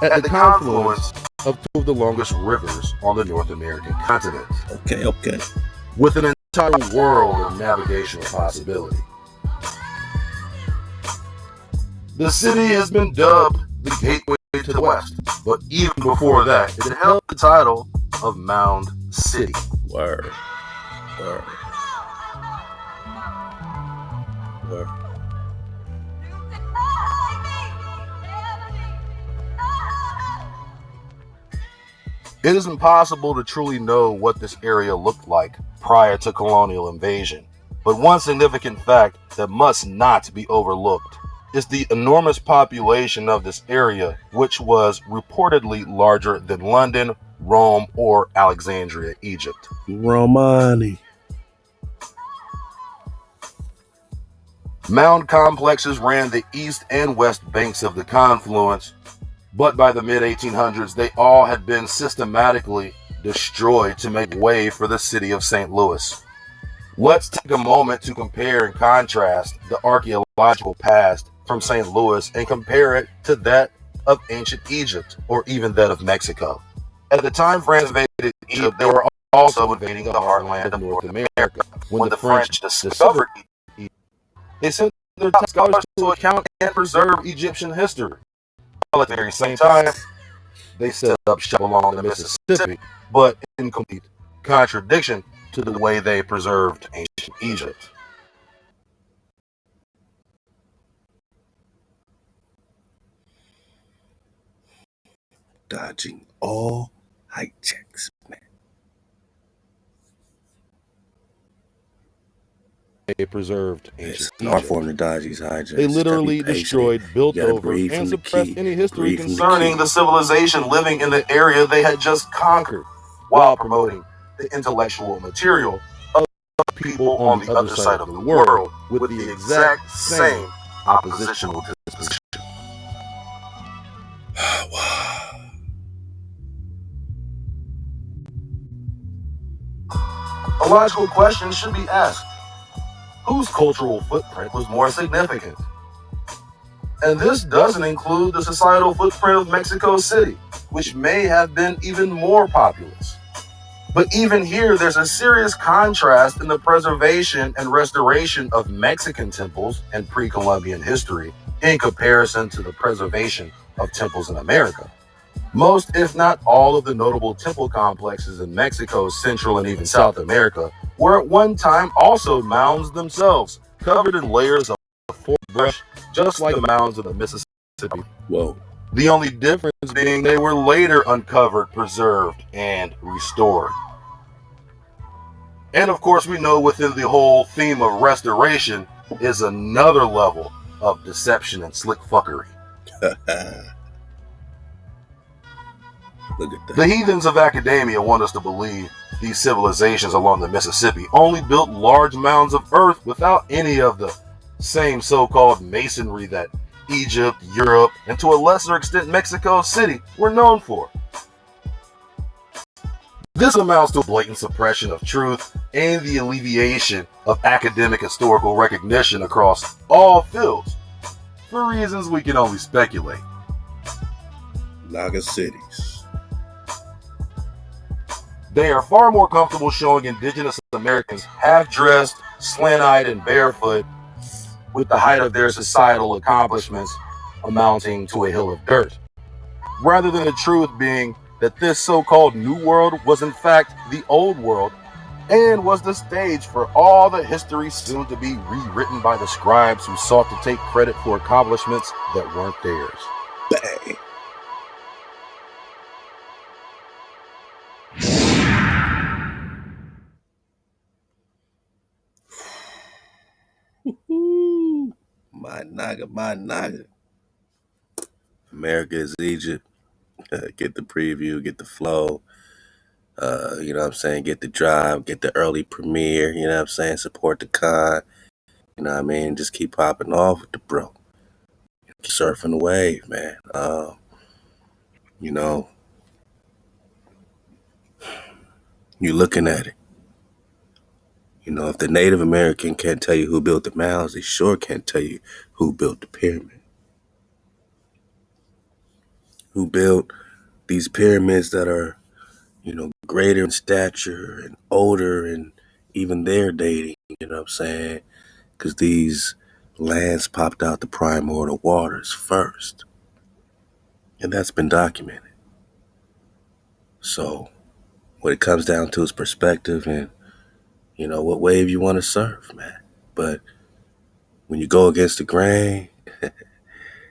at the confluence of two of the longest rivers on the North American continent. Okay. With an entire world of navigational possibility. The city has been dubbed the Gateway to the West, but even before that, it held the title of Mound City. Word. It is impossible to truly know what this area looked like prior to colonial invasion, but one significant fact that must not be overlooked is the enormous population of this area, which was reportedly larger than London, Rome, or Alexandria, Egypt. Romani. Mound complexes ran the east and west banks of the confluence, but by the mid-1800s, they all had been systematically destroyed to make way for the city of St. Louis. Let's take a moment to compare and contrast the archaeological past from St. Louis and compare it to that of ancient Egypt, or even that of Mexico. At the time France invaded Egypt, they were also invading the heartland of North America. When the French discovered Egypt, they sent their top scholars to account and preserve Egyptian history. While at the very same time, they set up shop along the Mississippi, but in complete contradiction to the way they preserved ancient Egypt. Dodging all hijacks, man. They preserved ancient It's an art Egypt. form to dodge these hijacks. They literally destroyed, built over, and suppressed any history concerning the civilization living in the area they had just conquered, while promoting the intellectual material of people on the other side of the world with the exact same oppositional disposition. A logical question should be asked: whose cultural footprint was more significant? And this doesn't include the societal footprint of Mexico City, which may have been even more populous. But even here, there's a serious contrast in the preservation and restoration of Mexican temples and pre-Columbian history in comparison to the preservation of temples in America. Most, if not all, of the notable temple complexes in Mexico, Central, and even South America were at one time also mounds themselves, covered in layers of forest brush, just like the mounds of the Mississippi. Whoa. The only difference being they were later uncovered, preserved, and restored. And of course, we know within the whole theme of restoration is another level of deception and slick fuckery. Look at that. The heathens of academia want us to believe these civilizations along the Mississippi only built large mounds of earth without any of the same so-called masonry that Egypt, Europe, and to a lesser extent Mexico City were known for. This amounts to a blatant suppression of truth and the alleviation of academic historical recognition across all fields, for reasons we can only speculate. Naga cities. They are far more comfortable showing indigenous Americans half-dressed, slant-eyed, and barefoot, with the height of their societal accomplishments amounting to a hill of dirt, rather than the truth being that this so-called New World was in fact the Old World and was the stage for all the history soon to be rewritten by the scribes who sought to take credit for accomplishments that weren't theirs. Bang. My naga. America is Egypt. Get the preview, get the flow. You know what I'm saying? Get the drive, get the early premiere. You know what I'm saying? Support the con. You know what I mean? Just keep popping off with the bro. Surfing the wave, man. You know, You're looking at it. You know, if the Native American can't tell you who built the mounds, they sure can't tell you who built the pyramid. Who built these pyramids that are, you know, greater in stature and older, and even they're dating, you know what I'm saying? Because these lands popped out the primordial waters first. And that's been documented. So what it comes down to is perspective and, you know, what wave you want to surf, man. But when you go against the grain,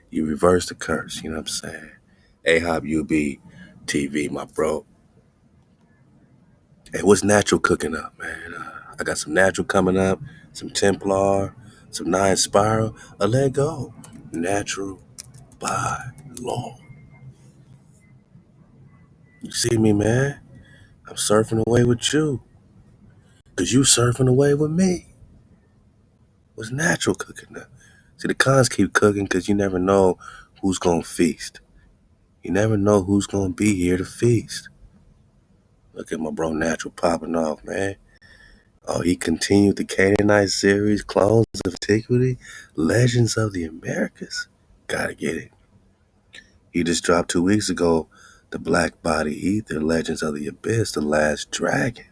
you reverse the curse, you know what I'm saying? HaWah TV, my bro. Hey, what's natural cooking up, man? I got some natural coming up, some Templar, some 9 Spiral, a let go. Natural by law. You see me, man? I'm surfing away with you. Because you surfing away with me. What's natural cooking up? See, the cons keep cooking because you never know who's going to feast. You never know who's going to be here to feast. Look at my bro Natural popping off, man. Oh, he continued the Canaanite series, Clones of Antiquity, Legends of the Americas. Gotta get it. He just dropped 2 weeks ago, The Black Body Ether, Legends of the Abyss, The Last Dragon.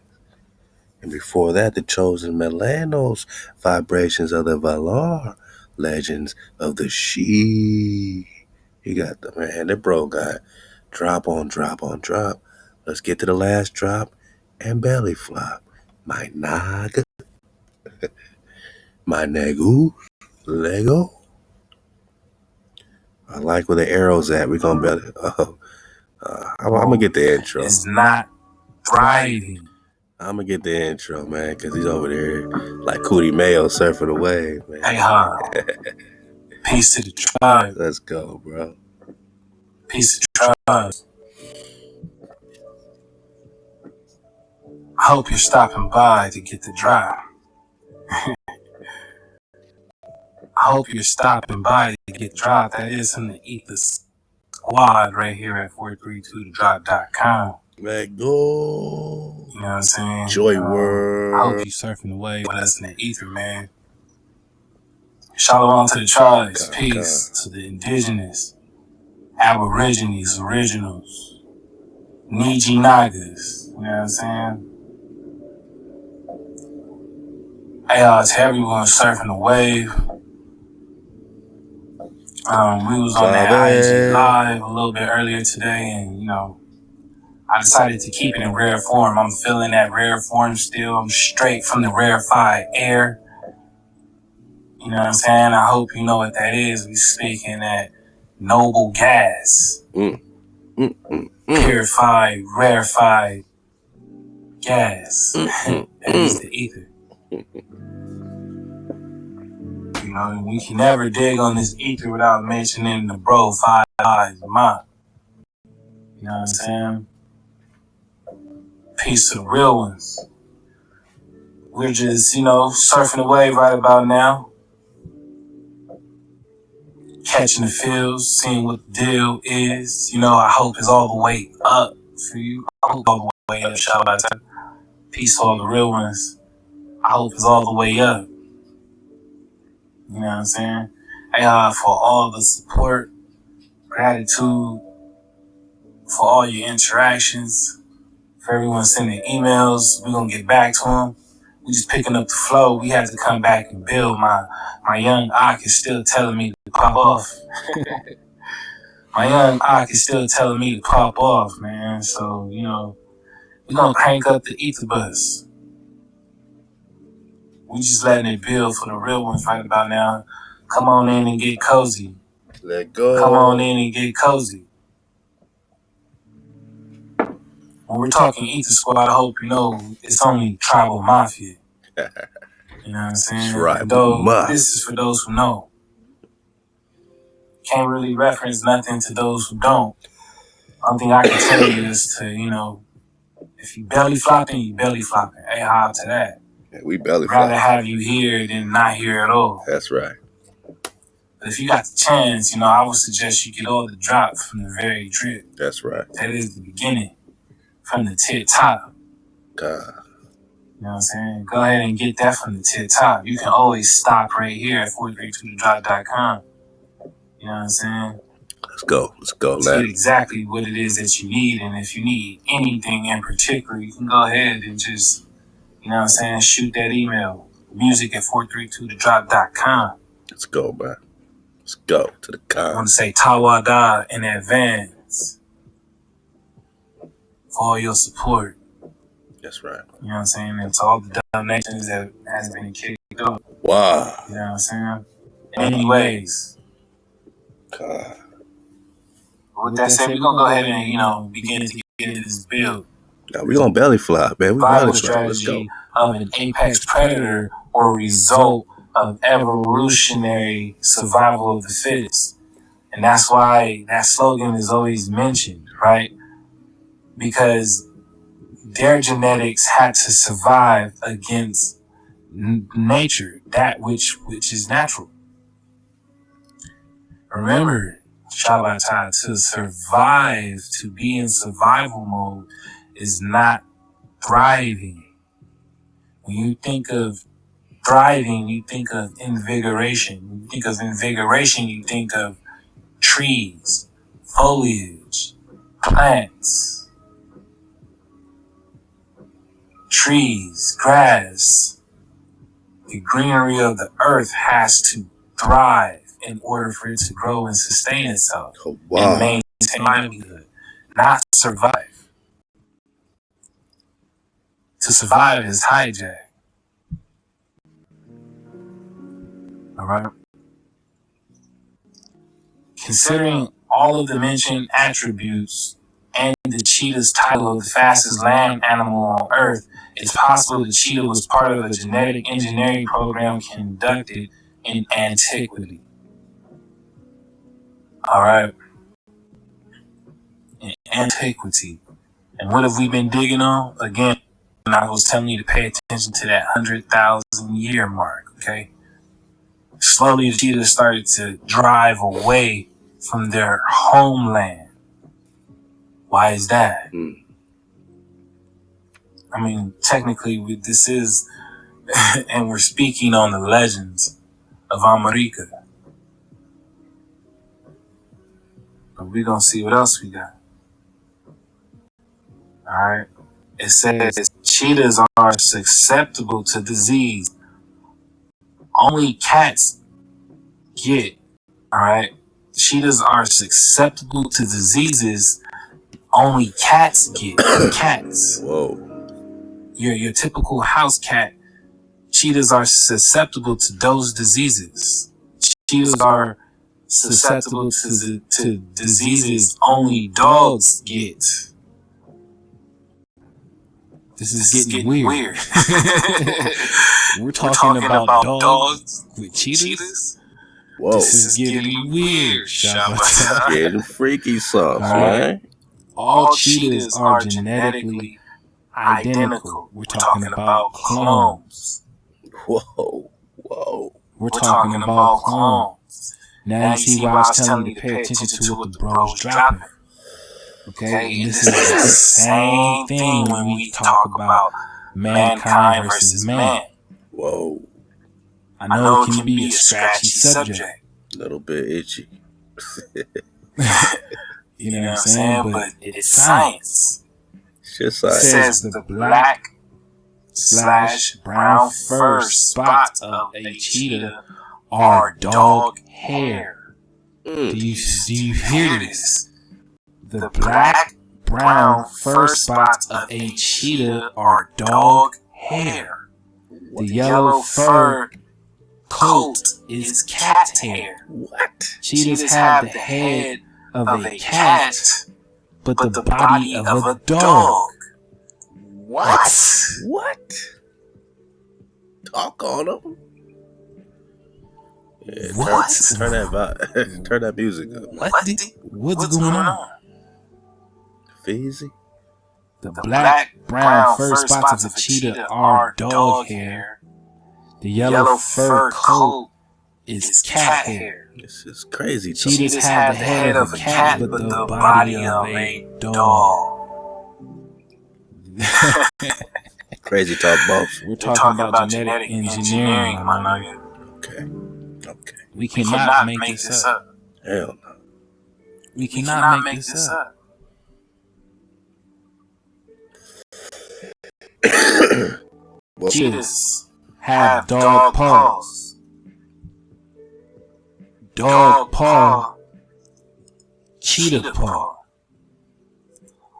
And before that, The Chosen Melanos, Vibrations of the Valar, Legends of the She. He got the, man, that bro got drop on drop on drop. Let's get to the last drop and belly flop. My naga. My negu. Lego. I like where the arrow's at. We're going to belly. I'm going to get the intro. It's not thriving. I'm going to get the intro, man, because he's over there like Cootie Mayo surfing the wave, man. Hey, HaWah. Peace to the tribe. Let's go, bro. Peace to the tribe. I hope you're stopping by to get the drop. I hope you're stopping by to get dropped. That is from the Ether Squad right here at 432thedrop.com. Let go. You know what I'm saying? Joy World. I hope you're surfing away with us in the ether, man. Shalom to the tribes. Peace to the indigenous, aborigines, originals, Niji Nagas. You know what I'm saying? Hey, to everyone surfing the wave. We was on that IG Live a little bit earlier today, and, you know, I decided to keep it in rare form. I'm feeling that rare form still. I'm straight from the rarefied air. You know what I'm saying? I hope you know what that is. We speaking that noble gas. Purified, rarefied gas. That is the ether. You know, we can never dig on this ether without mentioning the bro 5 eyes Ma. You know what I'm saying? Peace to the real ones. We're just, you know, surfing the wave right about now. Catching the feels, seeing what the deal is. You know, I hope it's all the way up for you. I hope all the way up. Shout out to peace to all the real ones. I hope it's all the way up. You know what I'm saying? Hey, for all the support, gratitude, for all your interactions, for everyone sending emails, we're going to get back to them. We just picking up the flow. We had to come back and build. My young Ak is still telling me to pop off. My young Ak is still telling me to pop off, man. So, you know, we're going to crank up the ether bus. We just letting it build for the real ones right about now. Come on in and get cozy. Let go. Come on in and get cozy. When we're talking Ether Squad, I hope you know it's only Tribal Mafia. You know what I'm saying? This is for those who know. Can't really reference nothing to those who don't. One thing I can tell you is to, you know, if you belly flopping, you belly flopping. Hey, how to that? Yeah, we belly flopping. Rather have you here than not here at all. That's right. But if you got the chance, you know, I would suggest you get all the drops from the very drip. That's right. That is the beginning. From the tip top. You know what I'm saying? Go ahead and get that from the tip top. You can always stop right here at 432thedrop.com. You know what I'm saying? Let's go, to get exactly what it is that you need. And if you need anything in particular, you can go ahead and just, you know what I'm saying, shoot that email. Music at 432thedrop.com. Let's go, man. Let's go to the con. I want to say HaWah in advance for all your support. That's right. You know what I'm saying? And to all the donations that has been kicked up. Wow. You know what I'm saying? Anyways. God. With that said, we're going to go ahead and, begin to get into this build. Now, we're going to belly fly, man. We belly fly. Let's go. Of an apex predator or result of evolutionary survival of the fittest. And that's why that slogan is always mentioned, right? Because their genetics had to survive against nature, that which is natural. Remember, Shabbatai, to survive, to be in survival mode is not thriving. When you think of thriving, you think of invigoration. When you think of invigoration, you think of trees, foliage, plants, trees, grass. The greenery of the earth has to thrive in order for it to grow and sustain itself. Oh, wow. And maintain livelihood, not survive. To survive is hijack. Alright? Considering all of the mentioned attributes and the cheetah's title of the fastest land animal on Earth, it's possible the cheetah was part of a genetic engineering program conducted in antiquity. Alright? In antiquity. And what have we been digging on? Again, I was telling you to pay attention to that 100,000 year mark, okay? Slowly the cheetahs started to drive away from their homeland. Why is that? I mean, technically, this is, and we're speaking on the legends of America. But we're going to see what else we got. Alright? It says cheetahs are susceptible to disease. Only cats get. Alright? Cheetahs are susceptible to diseases only cats get. Cats. Whoa. Your typical house cat, cheetahs are susceptible to those diseases. Cheetahs are susceptible to diseases only dogs get. This is getting weird. We're talking about dogs with cheetahs. Whoa. This is getting weird. Getting freaky sauce, man. All cheetahs are genetically identical. We're talking about clones. Whoa. We're talking about clones. Now you see why I was telling you to pay attention to what the bro's dropping. Okay? And this is the same thing when we talk about mankind versus man. Whoa. I know it can be a scratchy subject. A little bit itchy. You know what I'm saying? But it's science. It's just It says the black/brown fur spots of a cheetah are dog hair. Do you hear this? The black/brown fur spots of a cheetah are dog hair. The yellow fur coat is cat hair. What? Cheetahs have the head of a cat, but the body of a dog. What? Talk on them. Yeah, What? Turn that vibe. Turn that music up. What's going on? Feezy? The black/brown fur spots of a cheetah are dog hair. The yellow fur coat is cat hair. This is crazy. Cheetahs have the head of a cat, but the body of a dog. Crazy talk, boss. We're talking about genetic engineering, my nigga. Okay. We cannot make this up. Hell no. We cannot make this up. Cheetahs have dog paws. Dog paw. Cheetah paw.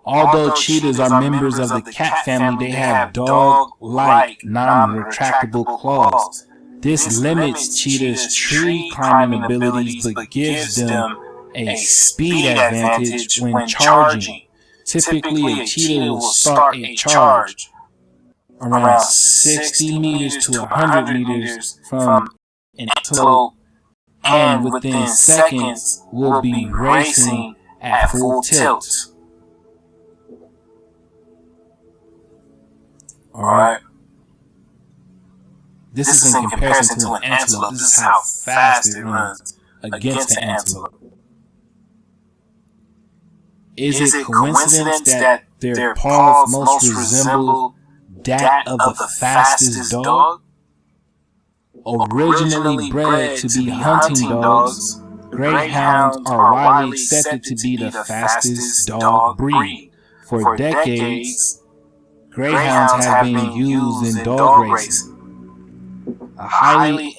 Although cheetahs are members of the cat family, they have dog-like, non-retractable claws. This limits cheetahs' tree climbing abilities but gives them a speed advantage when charging. Typically, a cheetah will start a charge around 60 meters to 100 meters from an antelope, and within seconds will be racing at full tilt. Alright. This is in comparison to an antelope. This is how fast it runs against an antelope. Is it coincidence that their paws most resemble that of the fastest dog? Originally bred to be hunting dogs, greyhounds are widely accepted to be the fastest dog breed. For decades, greyhounds have been used in dog racing. A highly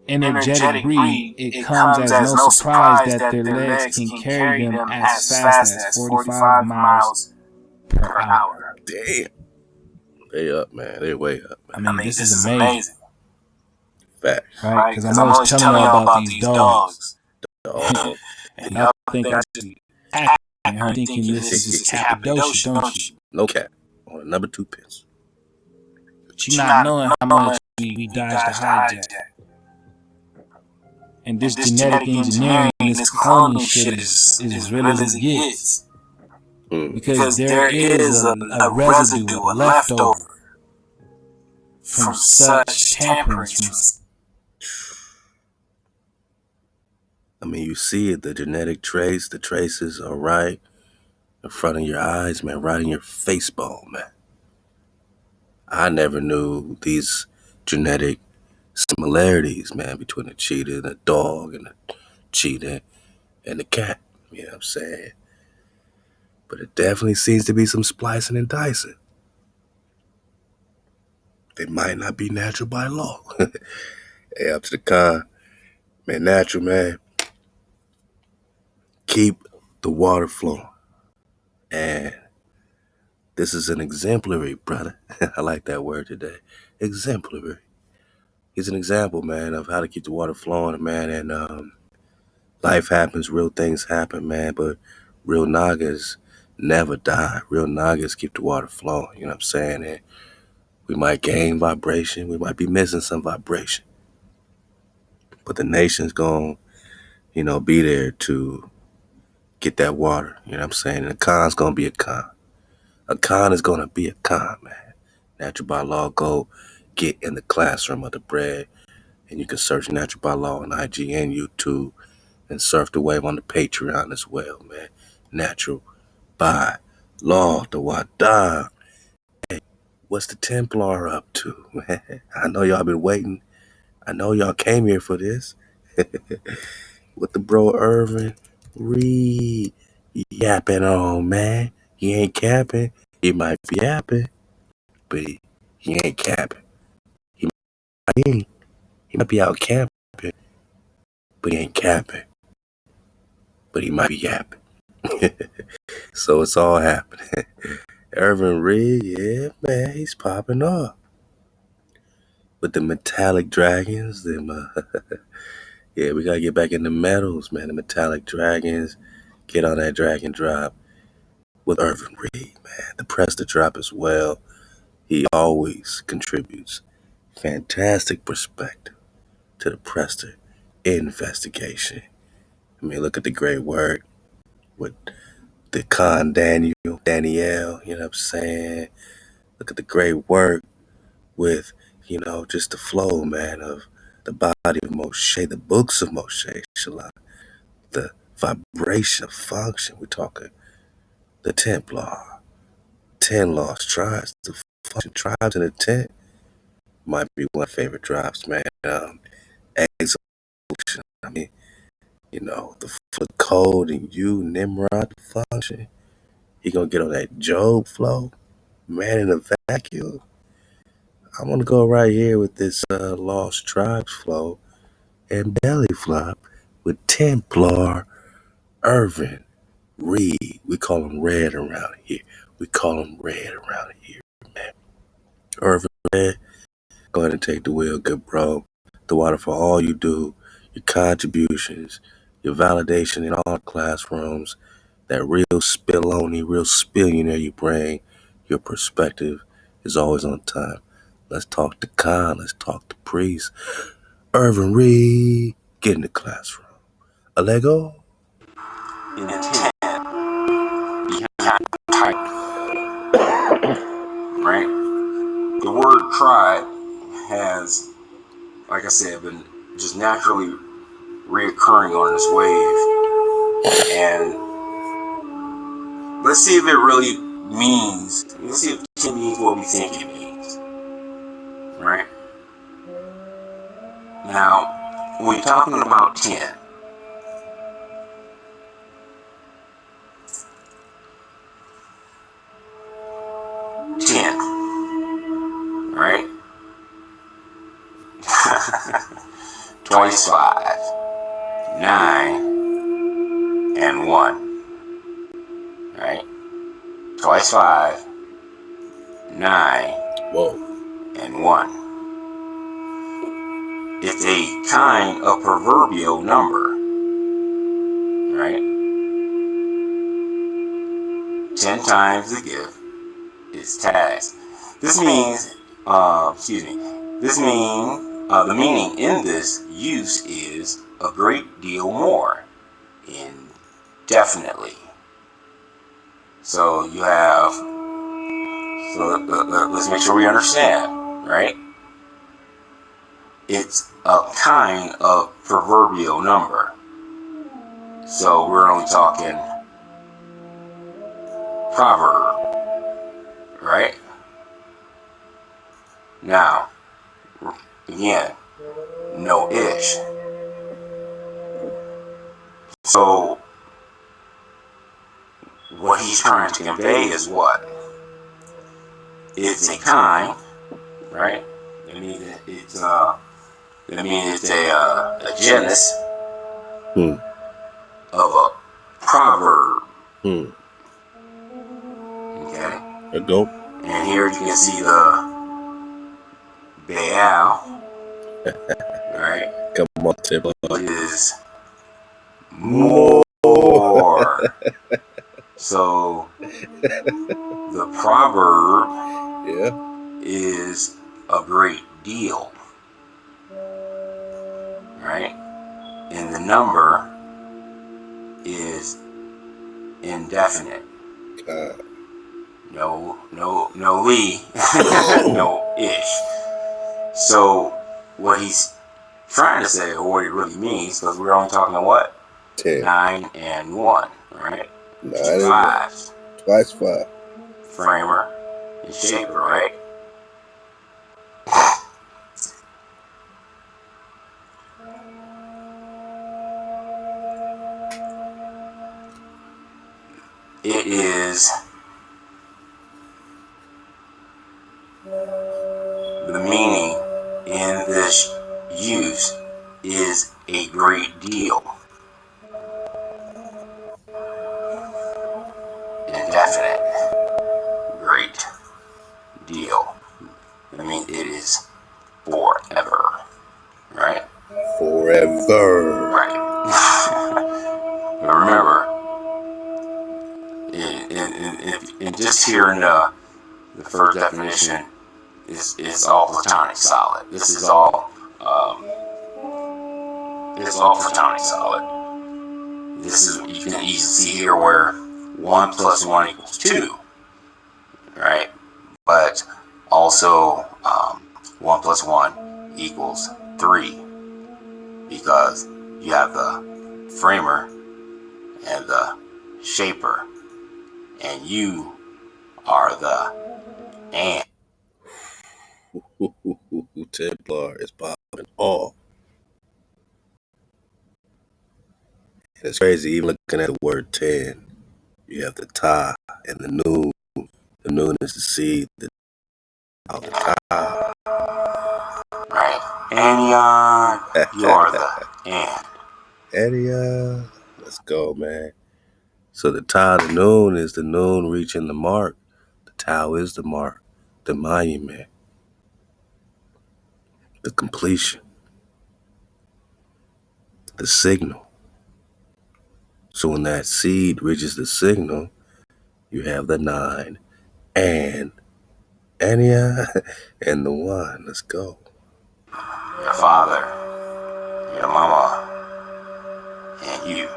energetic breed, it comes as no surprise that their legs can carry them as fast as 45 miles per hour. Damn. They up, man. They way up, man. I mean, this is amazing. Facts. Right? Because I'm always telling y'all about these dogs. And y'all think I should be acting, I'm thinking this is just Cappadocia, don't you? No cap. On a number 2 pence. But you not knowing how much we dodged the hijack. And this genetic engineering and this cloning shit is as real as it gets. Because there is a residue, a leftover from such temperance. I mean, you see it, the genetic trace, the traces are right in front of your eyes, man, right in your face bone, man. I never knew these genetic similarities, man, between the cheetah and the dog and the cheetah and the cat. You know what I'm saying? But it definitely seems to be some splicing and dicing. They might not be natural by law. Hey, up to the con. Man, natural, man. Keep the water flowing. And this is an exemplary, brother. I like that word today. Exemplary. He's an example, man, of how to keep the water flowing, man. And life happens, real things happen, man. But real Nagas never die. Real Nagas keep the water flowing. You know what I'm saying? And we might gain vibration. We might be missing some vibration. But the nation's going to, be there to get that water. You know what I'm saying? And a con's going to be a con. A con is going to be a con, man. Natural by Law, go get in the classroom of the bread. And you can search Natural by Law on IG and YouTube. And surf the wave on the Patreon as well, man. Natural by Law, the Wada. Hey, what's the Templar up to, man? I know y'all been waiting. I know y'all came here for this. With the bro Irvin Reed yapping on, man. He ain't capping. He might be yapping, but he ain't capping. He might be out camping, but he ain't capping. But he might be yapping. So it's all happening. Irvin Reed, yeah, man, he's popping off. With the metallic dragons, yeah, we gotta get back in the metals, man. The metallic dragons, get on that dragon drop with Irvin Reed, man. The Prester drop as well. He always contributes fantastic perspective to the Prester investigation. I mean, look at the great work with the Con Danielle, you know what I'm saying? Look at the great work with, just the flow, man, of the body of Moshe, the books of Moshe, Shalom, the vibration of function. We're talking the Templar, 10 lost tribes, the function. Tribes in a Tent might be one of my favorite drops, man. Execution. I mean, the code and you, Nimrod function. He gonna get on that Job flow, man in a vacuum. I'm gonna go right here with this Lost Tribes flow and Belly Flop with Templar Irvin Reed. We call him Red around here. Man. Irvin Red, go ahead and take the wheel, good bro. The water for all you do, your contributions, your validation in all classrooms, that real spilloney, real spillionaire you bring, your perspective is always on time. Let's talk to Khan, let's talk to Priest. Irvin Reed, get in the classroom. A Lego. Intent behind type, right? The word tribe has, like I said, been just naturally reoccurring on this wave. And let's see if it really means, let's see if it means what we think it means, right? Now, when you're talking about 10, right? Twice 5, 9, and 1, right? Twice 5, 9, and 1. It's a kind of proverbial number, right? 10 times the gift is taxed. This means, the meaning in this use is a great deal more, indefinitely. So you have, let's make sure we understand, right? It's a kind of proverbial number. So we're only talking proverb, right? Now, again, no ish. So what he's trying to convey is what? It's a kind, right? I mean, it's a genus of a proverb. Okay. A dope. And here you can see the Baal, right? Come on, Tibble. Is more. So the proverb is a great deal, right? And the number is indefinite. No Lee, no ish. So what he's trying to say, or what it really means, because we're only talking about what? 10. 9 and 1, right? 9 5. Twice 5. Framer and shaper, right? It is the meaning in this use is a great deal. Indefinite. Great deal. I mean, it is forever. Right? Forever. Right. But remember, and just here in the first definition is all platonic solid. This is all platonic solid. This is, you can easily see here where 1 plus 1 equals 2, right? But also 1 plus 1 equals 3, because you have the framer and the shaper, and you are the and. Templar is popping off. And it's crazy, even looking at the word 10. You have the Ta and the Noon. The Noon is the seed, the Ta. Right. Anion, you are the and. Anion. Let's go, man. So the Ta, the Noon is the Noon reaching the mark. The Tau is the mark, the monument, the completion, the signal. So when that seed reaches the signal, you have the 9 and Ania and the 1. Let's go. Your father, your mama, and you.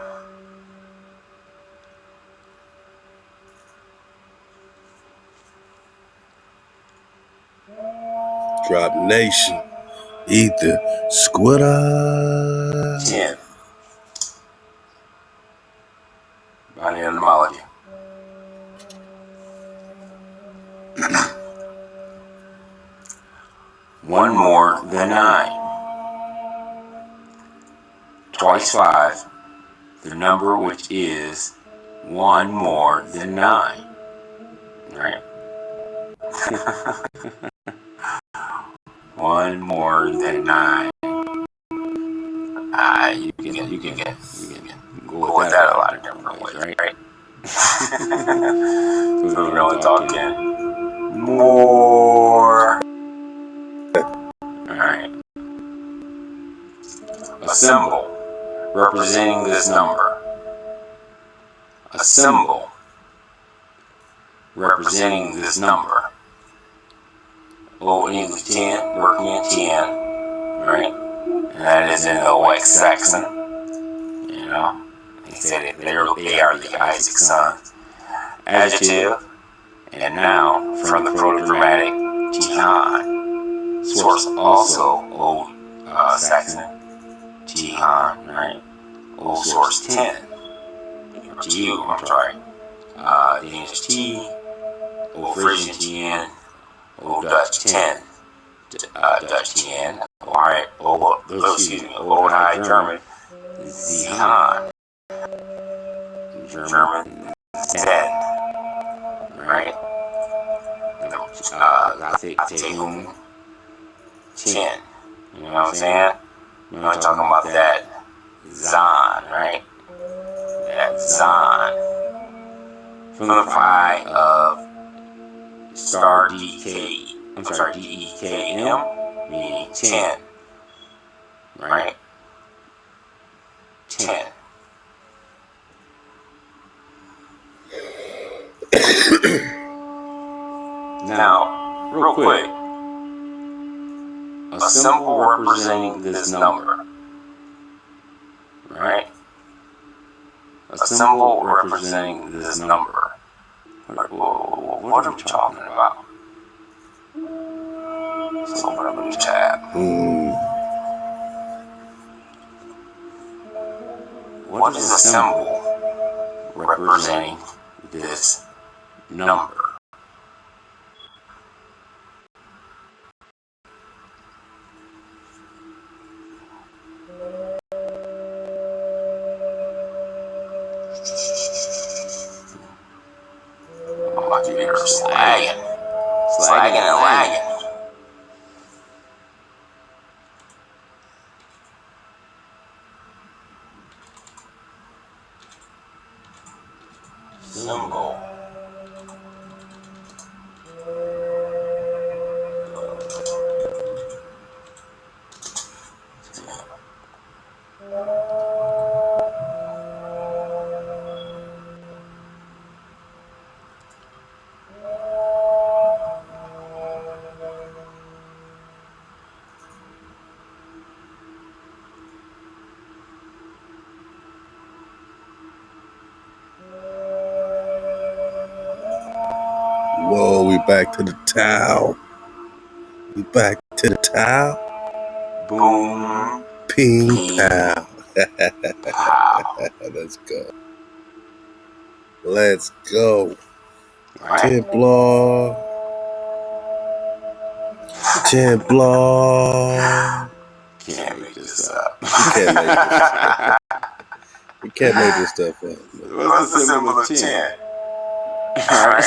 Drop Nation, Ether, Squidder. 10. Body etymology. One more than 9. Twice 5, the number which is 1 more than 9. Right? 1 more than 9. You can go with that a lot of different ways, right? So we're only talking more. Alright. A symbol representing this number. A symbol representing this number. Old English 10, working at 10, right? And that is in the Old Saxon. You know, he said it, they are the Isaac sons. Adjective, and now from the Proto-Dramatic Tihan. Source also Old Saxon Tihan, right? Old source 10. Or TU, I'm sorry. Danish T, Old Frisian TN, Old Dutch 10. Dutch TN, Old High German Zihan, German 10, right? Gothic Tehum 10. You know what I'm saying? We're not talking about that Zon, right? That Zon. From the pi of star DEKM, meaning 10. Right? 10. Now, real quick, a symbol representing this number. Right? A symbol representing this number. What are we talking about? Let's open up a new tab. What is a symbol representing this number? My computer slagging and lagging. Symbol. Whoa, we back to the Tau. We back to the Tau. Boom. Ping, pow. Pow. Let's go. Let's go. Right. Templar. Content blog. Can't make this up. We can't make this stuff up. What's the symbol of 10? Alright.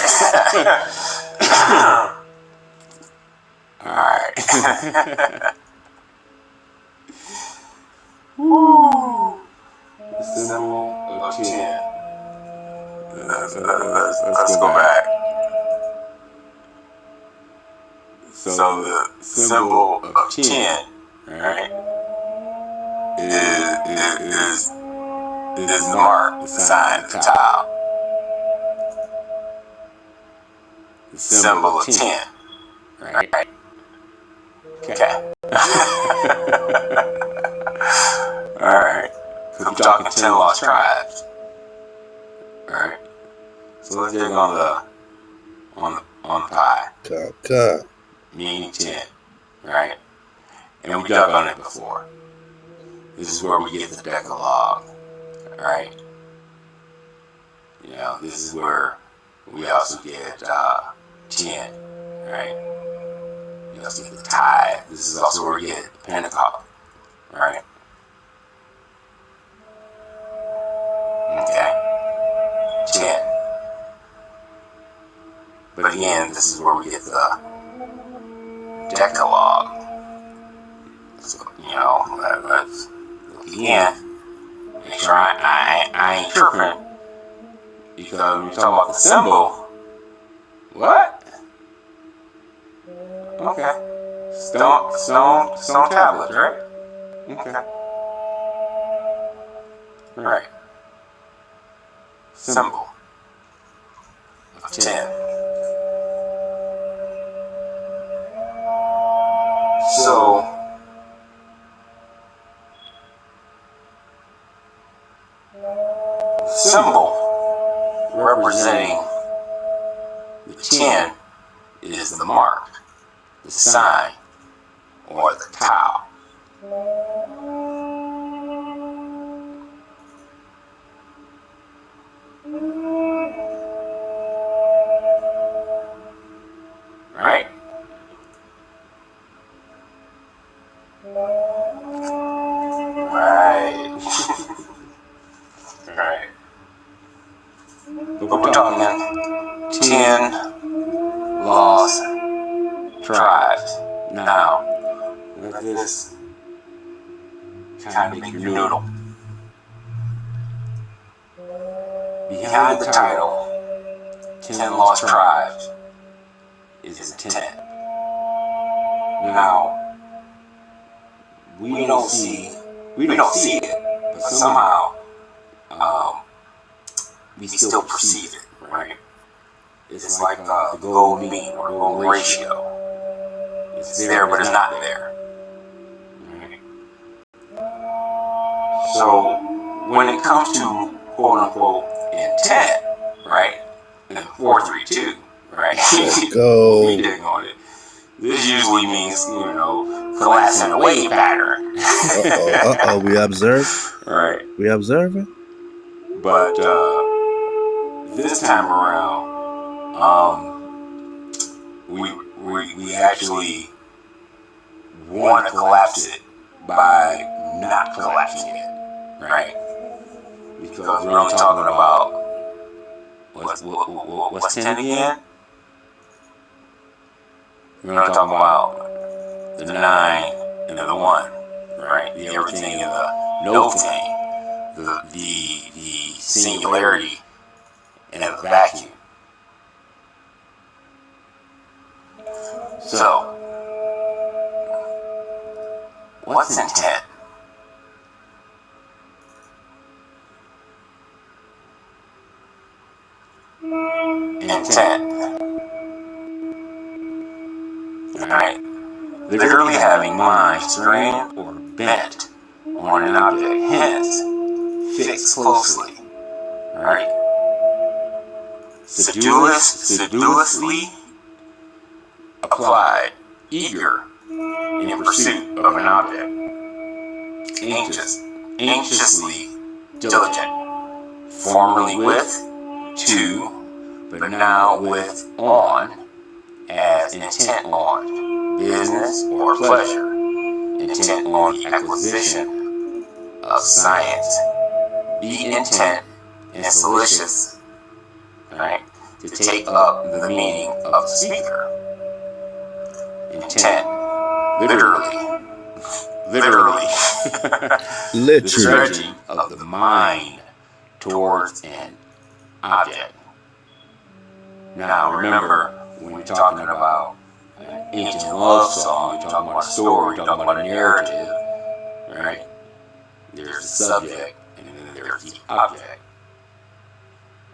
Alright. Woo. The symbol of 10. Let's go back. So the symbol of 10, right, is mark, the sign, the tile. The symbol of 10, right? Okay. Alright. Because we're talking 10 lost tribes. Alright. So let's dig on the pie. Meaning 10. Right? And we dug on it before. This is where we get the Decalogue. Right? You know, this is where we also get 10. Right? You also get the tithe. This is also where we get Pentecost. Right? Okay. 10. But again, this is where we get the Decalogue. So, you know, let's look again. Make sure I ain't tripping. Because when we talk about the symbol, what? Okay. Stone tablets, right? Okay. Right. Symbol of 10. So, symbol representing the 10 is the mark, the sign, or the tile. Right? Right. Right. But we're talking 10 lost tribes. Now, let this kind of make your noodle. Behind the title, 10 lost tribes, is intent. Now, we don't see it, but somehow we still perceive it, right? It's like the gold mean or gold ratio. It's there, but it's not there. Right? So when it comes to quote unquote intent, right? And 432, right? Let's go. We dig on it. This usually means, you know, collapsing a wave pattern. We observe. Right. We observing. But this time around, we actually want to collapse it by not collapsing it, right? Because we're only talking about what's 10 again? We're not talking about the 9 and the 1, right? The everything and the no thing, the singularity and the vacuum. So, what's intent? Intent. Alright. Literally having mind strained or bent on an object, hence, fixed closely. Alright. Sedulously applied, eager in pursuit of an object. Anxiously diligent. Formerly with, to, but now with, on, as intent on. business, or pleasure, intent on the acquisition of science. Be intent and solicitous, right, to take up the meaning of the speaker. Intent, literally, the stretching of the mind towards an object. Now remember, when we're talking about an ancient love song, we're talking about a story, we're talking about a narrative, right? There's the subject, and then there's the object.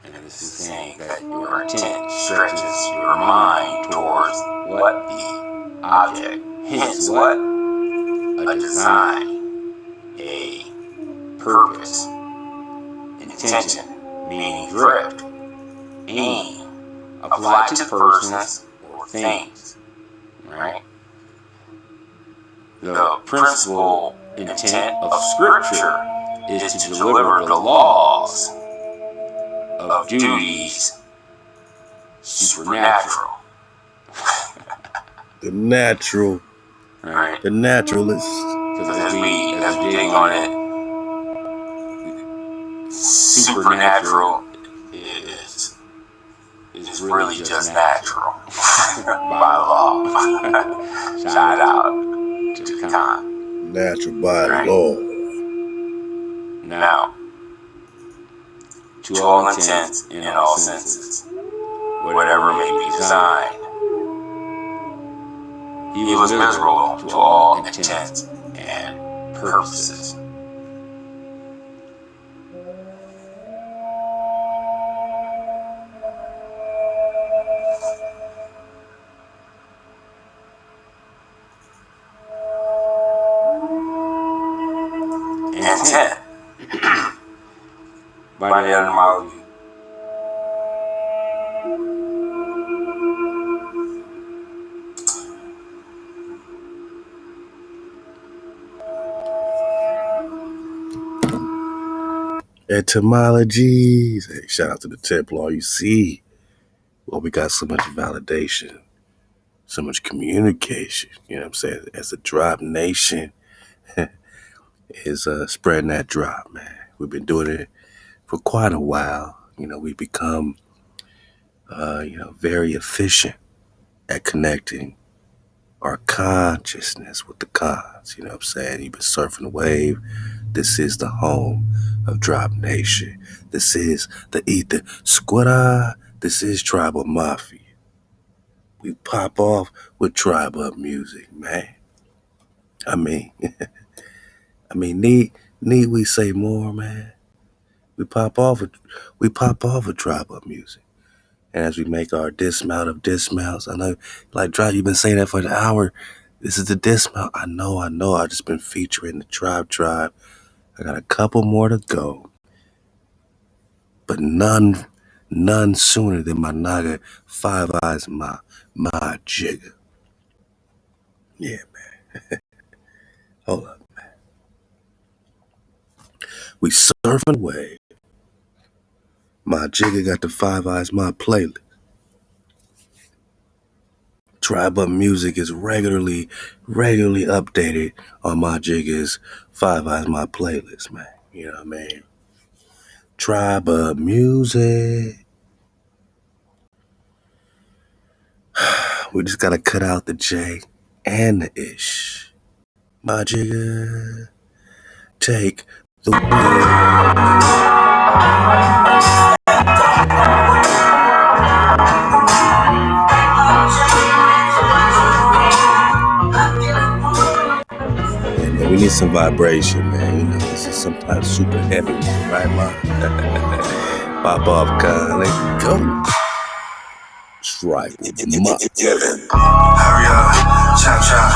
And this is saying that your intent stretches your mind towards what the object, hence what? A design, a purpose, intention, meaning drift, aim, applied to persons or things, right? The principal intent of Scripture is to deliver the laws of duties supernatural. The natural, right? The naturalist. Because as we dig on it, supernatural is really just natural by law. Shout out to Khan. Natural by law. Now, to all intents and in all senses, whatever may be designed, he was miserable to all intents and purposes. Intent by the etymology. Etymologies. Hey, shout out to the Templar. You see, well, we got so much validation, so much communication. You know what I'm saying? As a Tribe Nation is spreading that drop, man. We've been doing it for quite a while. You know, we've become, very efficient at connecting our consciousness with the cons. You know what I'm saying? You've been surfing the wave. This is the home of Drop Nation. This is the Ether Squad. This is Tribal Mafia. We pop off with TribeUPmuzik, man. I mean, need we say more, man? We pop off with TribeUPmuzik. And as we make our dismount of dismounts, I know, like, Drive, you've been saying that for an hour. This is the dismount. I know. I just been featuring the Tribe. I got a couple more to go. But none sooner than my naga Five Eyes, my jigger. Yeah, man. Hold up, man. We surfing away. My jigger got the Five Eyes, my playlist. TribeUPmuzik is regularly updated on my jigger's Five Eyes, my playlist, man. You know what I mean? TribeUPmuzik. We just gotta cut out the J and the ish. My jigger, take the wheel. We need some vibration, man. You know, this is sometimes super heavy, right, man? Pop off, Con. Let's go. TribeUPmuzik. Hurry up, chop chop.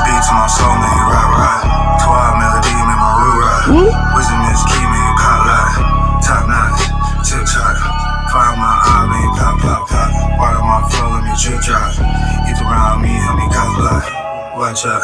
Beat to my soul, man, you rock. Twirl melody, man, my root. Wisdom is key, man, you caught light. Top notch, tip top. Fire my eye, man, pop. Water my flow, let me drip drop. Eat around me, help me cause light. Watch out,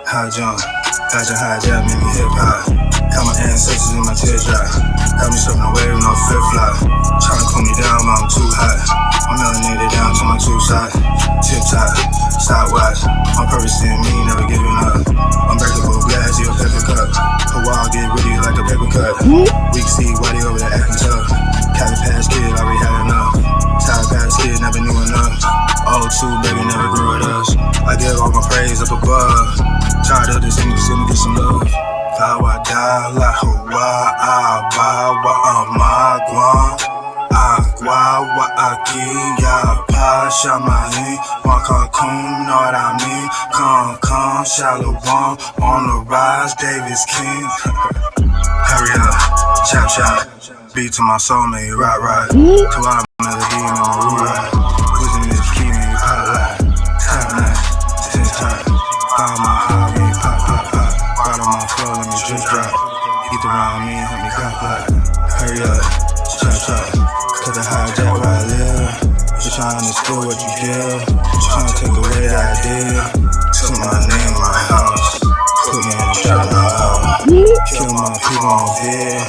high jump. Got your high jab, make me hip hop. Got my ancestors in my teardrop. Got me surfing away with no flip flop. Tryna cool me down, but I'm too hot. I'm melanated down to my two sides. Tip top, stopwatch. My purpose in me, never giving up. Unbreakable glass, you a paper cup. HaWah get really like a paper cut. Weak C, why they over there acting tough? Cabin Pass kid, already had enough. Tide Pass kid, never knew enough. O2, baby, never grew with us. I give all my praise up above. Tired of this nigga, so me get some love. HaWah die like HaWah, Abawa, Amagwa. Agua, Aki, Yapa, Shamahin, Wakakun, know what I mean? Come, Shalom, on the rise, Davis King. Hurry up, chop, beat to my soul, man, you rock. To our melody, man, my ride. Wisdom is key, man, you pop like. Top notch, TikTok, follow my eye, man, you pop. Right on my floor, let me just drop. Get around me, help me cop like. Hurry up, chop. To the high jack where I live. Just trying to steal what you give. Just trying to take away the idea. Took my name in my house. Put me in the trap now. Kill my people on fear.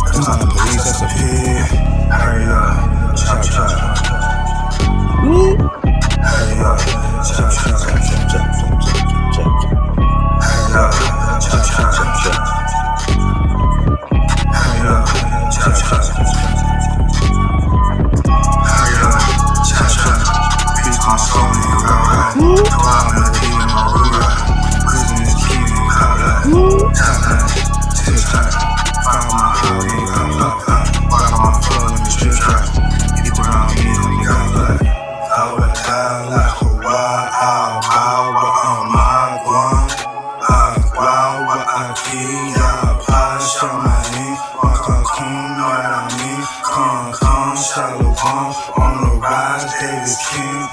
That's not the police, that's a pig. Hurry up, chop. Hurry up, chop. Hurry up, chop. Hurry up, chop. My soul, you right. To our melody, my ride. Wisdom is key, you pop like. Top notch, TikTok, follow my eye, you pop. Right on my floor, let me strip drop. Get around me, let me got like. HaWah die like HaWah, Abawa, Amagwa. Agua, Aki, Yapa, Shamahin, Wakakun, know what I mean? Come, Shalom, on the rise, Davis King.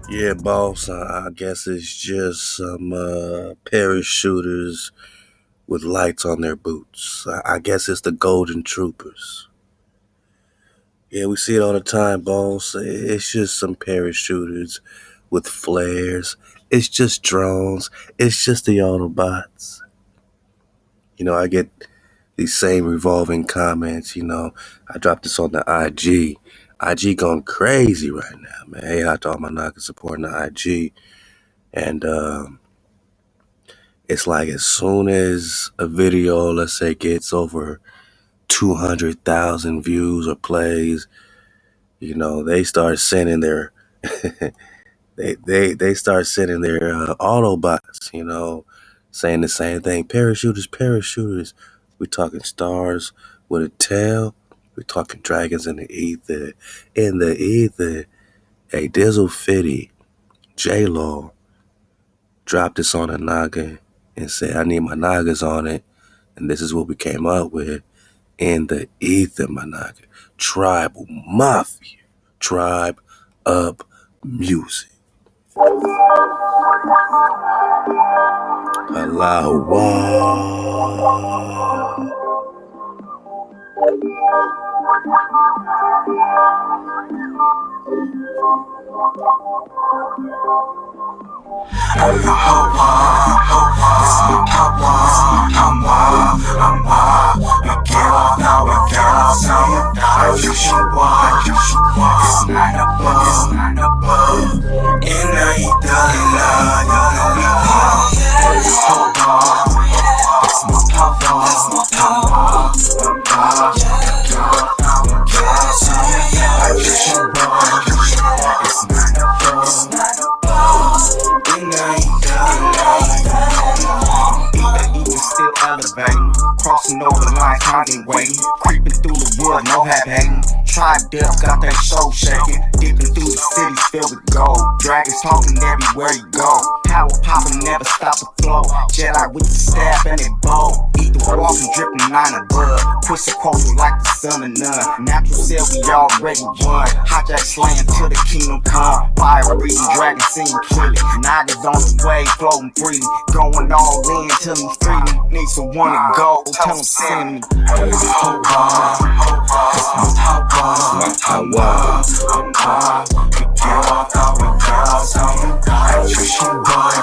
Yeah, boss, I guess it's just some parachuters with lights on their boots. I guess it's the Golden Troopers. Yeah, we see it all the time, boss. It's just some parachuters with flares. It's just drones. It's just the Autobots. You know, I get these same revolving comments, you know. I dropped this on the IG. IG going crazy right now, man. Hey, out to all my knockers supporting the IG. And it's like as soon as a video, let's say, gets over 200,000 views or plays, you know, they start sending their they start sending their Autobots, you know, saying the same thing. Parachuters. We talking stars with a tail. We talking dragons in the ether. Hey, Dizzle Fitty, J-Law, dropped this on a noggin and said, I need my noggins on it. And this is what we came up with. In the ether, my noggin. Tribal Mafia. TribeUPmuzik. Halal, HaWah. I'm get off now, you should watch. It's not above. And I eat the love. Hold on. It's my power. You should watch. It's not above. And I eat the love. Still elevating, crossing over the line, constantly waiting, creeping through the wood, no hating. Tribe death got that show shaking, dipping through the cities filled with gold. Dragons talking everywhere you go. power poppin', never stop the flow. Jet out with the staff and it bow. Eat the walk and drippin' 9 above. Pussy quoted like the son of none. Natural cell, we already won. Hijack slaying till the kingdom come. Fire breathing, dragon singing clearly. Nagas on the way, floating freely. Going all in till me freely. Need someone to go, tell them send me. HaWah, HaWah, we give off all we girls on you.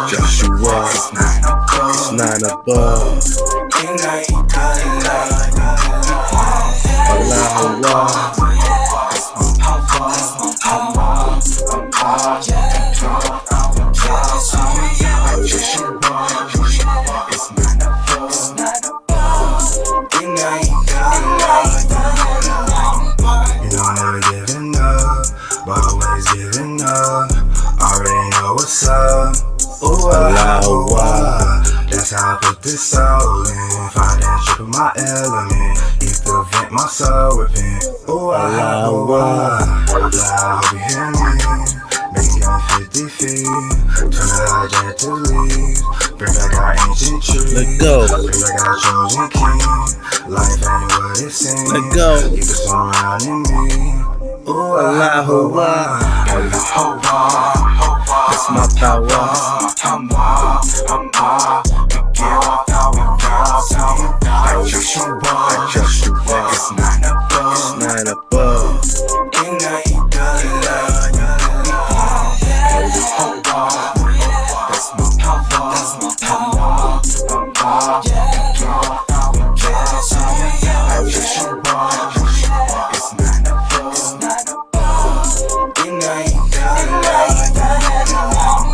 Joshua, it's 9 above. And I ain't got it like Halal, HaWah. That's how I put this soul in. Find that trip of my element. You can vent my soul within. Ooh, HaWah. I hope you hear me. Make it 50 feet. Turn the hijack to leaves. Bring back our ancient trees. Let go. Bring back our chosen king. Life ain't what it seems. Let go. You can surround in me. Ooh, HaWah. That's my power. Give off all we girls on you. Joshua, it's 9 above. and I ain't got it like That's my power.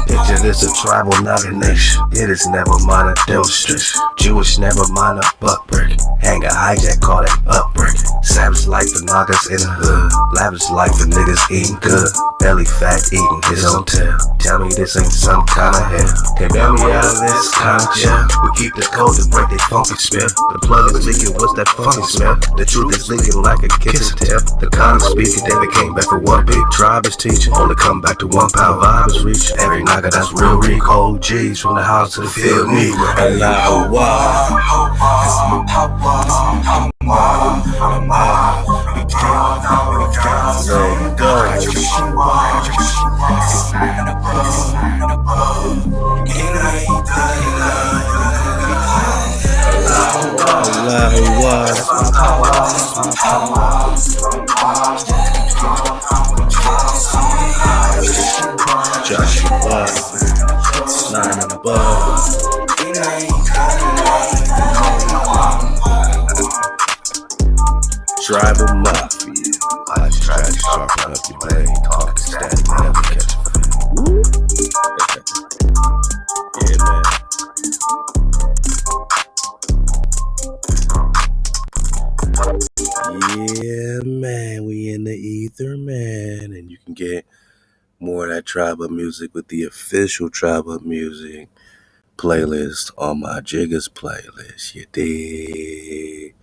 Picture this a tribal, not a nation. It is never mind a demonstration. Jewish, never mind a buck break. Hang a hijack, call it upbreak. Savage life for niggas in the hood. Lavish life for niggas eating good. Belly fat eating his own tail. Tell me this ain't some kind of hell. Can't bail me out of this kind of jail. We keep the code to break their funky spell. The plug is leaking, what's that funky smell? The truth is leaking like a kissing tail. The con is speaking, then we came back for one big tribe is teaching. Only come back to 1 pound vibe is reaching. Every nigga that's real reek, OGs from the house to the field need. Halal, HaWah. Joshua, 9 above. Tribal Mafia. I just try to sharpen up your brain, talking static, never catch a yeah, man. Yeah, man, we in the ether, man, and you can get more of that TribeUPmuzik with the official TribeUPmuzik playlist on my Jigga's playlist. You dig?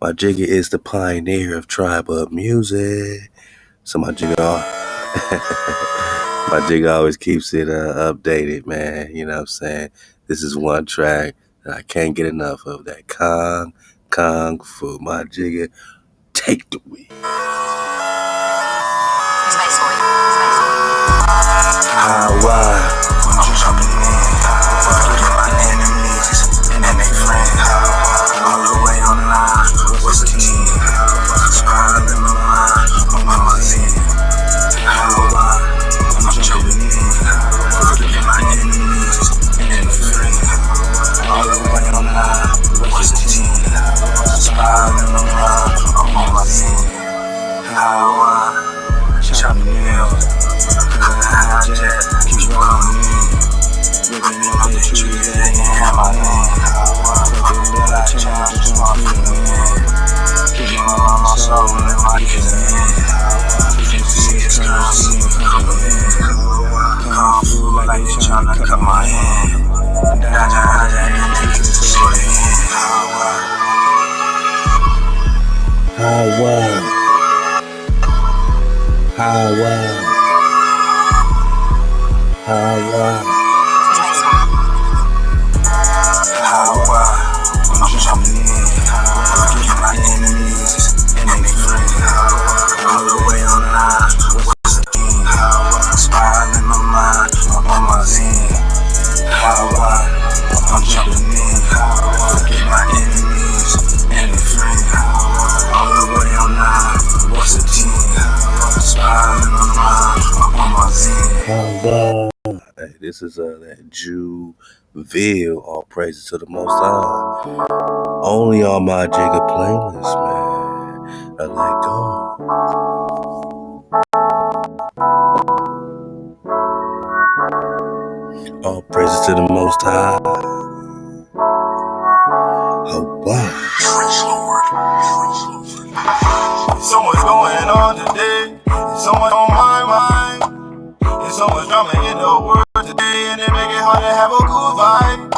My Jigga is the pioneer of TribeUPmuzik, so my Jigga, my Jigga always keeps it updated, man. You know what I'm saying? This is one track that I can't get enough of. That Kung Fu. My Jigga, take the wheel. HaWah. HaWah. HaWah. Hey, this is that Juville. All praises to the Most High. Only on my Jigga playlist, man. I let go. All praises to the Most High. HaWah. So much going on today. There's so much on my mind. There's so much drama in the world today, and it make it hard to have a good vibe.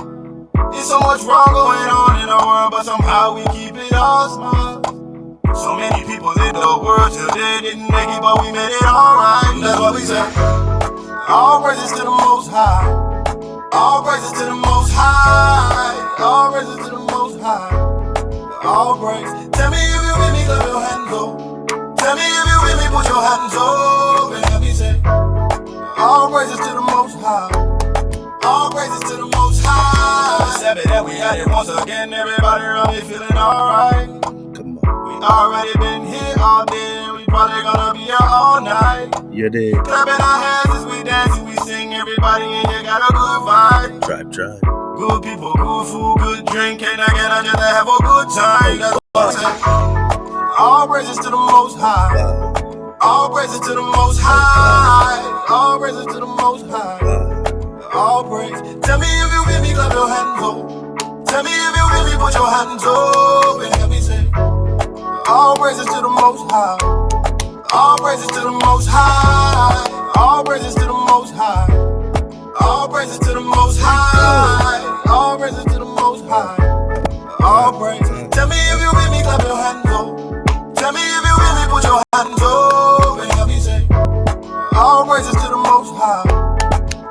There's so much wrong going on in the world, but somehow we keep it all smile. So many people in the world today didn't make it, but we made it alright. That's what we say. All praises to the Most High. All praises to the Most High. All praises to the Most High. All praise. Tell me if you with me, clap your hands up. Tell me if you with me, put your hands up. And let me say, all praises to the Most High. All praises to the Most High. Sabbath that we had it once again. Everybody around me feeling alright. We already been here all day, and we probably gonna be here all night. You did. Clapping our hands as we dance and we sing. Everybody in here got a good vibe. Try. Good people, good food, good drink, and I gotta just have a good time. That's what I say. All praises to the Most High. All praises to the Most High. All praises to the Most High. All praise. Tell me if you with me, clap your hands up. Tell me if you with me, put your hands up. And let me say, all praises to the Most High. All praises to the Most High. All praises to the Most High. All praises to the Most High. All praises to the Most High. All praise. Tell me if you with me, clap your hands up. Tell me if you with me, put your hands up. And let me say, all praises to the Most High.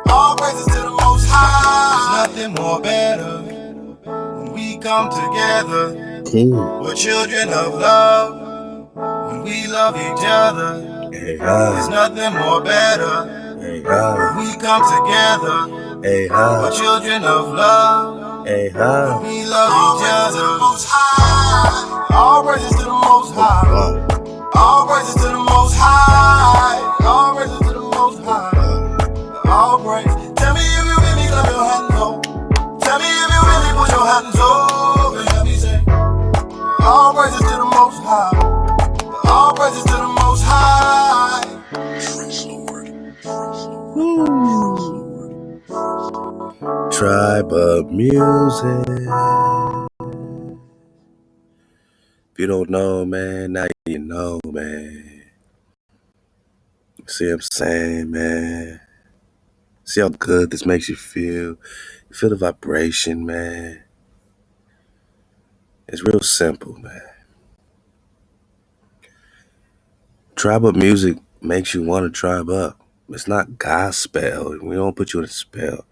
All praises to the Most High. There's nothing more better when we come together. We're children of love when we love each other. There's nothing more better. When we come together, we're children of love. When we love each other. All praises to the Most High. All praises to the Most High. All praises to the Most High. All praise. Tell me if you with me, clap your hands up. Tell me if you with me, put your hands up. And let me say, all praises to the Most High. All praises to the Most High. TribeUPmuzik. If you don't know, man, now you know, man. See what I'm saying, man? See how good this makes you feel? You feel the vibration, man. It's real simple, man. TribeUPmuzik makes you want to tribe up. It's not gospel. We don't put you in a spell.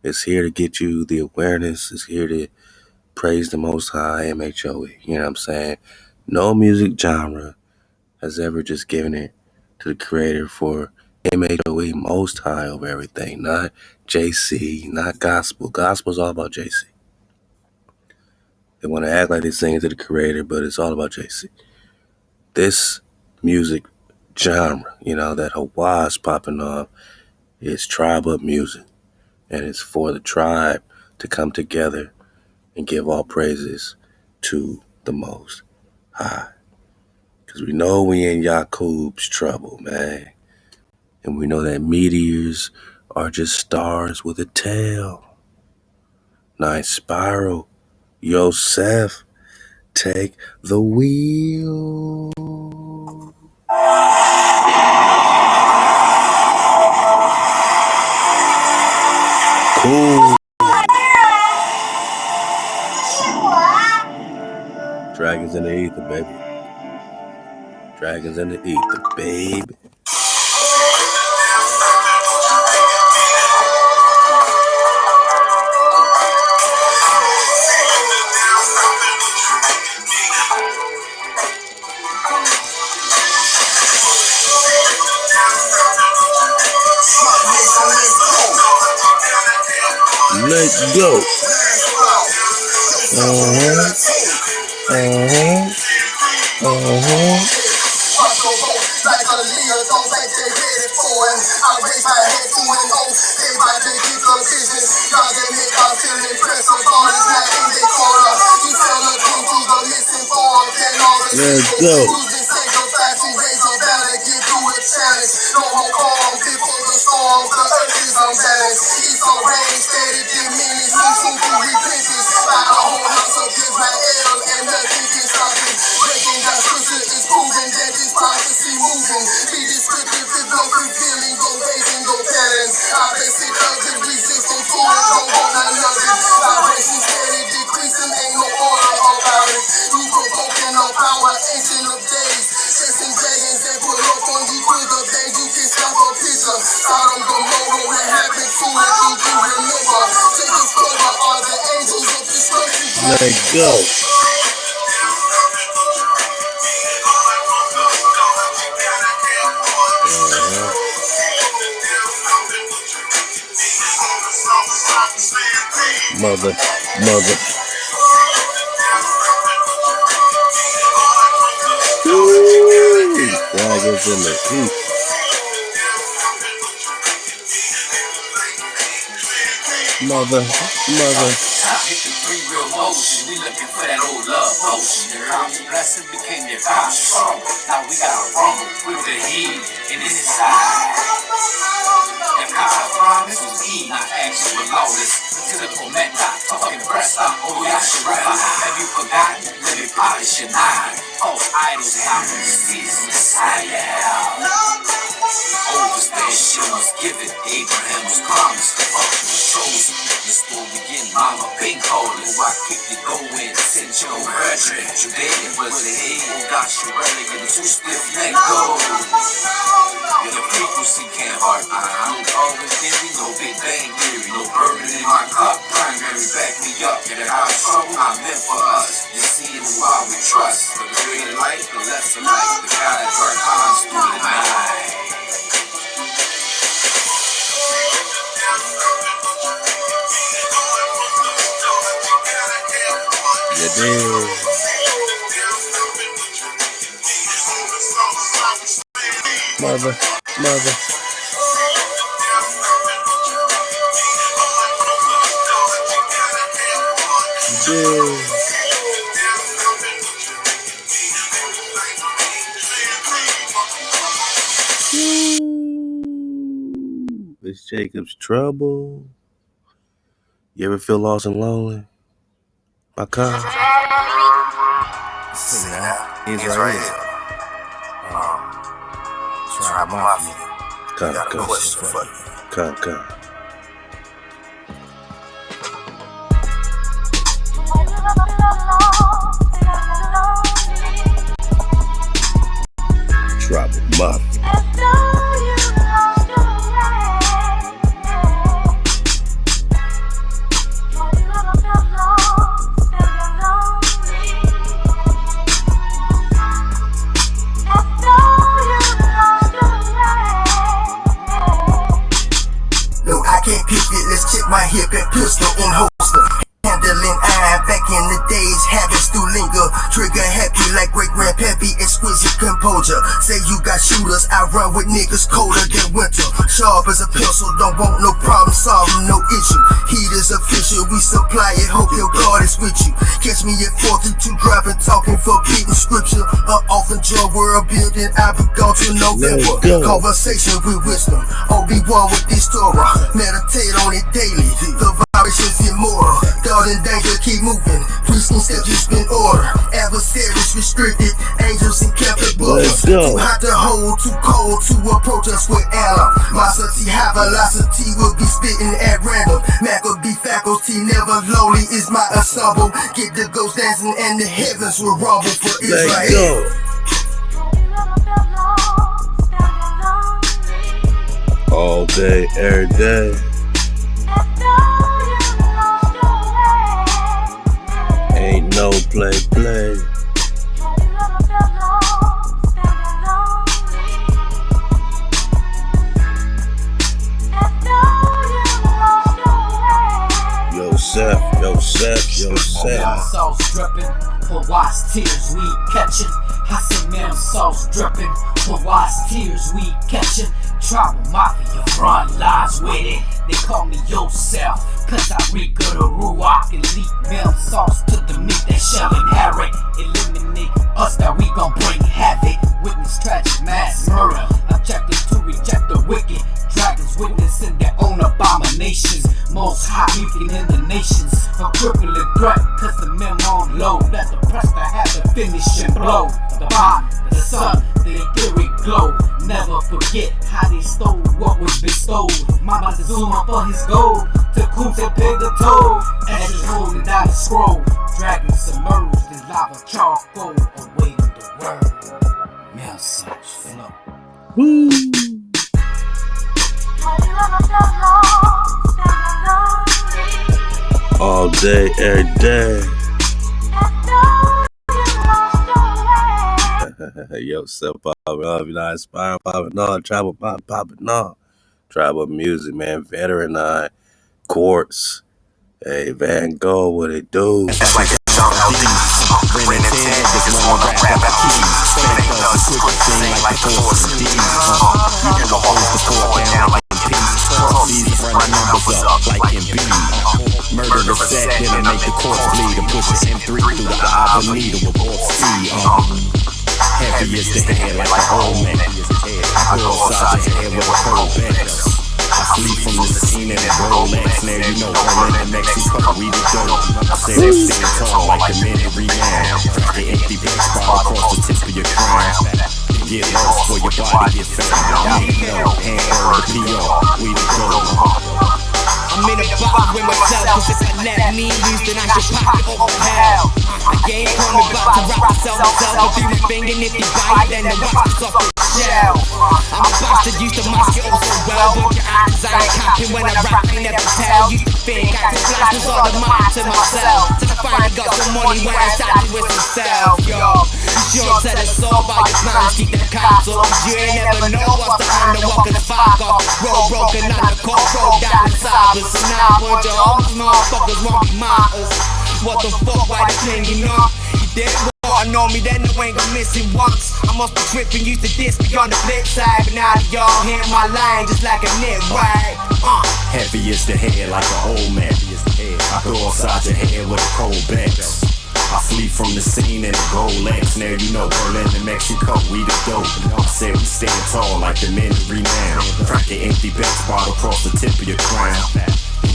It's here to get you the awareness. It's here to praise the Most High, MHOE. You know what I'm saying? No music genre has ever just given it to the creator for MHOE, Most High over everything. Not JC, not gospel. Gospel's all about JC. They want to act like they're singing to the creator, but it's all about JC. This music genre, that HaWah is popping off, is TribeUPmuzik. And it's for the tribe to come together and give all praises to the Most High. Because we know we in Yakub's trouble, man. And we know that meteors are just stars with a tail. Nice spiral. Yosef, take the wheel. Cool. Dragons in the ether, baby. Dragons in the ether, baby. Let's go. don't think they ready for it. I raise my head to an oath, they about to get the business. Y'all they make us feel impressive, all is not in their corner. You tell the truth to the misinformed, then all the people losing sacrifice to raise a battle, get through a challenge. No more calm before the storm, the earth is unbalanced. It's a rain, steady diminish, ceasing to repentance. By the whole house against my L, and nothing can stop it. Breaking down scripture is proving that this prophecy moving. Be descriptive, if no revealing, go raising, go patterns. I base it up, the resistance to it, don't want I love it. Vibration steady decreasing, ain't no order about it. You provoking no power, ancient of days. Chasing dragons that put up on you quicker than you can stop a picture. Sodom Gomorrah, what happened to it, do you remember? Jacob's brother are the angels of destruction. Let go. Mother. Dragons in the east. Mother. Real motion, we looking for that old love potion. Your arms blessed became your arms strong. Now we got a rumble with the heat in this side. If God's promise was E, not action was lawless. Typical meta, talking breast up, oh yeah, have you forgotten? Let me polish your nine. False idols have no season Messiah. Overstation was given, Abraham was promised, the fuck was chosen. The story begin, mama been calling. I kick you go in, send your brethren. Judea was the head, oh gosh, you really getting too stiff, let go. Your frequency can't hurt me. No Darwin theory, no Big Bang theory, no bourbon in my cup. Primary back me up, get it out of trouble, I'm meant for us. You see it why we trust. The greater light, the lesser light. The guy that burnt Hans through the night. You did. Mother. You did. It's Jacob's Trouble. You ever feel lost and lonely? My car. See that? He's right here. TribeUPmuzik. Got a question for you. Come. TribeUPmuzik. Let's check my hip and pistol in holster. Handling iron back in the days, habits do linger. Trigger happy like great grandpappy, exquisite composure. Say you got shooters, I run with niggas colder than winter. Sharp as a pencil, don't want no problem solving, no issue. Heat is official, we supply it, hope your God is with you. Catch me at 432 driving, talking forbidden scripture. Often drug world building, I've been gone to November. Conversation with wisdom, Obi-Wan with this Torah. Meditate on it daily, the vibrations immoral. God in danger, keep moving. Priestly steps just been order. Adversaries restricted, angels in captive books. Too hot to hold, too cold to approach us with alum. My subtlety, high velocity will be spitting at random. Maccabee faculty, never lowly is my ensemble. Get the ghost dancing and the heavens will rumble for Israel. All day, every day. Ain't no play. Yo, Seth. Sauce dripping, for watch tears we catching. I see man sauce dripping, but wise tears we catching. Tribal mafia front lines with it. They call me yourself, cause I reek of the ruach and leak milk sauce to the meat that shall inherit. Eliminate us that we gon' bring havoc. Witness tragic mass murder. Objectives to reject the wicked. Dragons witnessing their own abominations. Most high weeping in the nations. A crippling threat, cause the men on low. Let the press to have the finishing blow. The body, the sun, the etheric glow. Never forget how they stole what was bestowed. Mama Zuma for his gold. To Coops and paid the toll. As he's holding down the scroll. Dragons submerged in lava charcoal. Awaiting the word. Mel sauce flow. Woo! All day, every day. Yo, so poppin' off, you know, inspiring poppin' on, tribal poppin' on. TribeUPmuzik, man, veteran eye, quartz. Hey, Van Gogh, what it do? Murder the set, then I make the corpse bleed and push the M3 through the eye of the needle with warp speed. Heavy is the head like an old man. I go upside the head with a cold bed. I flee from the scene and it Rolex. Now you know rolling in Mexico, we the dope. I say they stand tall like the men in renown. Crack the empty black spot across the tip of your crown. Get lost for your body get found. You know, hamburger, the P.O., we the dope. I'm in a box with myself, cause if I let me loose, then I should pop it over hell. I ain't coming back to rock myself, I'll be my finger, and if you bite, then the wax is off the shell. I'm a bastard, used to mask it all so well, but your eyes, I ain't capping when I rap, I never tell. Used to think I could flash was all the mind to myself, till I finally got some money when I started with myself, yo. You sure tell us all about your plans, keep that castle, you ain't never know what's the hand to walk in the fuck off. Road broken on the cold road down inside. So now I want your all these motherfuckers won't be martyrs. What the fuck, why they clanging up? You didn't want to know me, then you ain't gonna miss it once. I must be tripping, used to diss me on the flip side. But now y'all hear my line just like a nit, right? Heavy is the head like an old man. I go outside your head with a cold bets. I flee from the scene and the Rolex. Now you know, Berlin and Mexico, we the dope. I say we stand tall like the men in renown. Crack the empty back spot across the tip of your crown.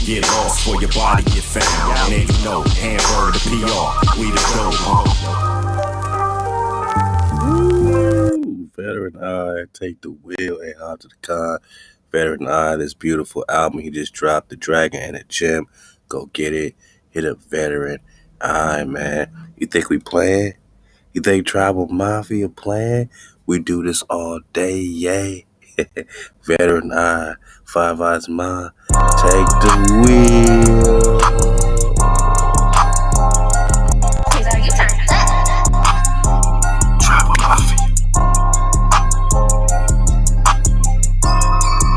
Get lost for your body get found. And then you know, hamburger, the P.R., we the dope. Woo! Veteran eye, take the wheel, and out to the con. Veteran eye, this beautiful album he just dropped, The Dragon and the Gem. Go get it. Hit up Veteran. Alright, man. You think we playing? You think Tribal Mafia playing? We do this all day, yay. Veteran eye, Five Eyes Mind. Take the wheel. Tribal Mafia.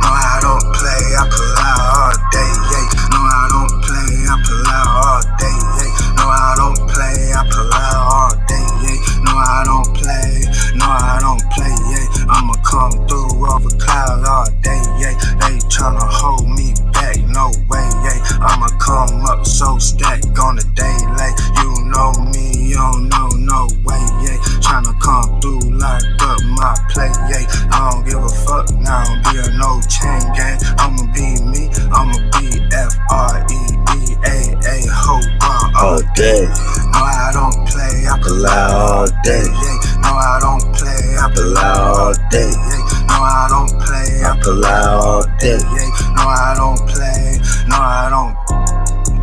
No, I don't play, I pull out all day, yay. No, I don't play, I pull out all day, yay. No, I don't play, I pull out all day, yay. No, I don't play, no, I don't play, yay. I'ma come through over clouds all day, yay. They tryna hold me back, no way, yay. I'ma come up so stacked on the daylight. You know me, you don't know no way, yay. Tryna come through like up my play, yay. I don't give a fuck now, be a no chain gang. I'ma be me, I'ma be FREEDAA, HaWah all day. No, I don't play, I pull out all day. No, I don't play, I pull out all day. No, I don't play, I pull out all day. No, I don't play, no, I don't.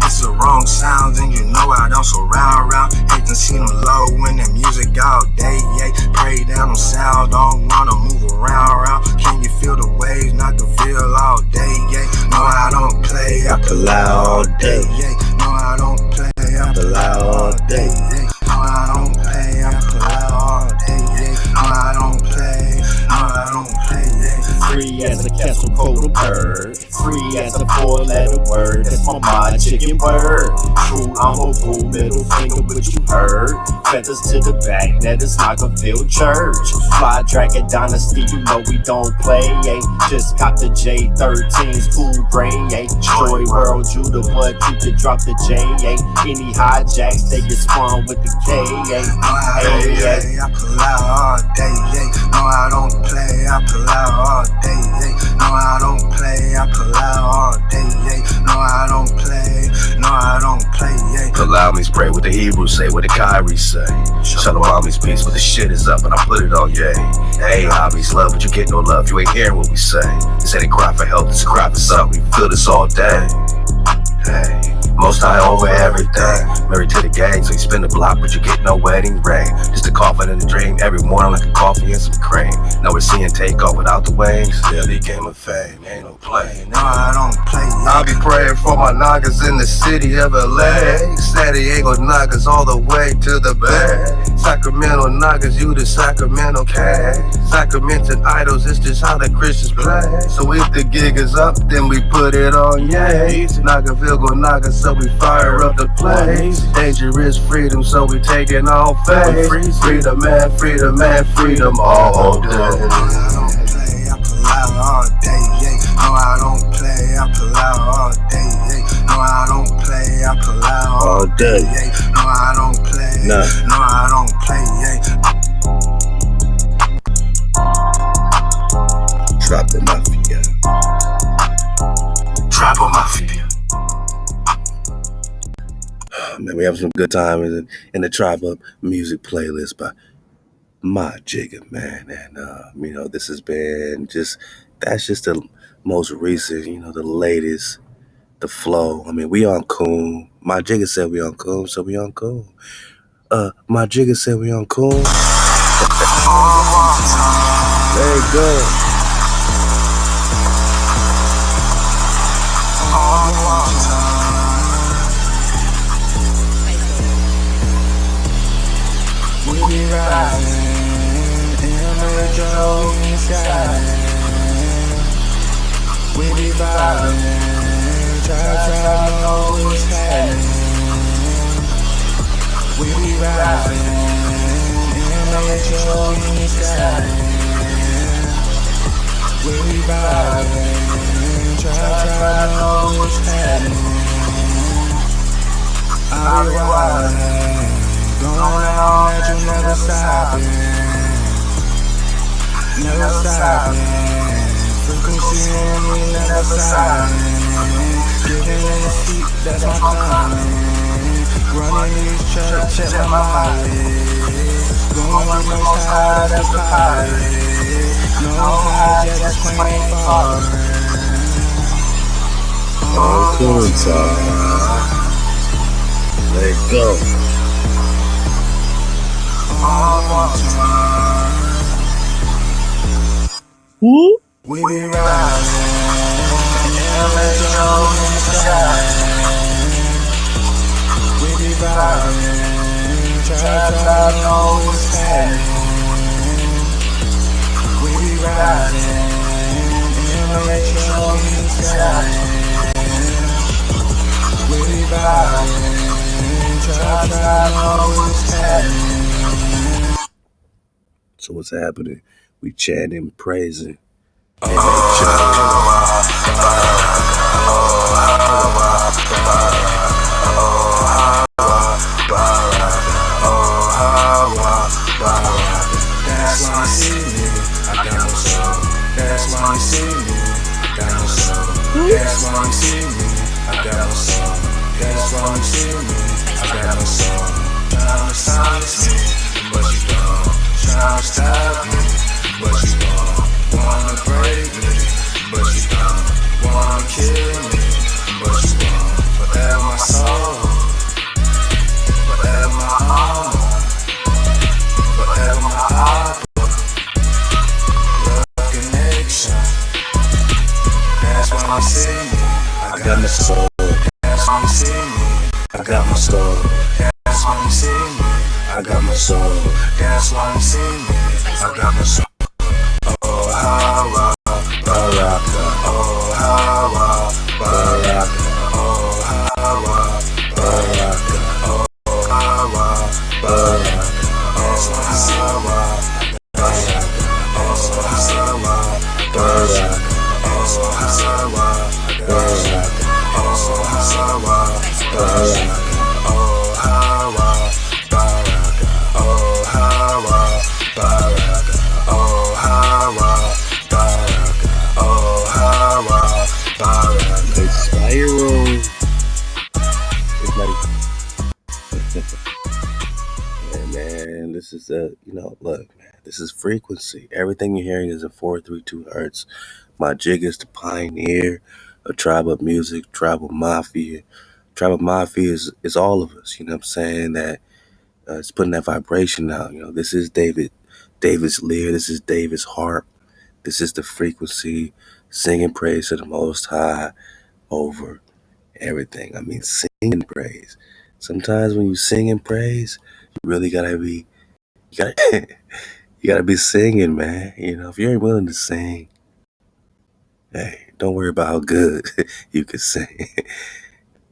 It's the wrong sounds and you know I don't surround around. Hate to see them low when that music all day, yeah. Pray down them sound, don't wanna move around. Can you feel the waves? Not the feel all day, yeah. No, I don't play, I pull out all day, yeah. No, I don't play, I pull out all day, yeah. No, I don't play, I pull out all day, yeah. No, I don't play, no, I don't play, yeah. Free as a castle coat of bird. Free as That's a 4-letter word, that's my mod chicken word. True, I'm a fool, middle finger, what you heard. Feathers to the back, that is Snockerville Church. Fly Dragon Dynasty, you know we don't play, eh? Just cop the J13's cool gray, eh? Destroy world Judah, but you could drop the J, eh? Any hijacks, they get sprung with the K, eh? I pull out all day, yeah. No, I don't play, I pull out all day, yeah. No, I don't play, I pull out all day, yeah. No, I don't play, no, I don't play, yeah. Allow me spray what the Hebrews say, what the Kyrie say. Shalom mommy's peace, but the shit is up and I put it on yay. Hey, hobbies, love, but you get no love, you ain't hearing what we say. They say they cry for help, this cry for something, we feel this all day. Hey, most high over everything. Married to the gang, so you spin the block, but you get no wedding ring. Just a coffin in a dream, every morning like a coffee and some cream. Now we're seeing takeoff without the wings. Still he came of fame, ain't no play. No, I don't play, yeah. I'll be praying for my knockers in the city of LA. San Diego knockers all the way to the Bay. Sacramento knockers, you the Sacramento cat. Sacramentan idols, it's just how the Christians play. So if the gig is up, then we put it on, yay. Knockerville go knocker, so we fire up the place. Dangerous freedom, so we taking on faith. Freedom, man, freedom, man, freedom all day. All day, yeah. No, I don't play, I pull out all day, yeah. No, I don't play, I pull out all day, yeah. No, I don't play, no, I don't play, yeah. Tribal Mafia. Tribal Mafia. Man, we have some good time in the TribeUPmuzik playlist by my jigger, man. And you know, this has been that's just the most recent, you know, the latest, the flow. I mean, we on Coon. My jigger said we on Coon, so we on Coon. My jigger said we on Coon. There you go. We be riding in the metro inside. We be vibing, try know what's happening. We be riding in the metro inside. We be vibing, try know what's happening. I be riding. Going on that you never stopping. Never stopping. Frequency and we never stopping. Getting in the seat, that's my calling. Running these tracks, check my mileage. Going with the most high, that's the pilot. No hijack, this plane ain't falling. Oh, cool time. Let it go. Woo? We be riding, and let you know in the sky. We be vibing, try know what's happening. We be riding, and let you know in the sky. We be vibing, try know what's happening. So what's happening? We chanting, praising. That's why you see me, I got no soul. That's why you see me, I got no soul. That's why you see me, I got no soul. That's why you see me, I got no soul. Trying to silence me, but you don't. Trying to stop me, but you don't. Wanna break me, but you don't. Wanna kill me, but you don't. Forever my soul, forever my armor, forever my heart. Love connection. That's why you see me, I got my soul. That's why you see me, I got my soul. That's why you see me, I got my soul. That's why you see me, I got my soul. Oh, HaWah, Baraka. Oh, HaWah, Man, this is look, man, this is frequency. Everything you're hearing is in 432 hertz. My jig is the pioneer of TribeUPmuzik, Tribal Mafia. Tribal Mafia is all of us, you know what I'm saying? That it's putting that vibration out. This is David's lyre, this is David's harp, this is the frequency, singing praise to the Most High over everything. I mean, singing praise. Sometimes when you sing in praise, you really gotta be, you gotta, you gotta be singing, man. If you ain't willing to sing, hey, don't worry about how good you can sing.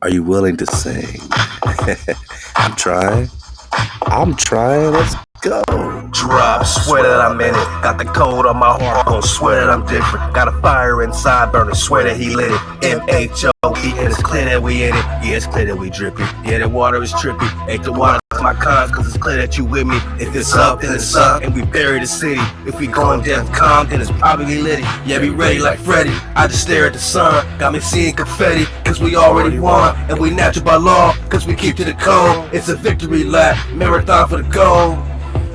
Are you willing to sing? I'm trying. Let's go. Drop, swear that I'm in it. Got the code on my heart, gon' swear that I'm different. Got a fire inside burning, swear that he lit it. MHOE, and it's clear that we in it. Yeah, it's clear that we drippy. Yeah, the water is trippy. Ain't the water my cons, cause it's clear that you with me. If it's up, then it's up, and we bury the city. If we going death calm, then it's probably litty. Yeah, be ready like Freddy. I just stare at the sun, got me seeing confetti, cause we already won, and we natural by law, cause we keep to the code. It's a victory lap, marathon for the goal.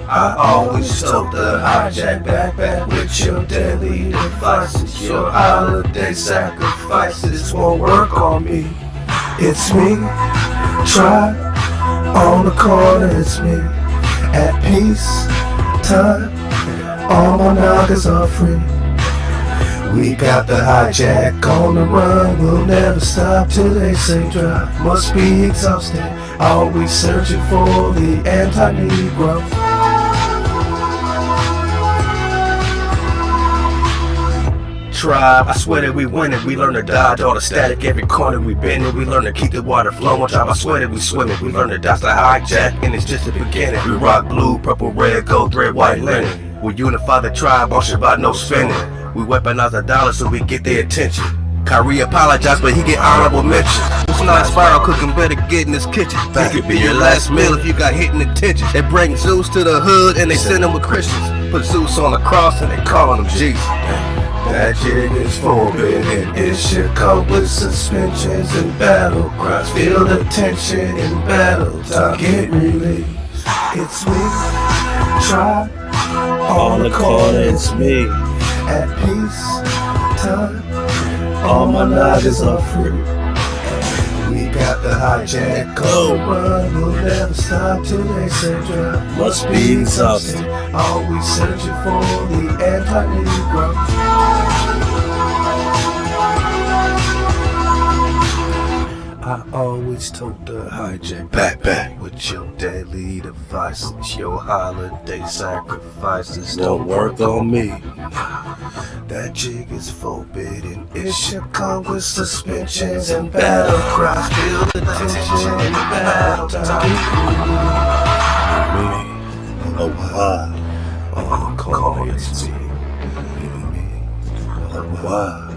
I always told the hijack backpack with your deadly devices. Your holiday sacrifices won't work on me. It's me, try on the corner, it's me. At peace, time, all my niggas are free. We got the hijack on the run, we'll never stop till they say drop. Must be exhausted, always searching for the anti-Negro. Tribe, I swear that we win it. We learn to dodge all the static every corner we bend it. We learn to keep the water flowing. Tribe, I swear that we swim it. We learn to dodge the hijack, and it's just the beginning. We rock blue, purple, red, gold, red, white, linen. We unify the tribe on Shabbat, no spinning. We weaponize the dollar so we get their attention. Kyrie apologized, but he get honorable mention. It's not spiral cooking, better get in this kitchen. That could be your last meal if you got hit in the tension. They bring Zeus to the hood and they send him with Christians. Put Zeus on the cross and they calling him Jesus. That jig is forbidden, it should come with suspensions and battle cries. Feel the tension in battle time, get released. It's me, try on the corner, it's me. At peace, time, all my niggas are free. We got the hijack on the run, we'll never stop till they say drop. Must be exhausted, always searching for the anti-Negro. I always told the hijack back with your deadly devices. Your holiday sacrifices don't work on me. That jig is forbidden, it should come with suspensions and battle cries. Feel the tension in battle time. HaWah. Oh, call me, it's me. HaWah.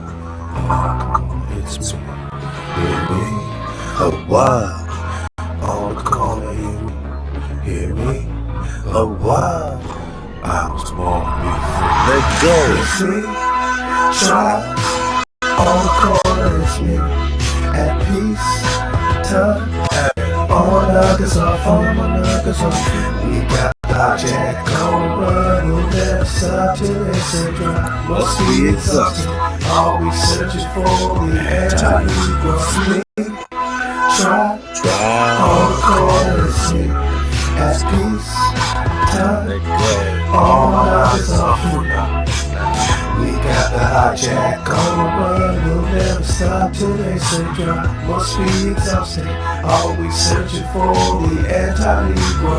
It's me. HaWah. Oh, call me, hear me. HaWah. I was born to be free. Let go. It's me, try on the corner, it's me. At peace, time, all my niggas are free. We got the hijack on the run, we'll never stop till they say drop. Must be exhausted, always searching for the anti-Negro. Try on the corner, it's me. At peace, time, all my niggas are free. We got the hijack on the run, we'll never stop till they say drop. Must be exhausted, always searching for the anti-Negro.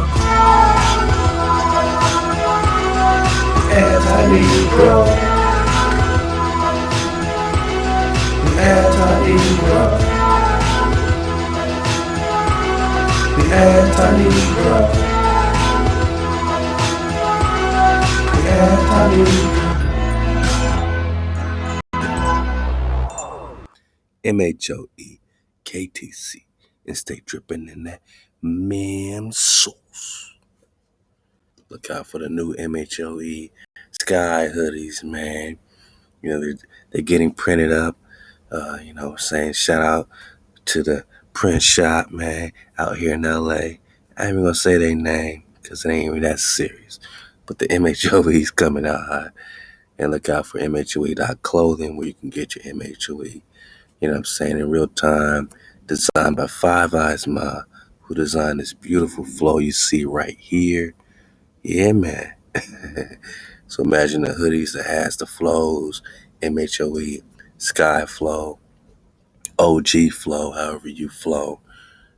Anti-Negro. The anti-Negro. The anti-Negro. The anti-Negro. MHOE, KTC and stay dripping in that mem sauce. Look out for the new MHOE Sky hoodies, man. You know, they're getting printed up. Saying shout out to the print shop, man, out here in LA. I ain't even gonna say their name because it ain't even that serious. But the MHOE's coming out hot. And look out for MHOE.clothing where you can get your MHOE. You know what I'm saying? In real time, designed by Five Eyes Ma, who designed this beautiful flow you see right here. Yeah, man. So imagine the hoodies that has the flows, MHOE, Sky Flow, OG Flow, however you flow.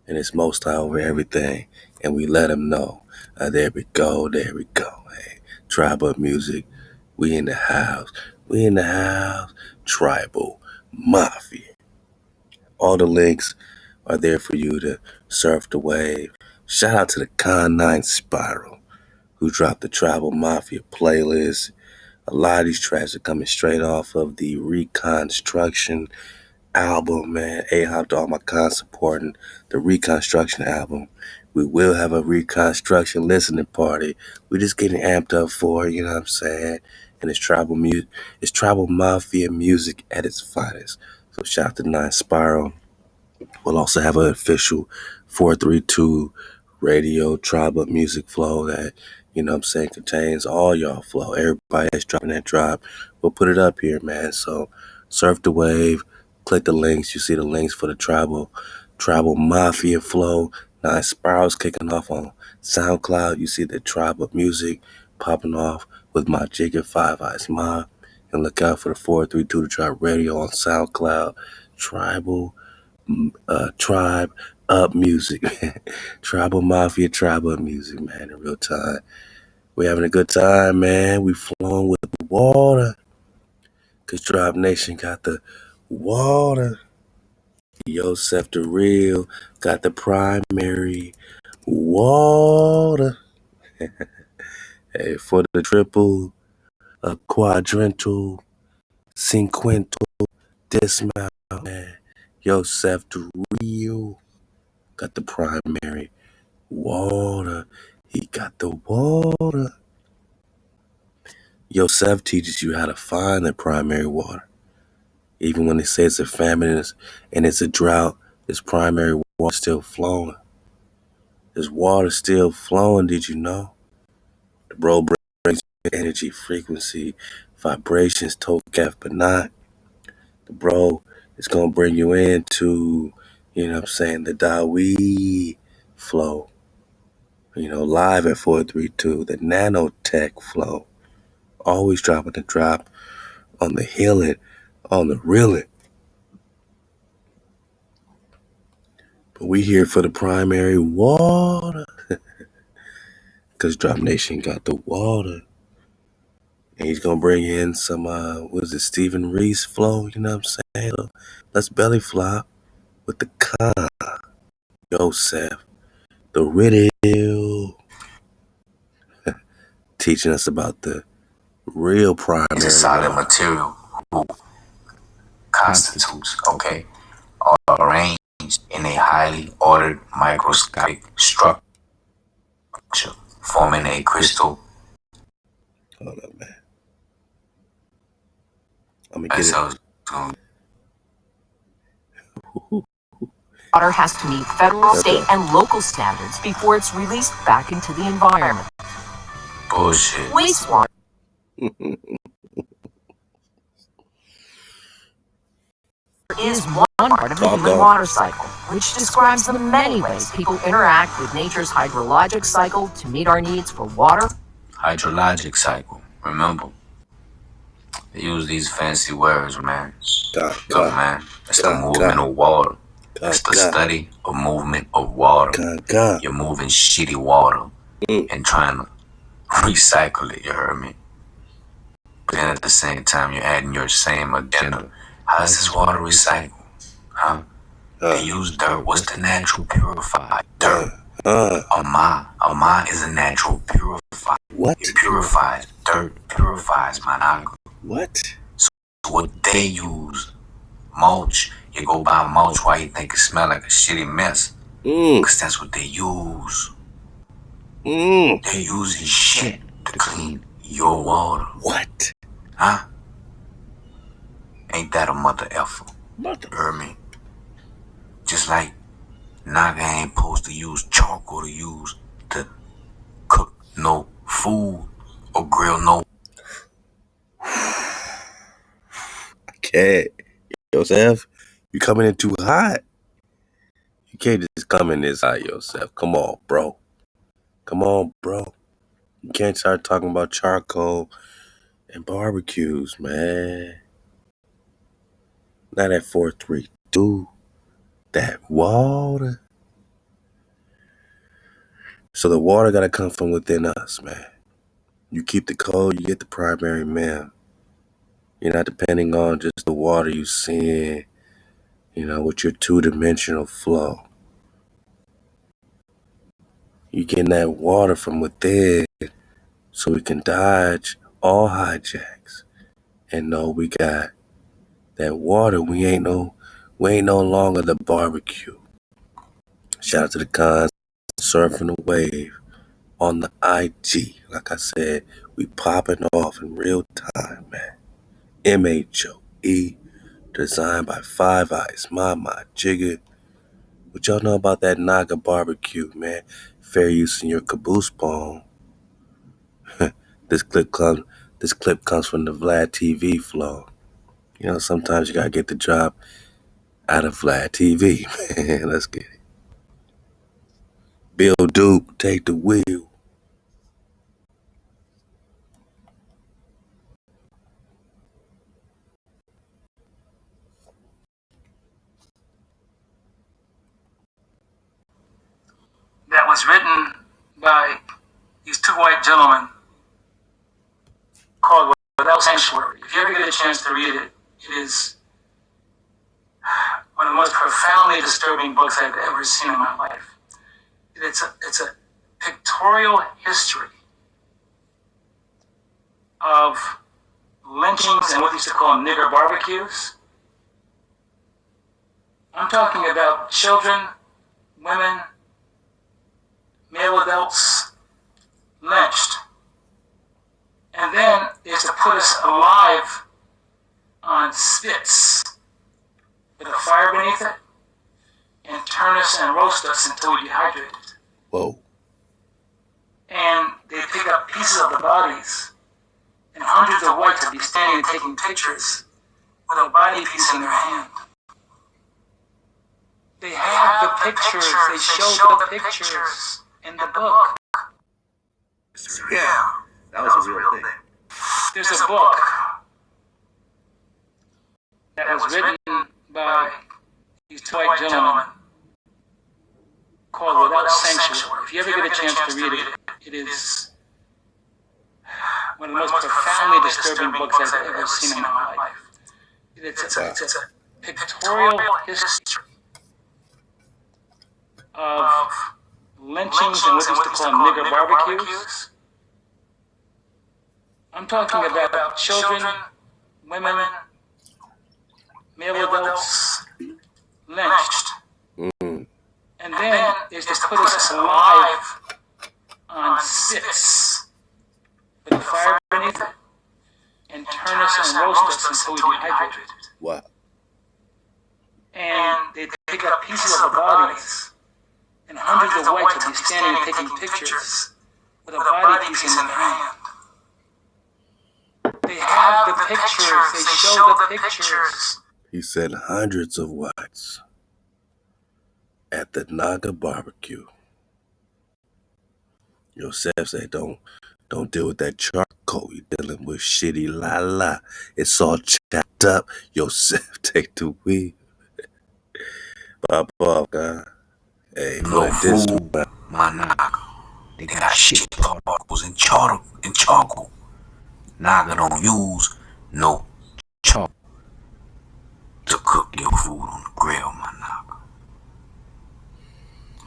And it's most high over everything. And we let them know. There we go. Hey, TribeUPmuzik. We in the house. Tribal Mafia. All the links are there for you to surf the wave. Shout out to the Con 9 Spiral, who dropped the Tribal Mafia playlist. A lot of these tracks are coming straight off of the Reconstruction album, man. A-Hop to all my cons supporting the Reconstruction album. We will have a Reconstruction listening party. We're just getting amped up for it, you know what I'm saying? And it's tribal music. It's Tribal Mafia music at its finest. So shout out to 9 Spiral. We'll also have an official 432 radio TribeUPmuzik flow that, you know what I'm saying, contains all y'all flow. Everybody that's dropping that drop, we'll put it up here, man. So surf the wave, click the links. You see the links for the Tribal Mafia flow. 9 Spirals kicking off on SoundCloud. You see the TribeUPmuzik popping off with my Jigga 5 Eyes Ma. And look out for the 432 to drop radio on SoundCloud. TribeUPmuzik. Tribal Mafia, TribeUPmuzik, man, in real time. We're having a good time, man. We flowing with the water. Cause Tribe Nation got the water. Yosef the Real got the primary water. Hey, for the triple, a quadrental, cinquental, dismount, man. Yosef the Real got the primary water. He got the water. Yosef teaches you how to find the primary water. Even when they say it's a famine and it's a drought, this primary water still flowing. This water still flowing, did you know? The bro brings energy, frequency, vibrations, tokaf, but not. The bro is going to bring you into, you know what I'm saying, the Dawi flow. You know, live at 432, the nanotech flow. Always dropping the drop on the healing, on the reeling. But we here for the primary water. Because Drop Nation got the water. And he's going to bring in some, Stephen Reese flow, you know what I'm saying? So let's belly flop with the con. Yosef, the riddle. Teaching us about the real primary It's a solid water. material who constitutes, okay, are arranged in a highly ordered microscopic structure, forming a crystal. Hold up, man. I'm going to get it. Water has to meet federal, state, and local standards before it's released back into the environment. Bullshit. Wastewater is one part of the human water cycle, which describes the many ways people interact with nature's hydrologic cycle to meet our needs for water. Hydrologic cycle. Remember, they use these fancy words, man. Look, man, it's the movement of water. It's the study of movement of water. You're moving shitty water and trying to recycle it, you heard me? But then at the same time, you're adding your same agenda. How is this water recycled? Huh? They use dirt. What's the natural purifier? Dirt. Ama is a natural purifier. What? It purifies. Dirt purifies, man. What? So what they use mulch. You go buy mulch, why you think it smell like a shitty mess? Cause that's what they use. They using shit to clean your water. What? Huh? Ain't that a mother effer? Hear me? Just like Naga ain't supposed to use charcoal to cook no food or grill no. I can't. Yourself, you coming in too hot. You can't just come in this hot yourself. Come on, bro. Come on, bro. You can't start talking about charcoal and barbecues, man. Not at 432. That water. So the water gotta come from within us, man. You keep the cold, you get the primary meal. You're not depending on just the water you see, with your two-dimensional flow. You getting that water from within so we can dodge all hijacks and know we got that water. We ain't no longer the barbecue. Shout out to the cons surfing the wave on the IG. Like I said, we popping off in real time, man. MHOE, designed by Five Eyes, Mama Jigga. What y'all know about that Naga barbecue, man? Fair use in your caboose poem. This clip comes from the Vlad TV flow. Sometimes you gotta get the job out of Vlad TV, man. Let's get it. Bill Duke, take the wheel. That was written by these two white gentlemen called Without Sanctuary. If you ever get a chance to read it, it is one of the most profoundly disturbing books I've ever seen in my life. It's a pictorial history of lynchings and what they used to call nigger barbecues. I'm talking about children, women, male adults lynched. And then they used to put us alive on spits with a fire beneath it and turn us and roast us until we dehydrated. Whoa. And they pick up pieces of the bodies, and hundreds of whites would be standing and taking pictures with a body piece in their hand. They have the pictures, they show the pictures in the book. Yeah, that was a real thing. There's a book that was written by these two white gentlemen called Without Sanctuary. If you ever get a chance to read it, it is one of the most profoundly disturbing books I've ever seen in my life. It's a pictorial history of lynchings and what they used to call nigger barbecues. I'm talking about children, women, male adults lynched. And then they used to put us alive on spits with a fire beneath it and turn us and roast us until we dehydrated. Wow. And they pick up pieces of the bodies, and hundreds of whites would be standing and taking pictures with a body piece in their hand. They have the pictures, they show the pictures. He said hundreds of whites at the Naga barbecue. Yosef said, don't deal with that charcoal. You're dealing with shitty la. It's all chopped up. Yosef, take the wheel. Pop off, God. Hey, No food, my Naga. They got shit particles and charcoal. Naga don't use no charcoal to cook your food on the grill, my Naga.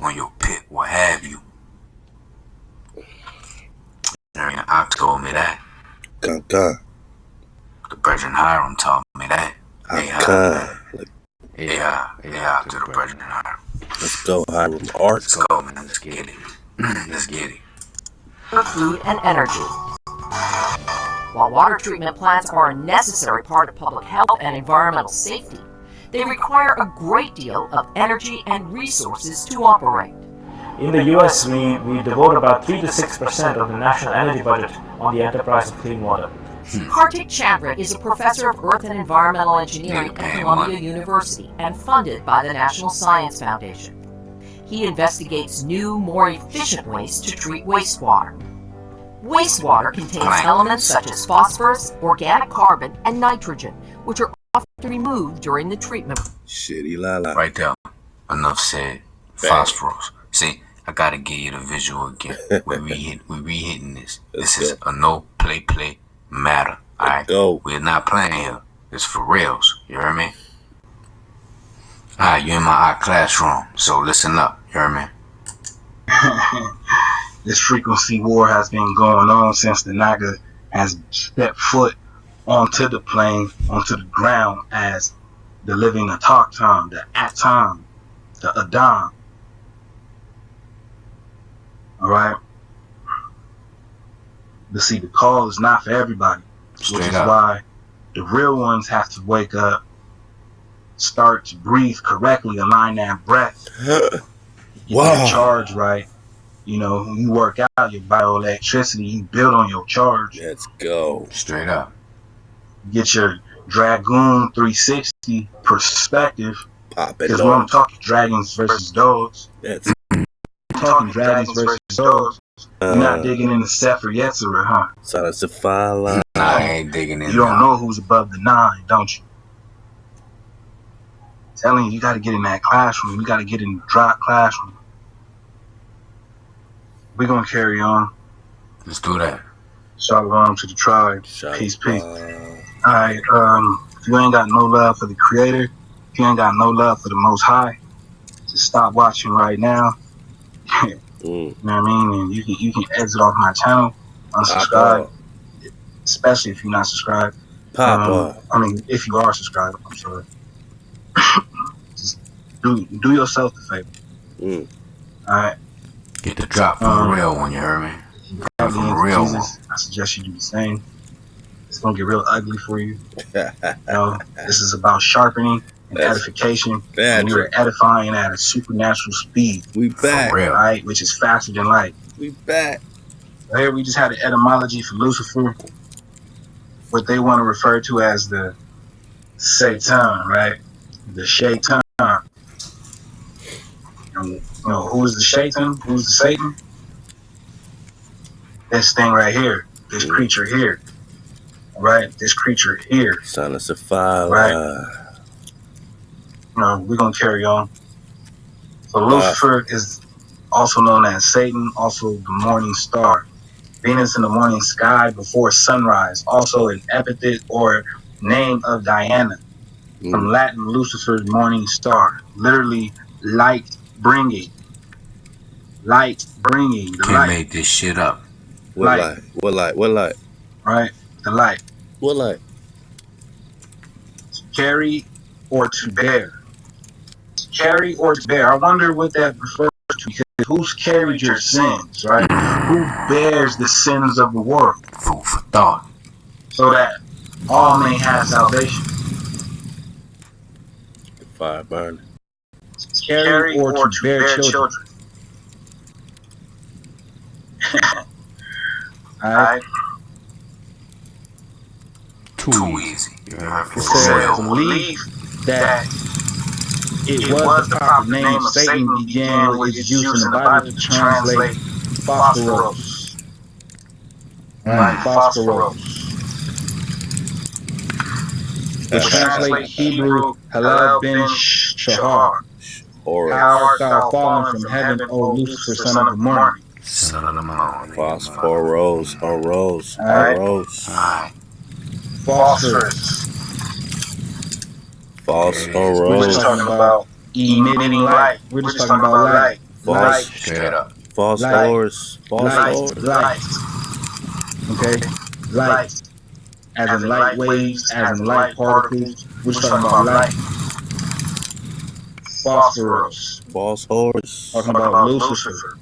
On your pit, what have you. Aaron Ox told me that. Gun. The President Hiram taught me that. Gun. Look brethren are. Let's go, Hiram. Art. Let's go, man. Let's get it. Let's get it. For food and energy. While water treatment plants are a necessary part of public health and environmental safety, they require a great deal of energy and resources to operate. In the US, we devote about 3 to 6% of the national energy budget on the enterprise of clean water. Kartik Chandra is a professor of Earth and Environmental Engineering at Columbia University and funded by the National Science Foundation. He investigates new, more efficient ways to treat wastewater. Wastewater contains elements such as phosphorus, organic carbon, and nitrogen, which are often removed during the treatment. Shitty lala. Right there. Enough said. Phosphorus. See, I gotta give you the visual again. We re-hitting this. This is a no play matter. Alright? We're not playing here. It's for reals. You hear me? Alright, you're in my art classroom, so listen up. You hear me? This frequency war has been going on since the Naga has stepped foot onto the plane, onto the ground as the living autochton, the Atom, the Adam. Alright? But see, the call is not for everybody. Which is why the real ones have to wake up, start to breathe correctly, align that breath, get your charge right. You know, when you work out, your bioelectricity, you build on your charge. Let's go. Straight up. Get your Dragoon 360 perspective. Because when I'm talking dragons versus dogs, talking dragons versus dogs, you're not digging in the Sefer Yetzirah, huh? So that's a fine line. I ain't digging in. You don't know who's above the 9, don't you? I'm telling you, you got to get in that classroom. You got to get in the drop classroom. We're going to carry on. Let's do that. Shalom to the tribe. Peace. Alright, if you ain't got no love for the Creator, if you ain't got no love for the Most High, just stop watching right now. You know what I mean? And you can exit off my channel, unsubscribe, especially if you're not subscribed. I mean, if you are subscribed, I'm sorry. Just do yourself the favor. Alright? Get the drop from the real one, you heard me? From the real one. I suggest you do the same. It's gonna get real ugly for you. You know, this is about sharpening and edification. And we are edifying at a supernatural speed. We back. Right? Which is faster than light. We back. Here we just had an etymology for Lucifer. What they want to refer to as the Satan, right? The Shaitan. And, you know, who's the Shaitan? Who's the Satan? This thing right here. This creature here. Right? This creature here. Son of Sapphire. Right? You know, we're going to carry on. So Lucifer is also known as Satan, also the morning star. Venus in the morning sky before sunrise. Also an epithet or name of Diana. From Latin, Lucifer's morning star. Literally, light bringing. Light bringing. The Can't light. make this shit up. What light? What light? What light? Right? The light. What light? To carry or to bear. To carry or to bear. I wonder what that refers to, because who's carried your sins, right? Who bears the sins of the world? Food for thought. So that all may have salvation. The fire burning. To carry or to bear children. Alright. Too easy. It says, believe that it was the proper name of Satan began with its use in the Bible to translate Phosphoros. Right, Phosphoros. To translate Hebrew, Halal bin Shahar. How art thou fallen from heaven, O Lucifer, son of the morning? Son of the morning. Phosphoros. Arose. Alright. Phosphorus. Phosphoros. We're just talking about emitting light. We're just talking about light. Light. Straight up. Phosphorus. Light. Okay? Light. As in light waves, as in light particles. We're just talking about light. Phosphorus. Phosphorus. Talking about Lucifer,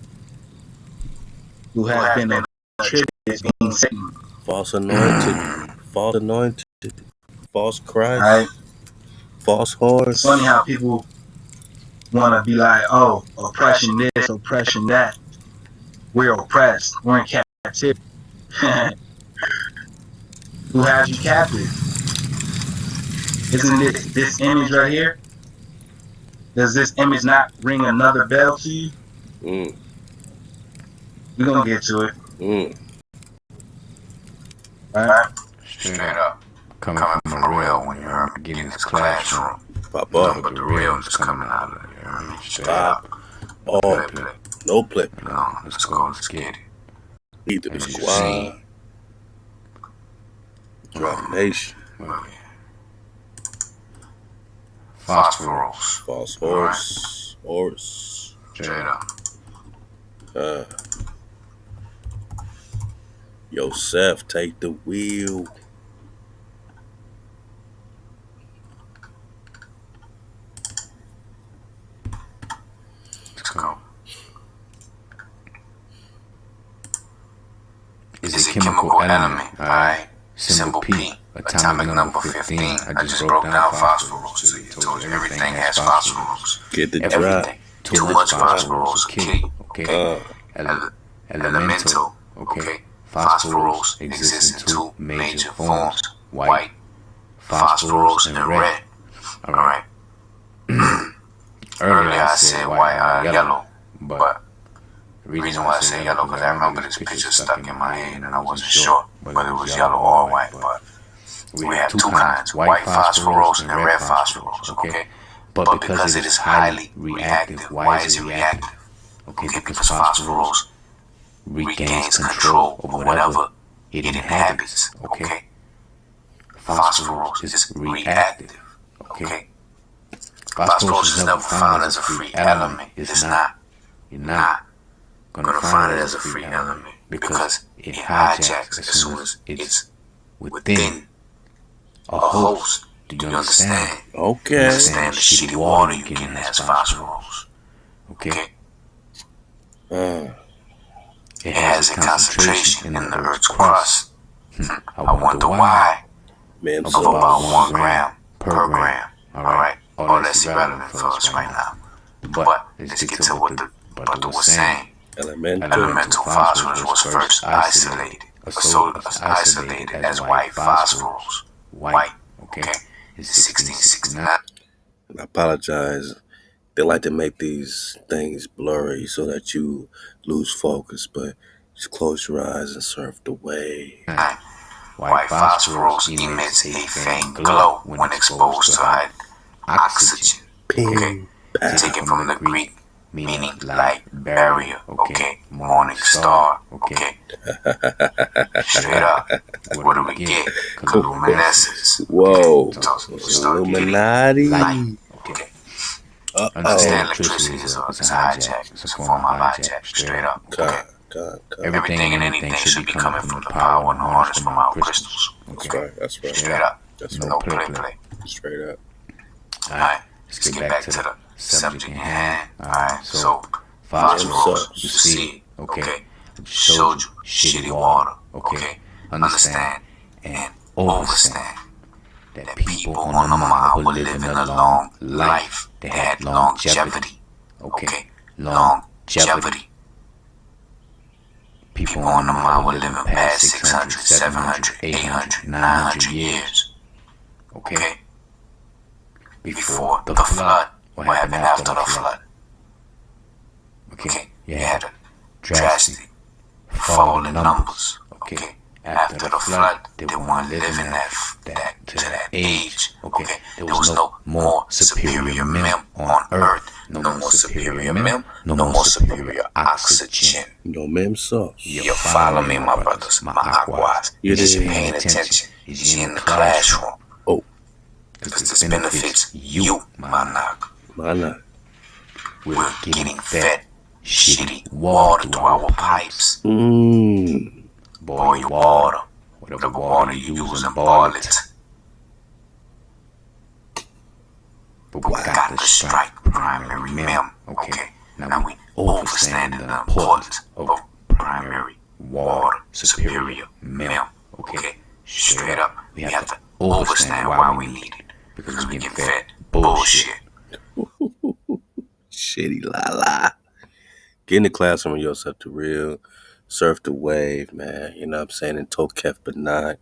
who has been attributed as being Satan. False anointed. False anointed. False Christ. Right? False horse. It's funny how people want to be like, oh, oppression this, oppression that. We're oppressed. We're in captivity. Who has you captive? Isn't this image right here? Does this image not ring another bell to you? We're going to get to it. Right? Straight up. Coming from a real when you're getting this classroom. Pop up. But the real is coming out of it. Straight up. Oh, no play. No, let's go. Let's get it. Either the squad. Drop Nation. Phosphorus. Phosphorus. Horse. Straight up. Yosef, take the wheel. Let's go. Is a chemical enemy, alright? Symbol P, atomic number 15. I just broke down phosphorus. So you told you everything has phosphorus. Get the everything. Too much phosphorus, key. Okay. Elemental. Okay. Phosphorus exists in two major forms: white, phosphorus, and red. Alright. Earlier I said white, yellow, but the reason why I say yellow because I remember this picture stuck in my head and I wasn't sure whether it was yellow or white. But we have two kinds: white phosphorus and red phosphorus. Okay. But because it is highly reactive, why is it reactive? Okay, because phosphorus regains control over whatever it inhabits. Okay. Phosphorus is reactive. Okay. Phosphorus is never found as a free element. It's not. You're not gonna find it as a free element because it hijacks as soon as it's within a host. Do you understand? Okay. You understand the shitty water you get in has phosphorus. Okay. It has a concentration in the Earth's crust. I wonder why. Of about 1 gram per gram. Alright. Oh, that's irrelevant for us right now. But let's get to what the brother was saying. Elemental phosphorus was first isolated. Isolated as white phosphorus. White. Okay. In 1669. I apologize. They like to make these things blurry so that you lose focus, but just close your eyes and surf the wave. White phosphorus emits a faint glow when exposed to high oxygen. Okay. Taken from the Greek, meaning light barrier. Okay. Morning star. Okay. Straight up. What do we get? Luminescence. Whoa. Illuminati. Okay. Understand electricity is a hijack. It's a form of hijack. Straight up. Okay. Everything and anything should be coming from the power and harness from our crystals. Okay. That's right. Straight up. That's no play. Straight up. Alright. Let's get back to the subject in hand. Alright. So, phosphorus, you see, okay, showed you shitty water. Okay. Understand and overstand that people on the mile were living a long life. They had longevity. Okay. Longevity. People on the mile were living past 600, 700, 800, 900 years. Okay. Before the flood. What happened after the flood? Okay. You had a drastic fall in numbers. Okay. After the flood, they weren't living to that age. Okay. There was no more superior men on earth. No more superior men. No more superior oxygen. No mem sauce. You follow me, my brothers, my HaWahs. Is you paying attention? Is you in the classroom? Oh. Because this benefits you, my knock. We're getting fed shitty water through our pipes. Boil your water. Whatever water you use and boil it. But we got the strike primary mem. Okay, now we overstanding the importance of primary water superior mem. Okay, straight up, we have to overstand why we need it, because we get fed bullshit. Shitty la la. Get in the classroom with yourself to real. Surf the wave, man. You know what I'm saying? And Tokef Benai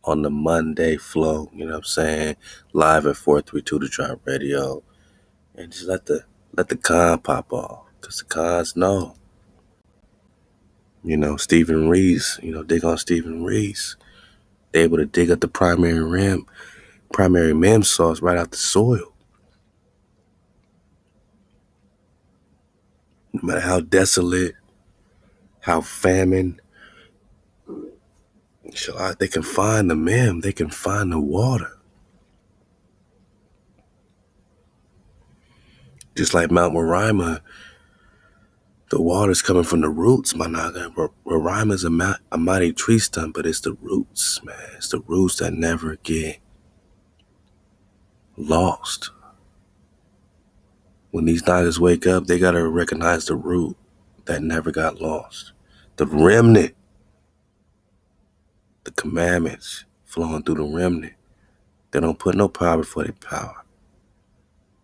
on the Monday flow. You know what I'm saying? Live at 432 to Tribe Radio. And just let the con pop off. Because the cons know. You know, Stephen Reese. You know, dig on Stephen Reese. They able to dig up the primary mem sauce right out the soil. No matter how desolate, how famine, they can find the mem. They can find the water. Just like Mount Roraima, the water's coming from the roots, my naga. Roraima's a mighty tree stump, but it's the roots, man. It's the roots that never get lost. When these nagas wake up, they gotta recognize the root that never got lost. The remnant, the commandments flowing through the remnant. They don't put no power before their power.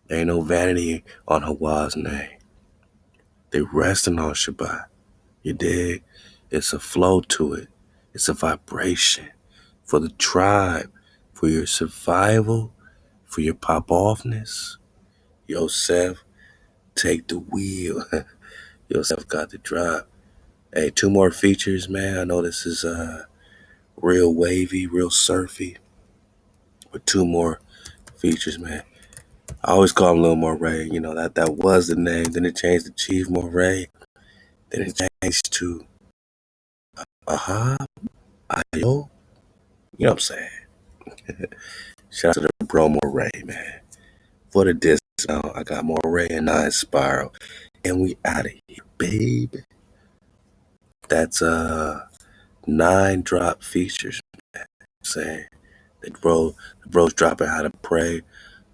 There ain't no vanity on HaWah's name. They resting on Shabbat. You dig? It's a flow to it. It's a vibration for the tribe, for your survival, for your pop-offness. Yosef, take the wheel. Yosef got the drive. Hey, 2 more features, man. I know this is real wavy, real surfy. But 2 more features, man. I always call him Lil Moray. You know, that was the name. Then it changed to Chief Moray. Then it changed to HaWah, Ayo. You know what I'm saying? Shout out to the bro Moray, man. For the disc, I got Moray and 9 Spiral. And we out of here, baby. That's 9 drop features, man. Saying the bro's dropping how to pray.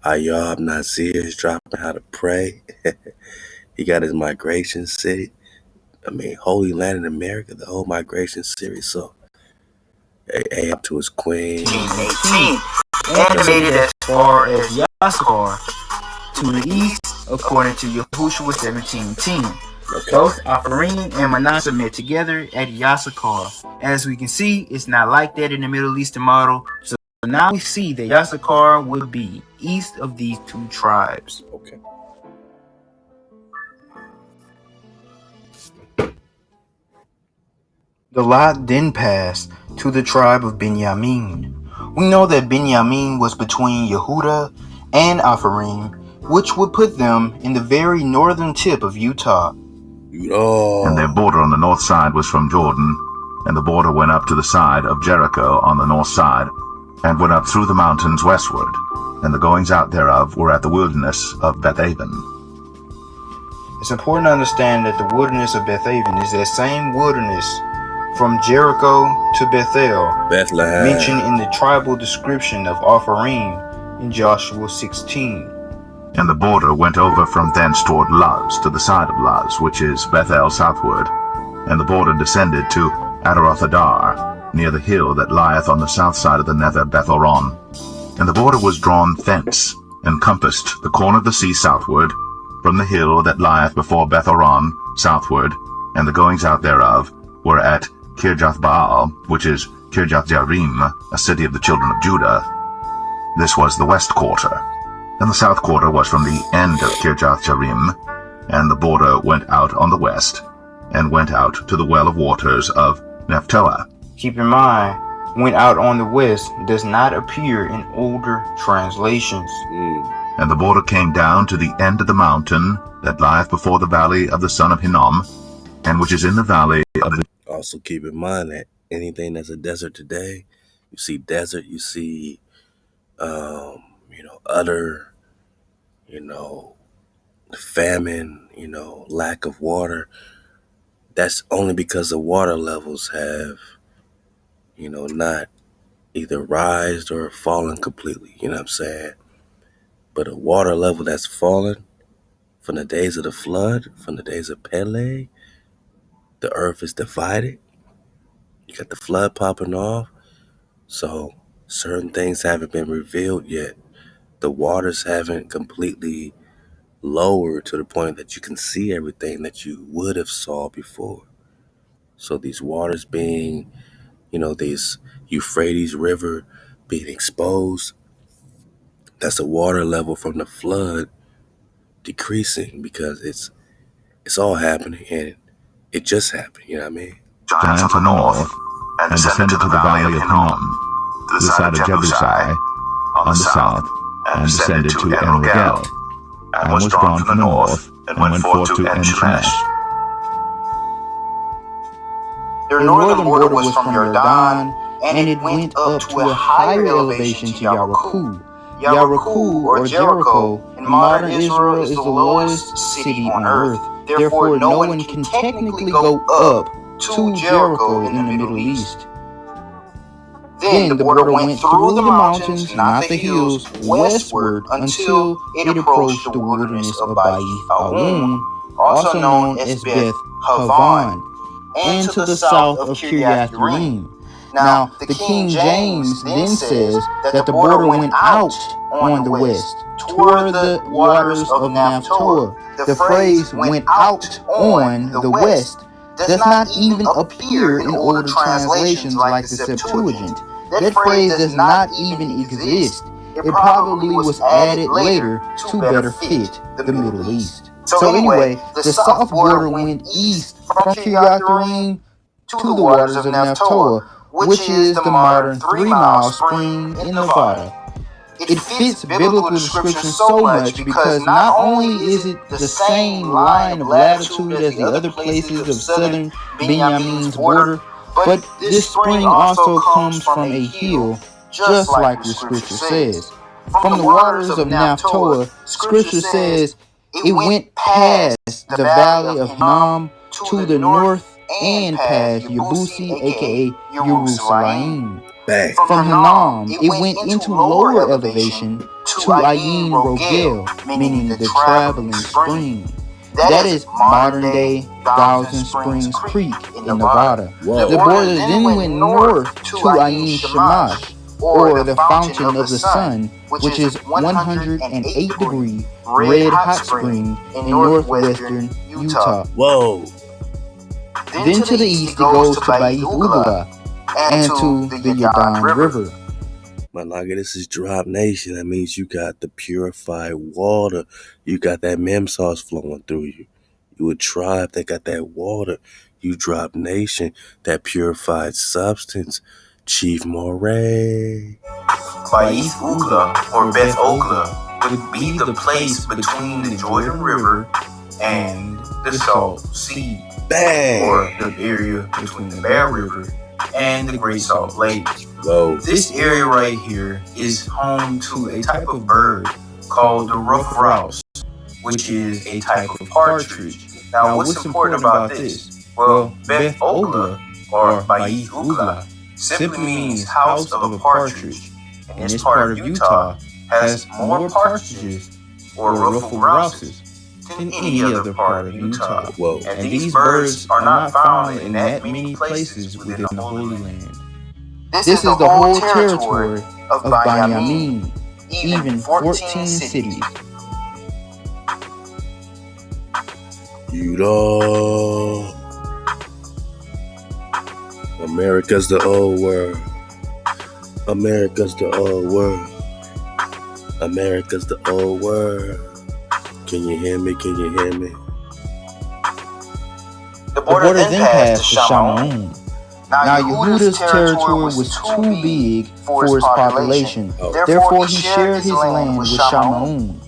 Ayab Nazir is dropping how to pray. He got his migration city. I mean, Holy Land in America, the whole migration series. So, hey, up to his queen. 18. And made it as far as Yaskar to the east, according to Yahushua 17:10. Both Afarim and Manasseh met together at Yassakar. As we can see, it's not like that in the Middle Eastern model. So now we see that Yassakar would be east of these 2 tribes. Okay. The lot then passed to the tribe of Benjamin. We know that Benjamin was between Yehuda and Afarim, which would put them in the very northern tip of Utah. And their border on the north side was from Jordan, and the border went up to the side of Jericho on the north side, and went up through the mountains westward, and the goings out thereof were at the wilderness of Bethaven. It's important to understand that the wilderness of Bethaven is that same wilderness from Jericho to Bethlehem, mentioned in the tribal description of Afarim in Joshua 16. And the border went over from thence toward Luz, to the side of Luz, which is Bethel southward. And the border descended to Adarothadar, near the hill that lieth on the south side of the nether Bethoron. And the border was drawn thence, and compassed the corner of the sea southward, from the hill that lieth before Bethoron southward, and the goings out thereof were at Kirjath Baal, which is Kirjath Jearim, a city of the children of Judah. This was the west quarter. And the south quarter was from the end of Kirjath Jearim, and the border went out on the west, and went out to the well of waters of Nephtoah. Keep in mind, went out on the west does not appear in older translations. And the border came down to the end of the mountain that lieth before the valley of the son of Hinnom, and which is in the valley of the... Also keep in mind that anything that's a desert today, you see desert, you see, utter, famine, lack of water. That's only because the water levels have, not either rised or fallen completely. You know what I'm saying? But a water level that's fallen from the days of the flood, from the days of Peleg, the earth is divided. You got the flood popping off. So certain things haven't been revealed yet. The waters haven't completely lowered to the point that you can see everything that you would have saw before. So these waters being, these Euphrates River being exposed, that's a water level from the flood decreasing because it's all happening and it just happened, you know what I mean? Giants of the north, and descended to the valley of Hinnom, to the side of Jebusai, on the south, and descended to En-Rogel, and was drawn from the north, and went forth to En-Shemesh. Their northern border was from Jordan, and it went up to a higher elevation to Yarku. Yarku, or Jericho, in modern Israel is the lowest city on earth. Therefore, no one can technically go up to Jericho in the Middle East. Then the border went through the mountains, not the hills, westward until it approached the wilderness of Ba'ith-Aun, also known as Beth Havan, and to the south of Kiriath-Yearim. Now, the King James then says that the border went out on the west, toward the waters of Naphtali. The phrase went out on the west does not even appear in older translations like the Septuagint. That phrase does not even exist. It probably was added later to better fit the Middle East. So anyway, the south border went east from Kiriath-Yearim to the waters of Naphtali, which is the modern 3-mile spring in Nevada. It fits biblical description so much because not only is it the same line of latitude as the other places of southern Benjamin's border, but this spring also comes from a hill, just like the scripture says. From the waters of Naphtali, scripture says it went past the valley of Hinnom to the north and past Yebusi, aka Jerusalem. From Hinnom, it went into lower elevation to Ayin Rogel, meaning the traveling spring. That is modern-day Thousand Springs Creek in Nevada. The border then went north to Ayin Shamash, or the Fountain of the Sun, which is 108-degree red hot spring in northwestern Utah. Whoa! Then to the east it goes to Ba'ith Ugla and to the Yarden River. My nigga, this is Drop Nation. That means you got the purified water. You got that mem sauce flowing through you. You a tribe that got that water. You Drop Nation, that purified substance. Chief Moray. Ba'ith Ugla, or Beth Ogla, would be the place between the Jordan River and the Salt Sea. Bang! Or the area between the Bear River and the Great Salt Lake. Whoa. This area right here is home to a type of bird called the ruff grouse, which is a type of partridge. Now, what's important about this? Well, Beth Ogla, or Ba'ith Ugla, simply means house of a partridge, and this part of Utah has more partridges or ruffed grouses than any other part of Utah. Whoa. And these birds are not found in that many places within the Holy Land. This is the whole territory of Benjamin, even 14 cities. Utah. America's the old world. America's the old world. America's the old world. Can you hear me? Can you hear me? The border then passed to Shamaun. Now Yehuda's territory was too big for his population. Therefore he shared his land with Shamaun.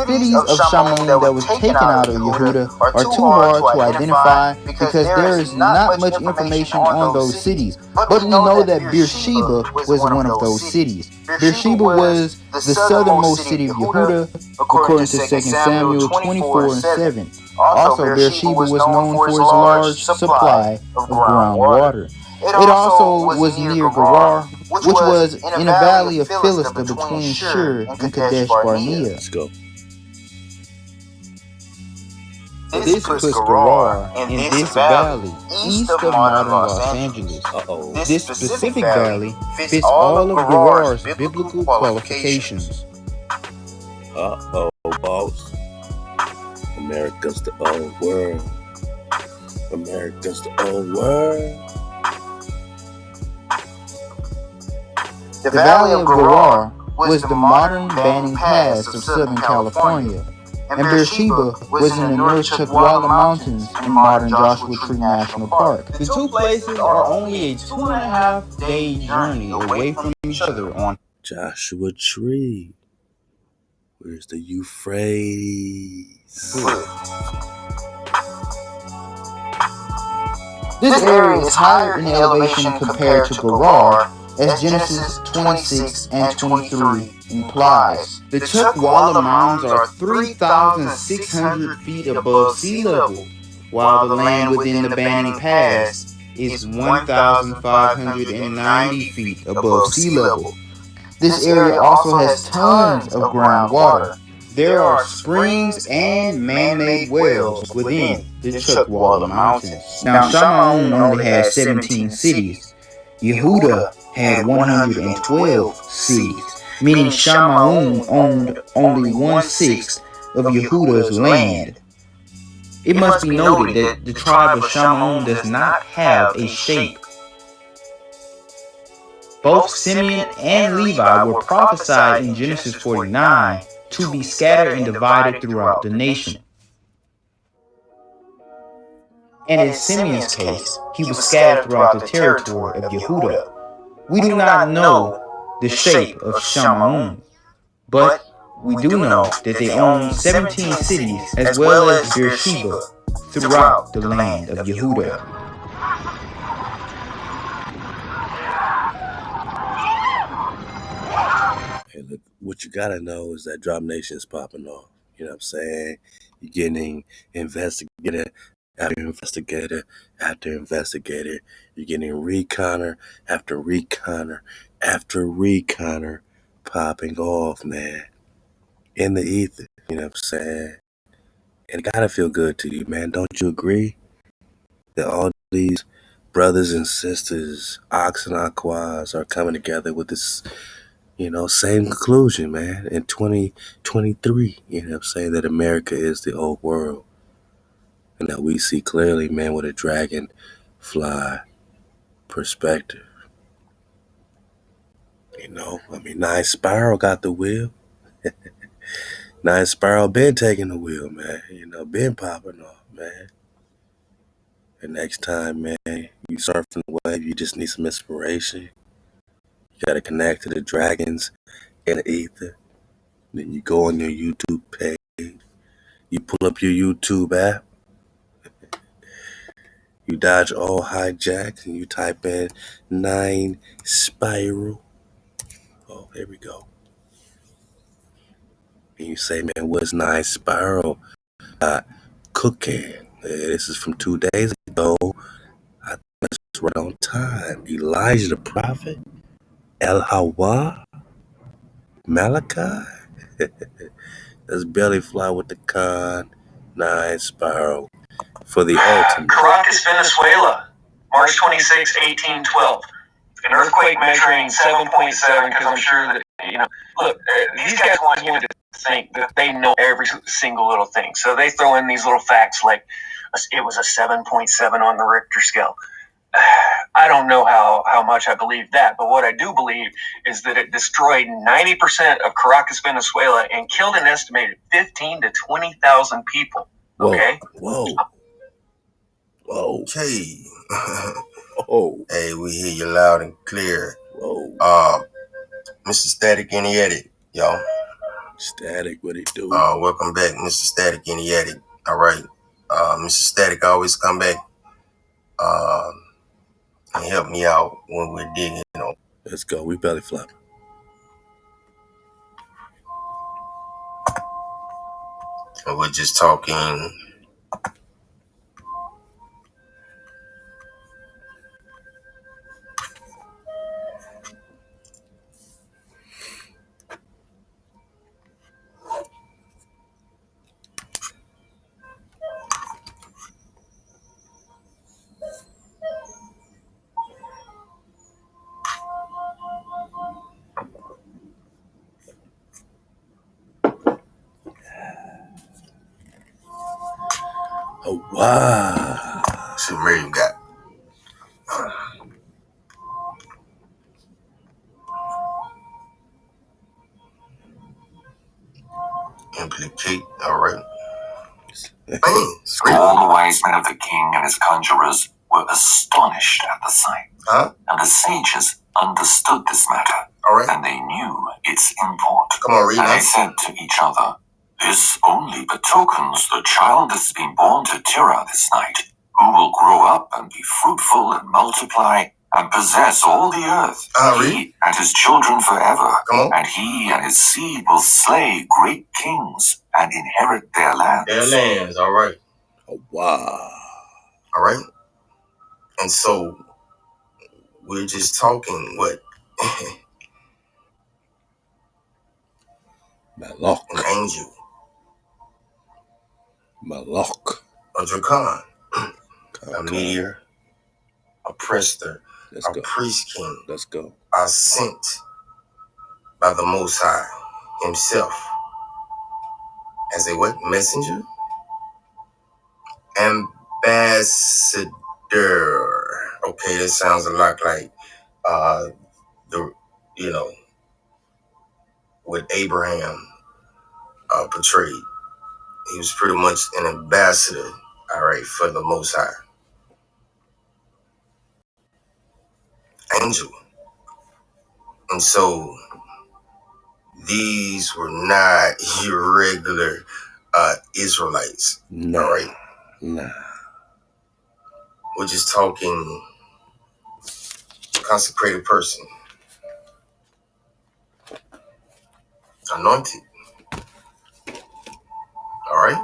Cities of Shamaun that was taken out of Yehuda are too hard to identify because there is not much information on those cities. But we know that Beersheba was one of those cities. Beersheba was the southernmost city of Yehuda, according to 2 Samuel 24:7. Also, Beersheba was known for its large supply of groundwater. It also was near Gerar, which was in a valley of Philistia between Shur and Kadesh Barnea. Let's go. This puts Gerar in this valley east of modern Los Angeles. This specific valley fits all of Gerar's biblical qualifications. Uh-oh, boss. America's the old world. America's the old world. The Valley of Gerar was the modern Banning Pass of Southern California, and Beersheba was in the North Chuckwalla Mountains in modern Joshua Tree National Park. The two places are only a 2.5-day journey away from each other on Joshua Tree. Where's the Euphrates? This area is higher in elevation compared to Gerar, as Genesis 26 and 23 implies. The Chuckwalla Mounds are 3,600 feet above sea level, while the land within the Banning Pass is 1,590 feet above sea level. This area also has tons of groundwater. There are springs and man-made wells within the Chuckwalla Mountains. Now, Shamaun only has 17 cities. Yehuda had 112 cities, meaning Shamaun owned only 1/6 of Yehuda's land. It must be noted that the tribe of Shamaun does not have a shape. Both Simeon and Levi were prophesied in Genesis 49 to be scattered and divided throughout the nation. And in Simeon's case, he was scattered throughout the territory of Yehuda. We do not know the shape of Shamaun, but we do know that they own 17 cities as well as Beersheba throughout the land of Yehuda. Hey, look, what you gotta know is that Drop Nation is popping off. You know what I'm saying? You're getting investigator after investigator after investigator. You're getting reconner after reconner after reconner popping off, man. In the ether. You know what I'm saying? And it gotta feel good to you, man. Don't you agree? That all these brothers and sisters, Ox and Aquas, are coming together with this, same conclusion, man, in 2023, you know what I'm saying, that America is the old world. And that we see clearly, man, with a dragonfly perspective. Nine Spiral got the wheel. Nine Spiral been taking the wheel, man. Been popping off, man. And next time, man, you surfing the wave, you just need some inspiration. You gotta connect to the dragons in the ether. Then you go on your YouTube page. You pull up your YouTube app. You dodge all hijacks and you type in 9 Spiral. Oh, here we go. And you say, man, what's 9 Spiral cooking? This is from 2 days ago. I think it's right on time. Elijah the prophet, HaWah, Malachi. That's Belly Fly with the Con 9 Spiral for the ultimate. Caracas, Venezuela, March 26, 1812. An earthquake measuring 7.7, because I'm sure that, look, these guys want you to think that they know every single little thing. So they throw in these little facts like it was a 7.7 on the Richter scale. I don't know how much I believe that, but what I do believe is that it destroyed 90% of Caracas, Venezuela, and killed an estimated 15 to 20,000 people. Okay? Whoa. Okay. Oh. Hey, we hear you loud and clear. Whoa. Mr. Static in the edit, y'all. Static, what it do? Welcome back, Mr. Static in the edit. All right. Mr. Static always come back and help me out when we're digging. Let's go. We belly flopping. And we're just talking. HaWah. See what Miriam got. Implicate, alright. All the wise men of the king and his conjurers were astonished at the sight. And the sages understood this matter. And they knew its import. Come on, read and that. they said to each other, "This only betokens the child has been born to Terah this night, who will grow up and be fruitful and multiply and possess all the earth, he and his children forever. And he and his seed will slay great kings and inherit their lands." Their lands, alright. HaWah. Alright? And so, we're just talking, what? Malak. An angel. Malak. A Dracan. A meteor. A Prester. A priest king. Let's go. Are sent by the Most High himself as a what? Messenger? Ambassador. Okay, that sounds a lot like what Abraham portrayed. He was pretty much an ambassador, all right, for the Most High. Angel. And so these were not your regular Israelites. No. All right? Nah. We're just talking consecrated person. Anointed. All right?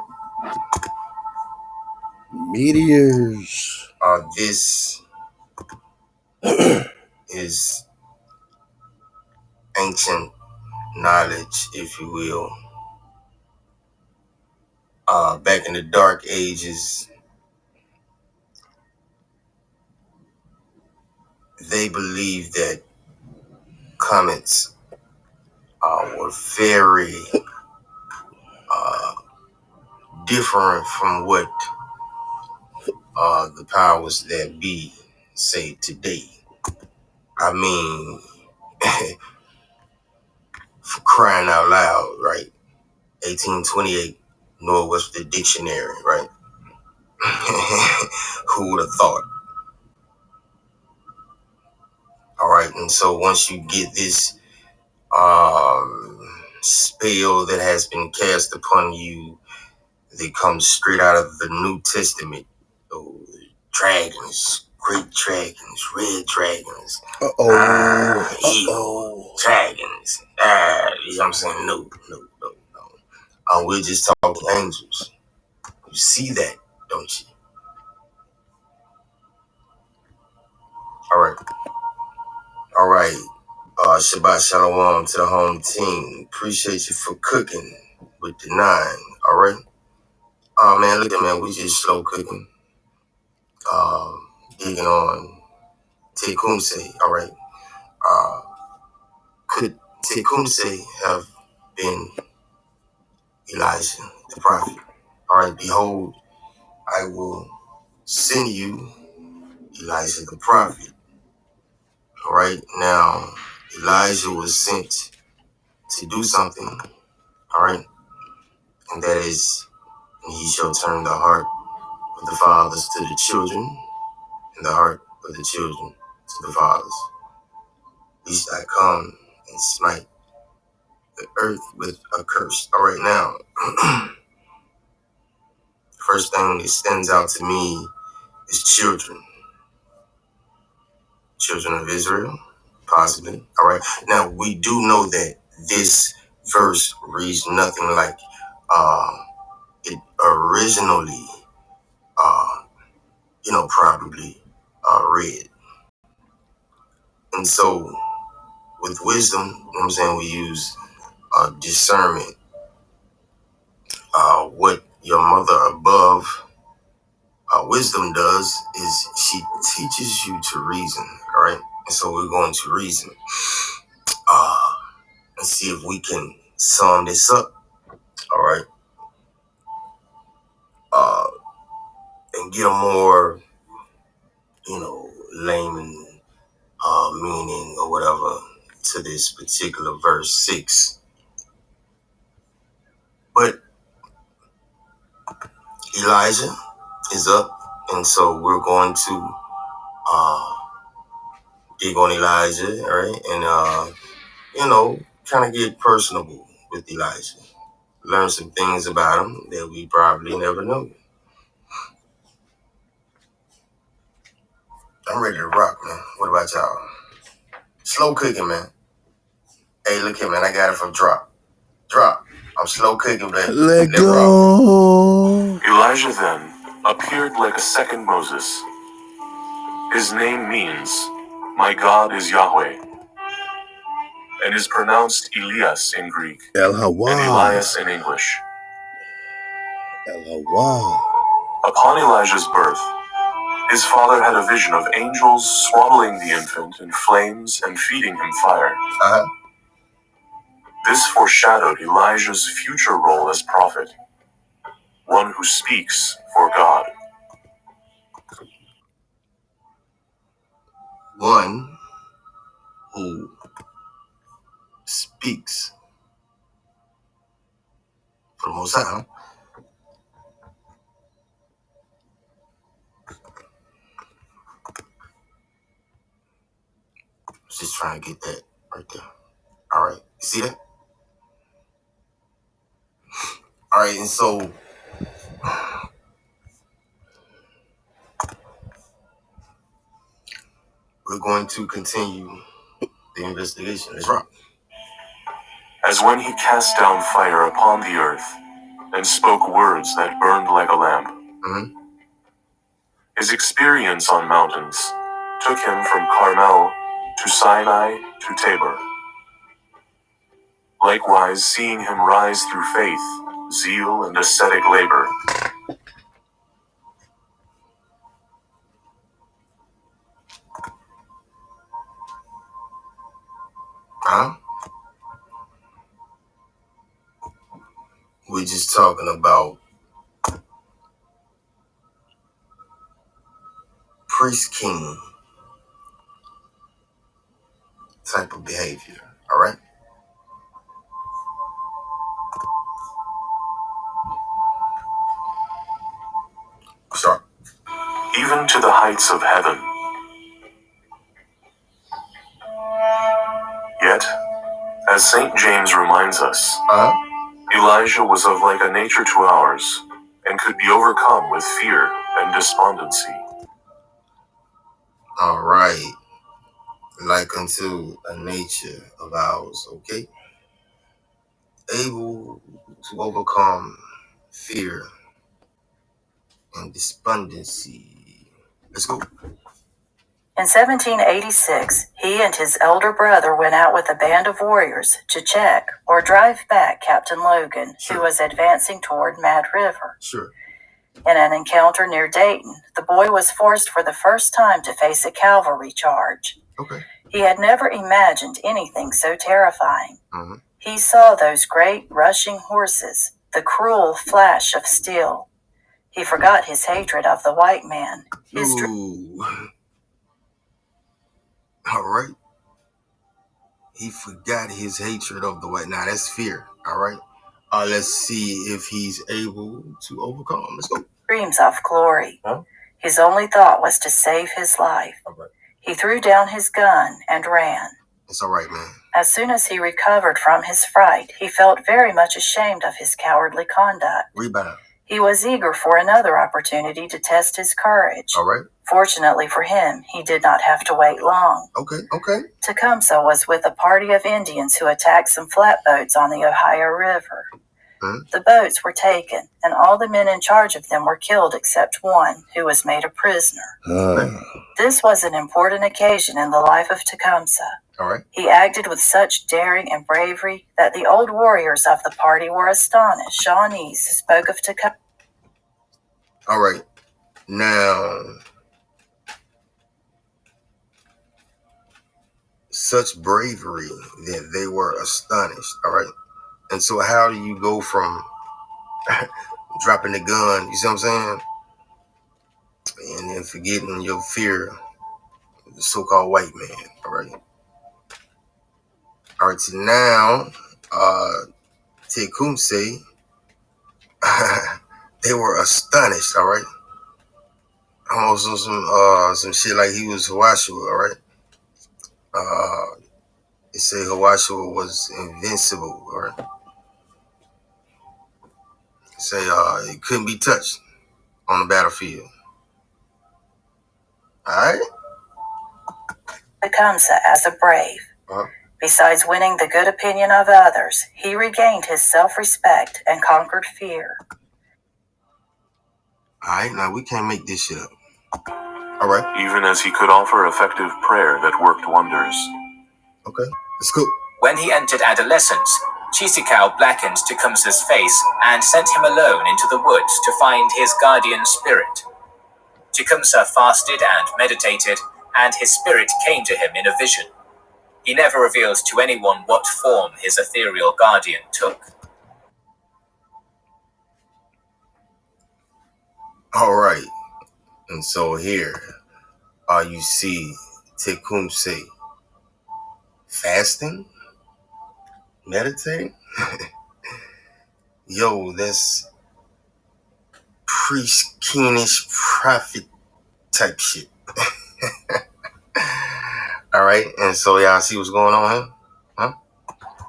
Meteors. This is ancient knowledge, if you will. Back in the dark ages, they believed that comets were very different from what the powers that be say today. I mean, for crying out loud, right? 1828, Northwestern Dictionary, right? Who would have thought? All right, and so once you get this spell that has been cast upon you, that comes straight out of the New Testament. Oh, dragons, great dragons, red dragons. Evil dragons. You know what I'm saying? No. We're just talking angels. You see that, don't you? All right. Shabbat Shalom to the home team. Appreciate you for cooking with the 9. All right. Oh man, look at man, we just slow cooking. Digging on Tecumseh. All right. Could Tecumseh have been Elijah the prophet? All right. Behold, I will send you Elijah the prophet. All right. Now, Elijah was sent to do something. All right. And that is, and he shall turn the heart of the fathers to the children, and the heart of the children to the fathers. Lest I come and smite the earth with a curse. All right, now, first thing that stands out to me is children. Children of Israel, possibly. All right. Now, we do know that this verse reads nothing like it originally, probably read. And so, with wisdom, you know what I'm saying, we use discernment. What your mother above wisdom does is she teaches you to reason, all right? And so we're going to reason and see if we can sum this up, all right? get a more, layman meaning or whatever to this particular verse 6. But Elijah is up, and so we're going to dig on Elijah, right? And kind of get personable with Elijah. Learn some things about him that we probably never knew. I'm ready to rock, man. What about y'all? Slow cooking, man. Hey, look here, man. I got it from Drop. I'm slow cooking, baby. Let go. Elijah then appeared like a second Moses. His name means, "My God is Yahweh," and is pronounced Elias in Greek and HaWah. Elias in English. HaWah. Upon Elijah's birth, his father had a vision of angels swaddling the infant in flames and feeding him fire. This foreshadowed Elijah's future role as prophet, one who speaks for God. One who speaks for the Most High. Just trying to get that right there. All right. See that? All right. And so we're going to continue the investigation. Let's rock. As when he cast down fire upon the earth and spoke words that burned like a lamp. His experience on mountains took him from Carmel to Sinai to Tabor. Likewise, seeing him rise through faith, zeal, and ascetic labor. We're just talking about priest king type of behavior. All right. Start. Even to the heights of heaven. Yet, as St. James reminds us, Elijah was of like a nature to ours, and could be overcome with fear and despondency. All right. Like unto a nature of ours, okay? Able to overcome fear and despondency. Let's go. In 1786, he and his elder brother went out with a band of warriors to check or drive back Captain Logan, who was advancing toward Mad River. In an encounter near Dayton, the boy was forced for the first time to face a cavalry charge. He had never imagined anything so terrifying. He saw those great rushing horses, the cruel flash of steel. He forgot his hatred of the white man. All right. He forgot his hatred of the white. Now that's fear. All right. Let's see if he's able to overcome. Let's go. Dreams of glory. His only thought was to save his life. He threw down his gun and ran. It's all right, man. As soon as he recovered from his fright, he felt very much ashamed of his cowardly conduct. Rebound. He was eager for another opportunity to test his courage. All right. Fortunately for him, he did not have to wait long. Okay. Tecumseh was with a party of Indians who attacked some flatboats on the Ohio River. The boats were taken, and all the men in charge of them were killed except one, who was made a prisoner. This was an important occasion in the life of Tecumseh. All right. He acted with such daring and bravery that the old warriors of the party were astonished. Shawnees spoke of Tecumseh. All right. Now, such bravery that they were astonished. All right. And so how do you go from dropping the gun, you see what I'm saying, and then forgetting your fear of the so-called white man. All right. All right. So now, Tecumseh, they were astonished. All right. Almost on some shit like he was HaWah. All right. They say HaWah was invincible. All right. They say it couldn't be touched on the battlefield. All right. Tecumseh as a brave. Besides winning the good opinion of others, he regained his self-respect and conquered fear. All right, now we can't make this shit up. All right. Even as he could offer effective prayer that worked wonders. Okay, let's go. When he entered adolescence, Chisikau blackened Tecumseh's face and sent him alone into the woods to find his guardian spirit. Tecumseh fasted and meditated, and his spirit came to him in a vision. He never revealed to anyone what form his ethereal guardian took. All right, and so here, you see Tecumseh fasting, meditating. Yo, that's priest, keenish, prophet type shit. All right, and so y'all see what's going on here? Huh?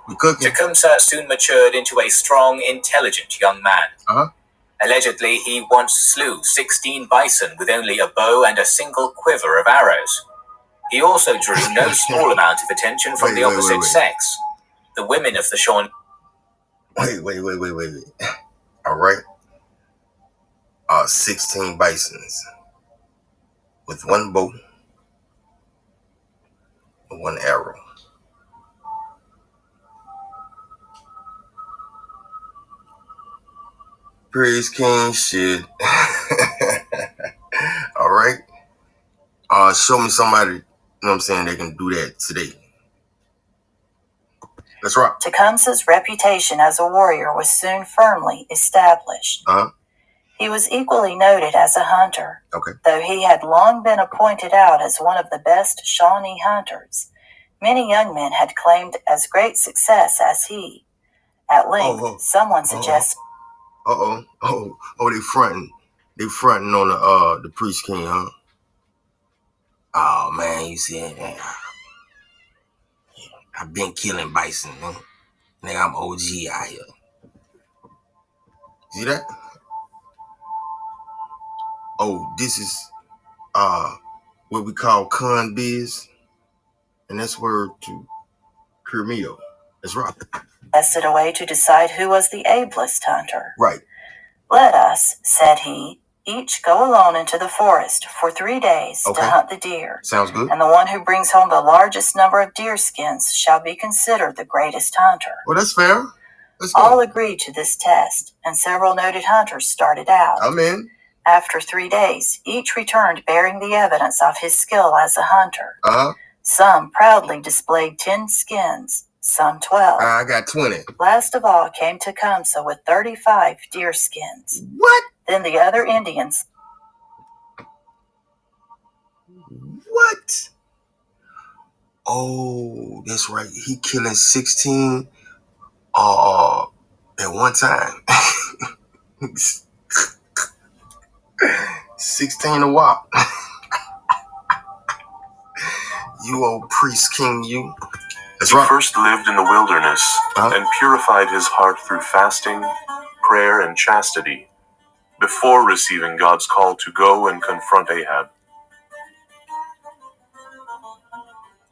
We cooking. Tecumseh soon matured into a strong, intelligent young man. Allegedly, he once slew 16 bison with only a bow and a single quiver of arrows. He also drew no small amount of attention from the opposite sex. The women of the Shawnee... Wait. All right. 16 bisons with one bow and one arrow. Praise King shit. All right. Show me somebody, you know what I'm saying, they can do that today. Let's rock. Tecumseh's reputation as a warrior was soon firmly established. He was equally noted as a hunter, though he had long been appointed out as one of the best Shawnee hunters. Many young men had claimed as great success as he. At length, someone suggested... they fronting. They fronting on the Priest King, huh? Oh, man, you see it, man. I've been killing bison, man. Nigga, I'm OG out here. See that? Oh, this is what we call con biz, and that's word to Kermito. That's right. ...suggested a way to decide who was the ablest hunter. Right. Let us, said he, each go alone into the forest for 3 days to hunt the deer. Sounds good. And the one who brings home the largest number of deer skins shall be considered the greatest hunter. Well, that's fair. All agreed to this test, and several noted hunters started out. I'm in. After 3 days, each returned bearing the evidence of his skill as a hunter. Some proudly displayed 10 skins, some 12. I got 20. Last of all came Tecumseh with 35 deer skins. What? Then the other Indians. What? Oh, that's right. He killing 16 at one time. 16 a whop. You old Priest King, you. That's right. He first lived in the wilderness and purified his heart through fasting, prayer, and chastity before receiving God's call to go and confront Ahab.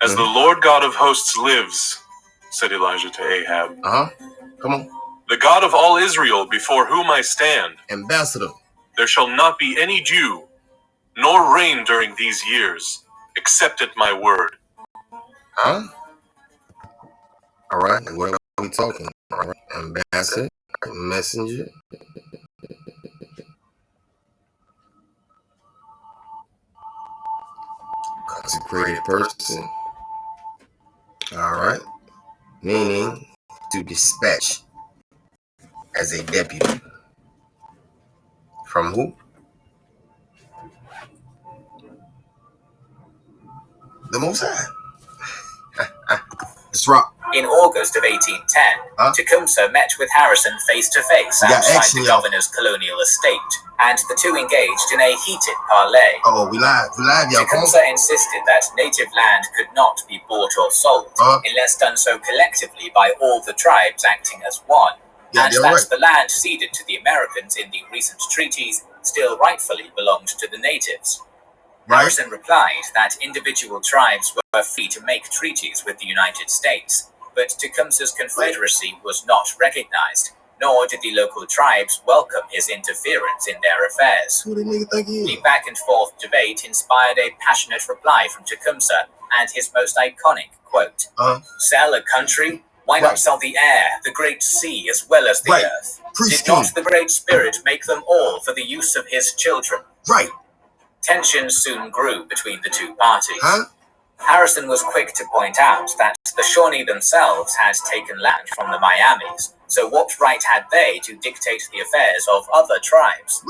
As the Lord God of hosts lives, said Elijah to Ahab. Come on. The God of all Israel before whom I stand. Ambassador. There shall not be any dew, nor rain during these years, except at my word. All right. What are we talking? All right. Ambassador, messenger. Consecrated person. All right. Meaning to dispatch as a deputy. From who? The Most High. Let's rock. In August of 1810, Tecumseh met with Harrison face to face outside the governor's colonial estate, and the two engaged in a heated parley. Oh, we live, y'all. Tecumseh insisted that native land could not be bought or sold unless done so collectively by all the tribes acting as one, and that the land ceded to the Americans in the recent treaties still rightfully belonged to the natives. Harrison replied that individual tribes were free to make treaties with the United States, but Tecumseh's confederacy was not recognized, nor did the local tribes welcome his interference in their affairs. The back-and-forth debate inspired a passionate reply from Tecumseh and his most iconic quote, "Sell a country? Why not sell the air, the great sea, as well as the earth? Did not the Great Spirit make them all for the use of his children?" Tensions soon grew between the two parties. Harrison was quick to point out that the Shawnee themselves had taken land from the Miamis, so what right had they to dictate the affairs of other tribes?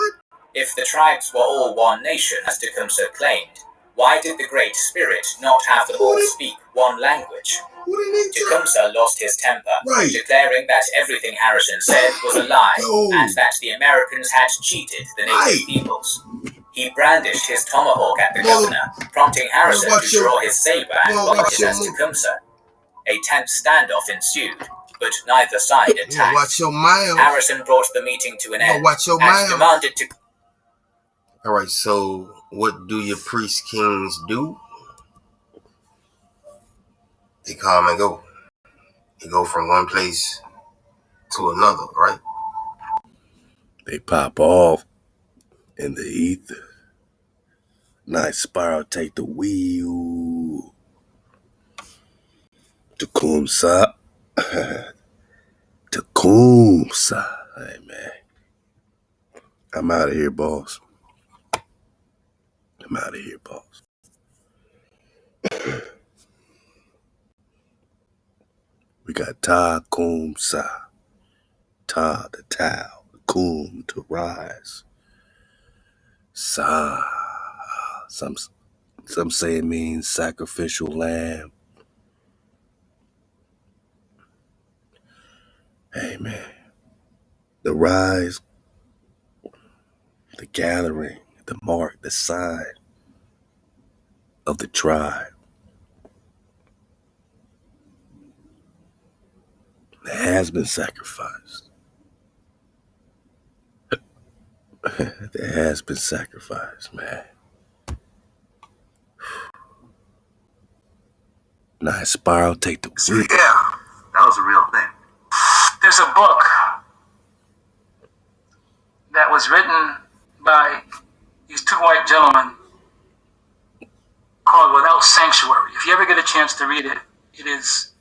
If the tribes were all one nation, as Tecumseh claimed, why did the Great Spirit not have them all speak one language? Tecumseh lost his temper, declaring that everything Harrison said was a lie, and that the Americans had cheated the native peoples. He brandished his tomahawk at the governor, prompting Harrison to draw his saber and lock it as Tecumseh. A tense standoff ensued, but neither side attacked. Harrison brought the meeting to an end and demanded to... All right, so what do your priest kings do? They come and go. They go from one place to another, right? They pop off in the ether. Nice spiral, take the wheel. Tecumseh. Tecumseh. Hey, man. I'm out of here, boss. I'm out of here, boss. We got Tecumseh. Ta to Tau. Kum to rise. Sa. Some say it means sacrificial lamb. Hey, man. The rise, the gathering, the mark, the sign of the tribe that has been sacrificed. That has been sacrificed, man. Nice spiral, take the wheel. Yeah, that was a real thing. There's a book that was written by these two white gentlemen called Without Sanctuary. If you ever get a chance to read it, it is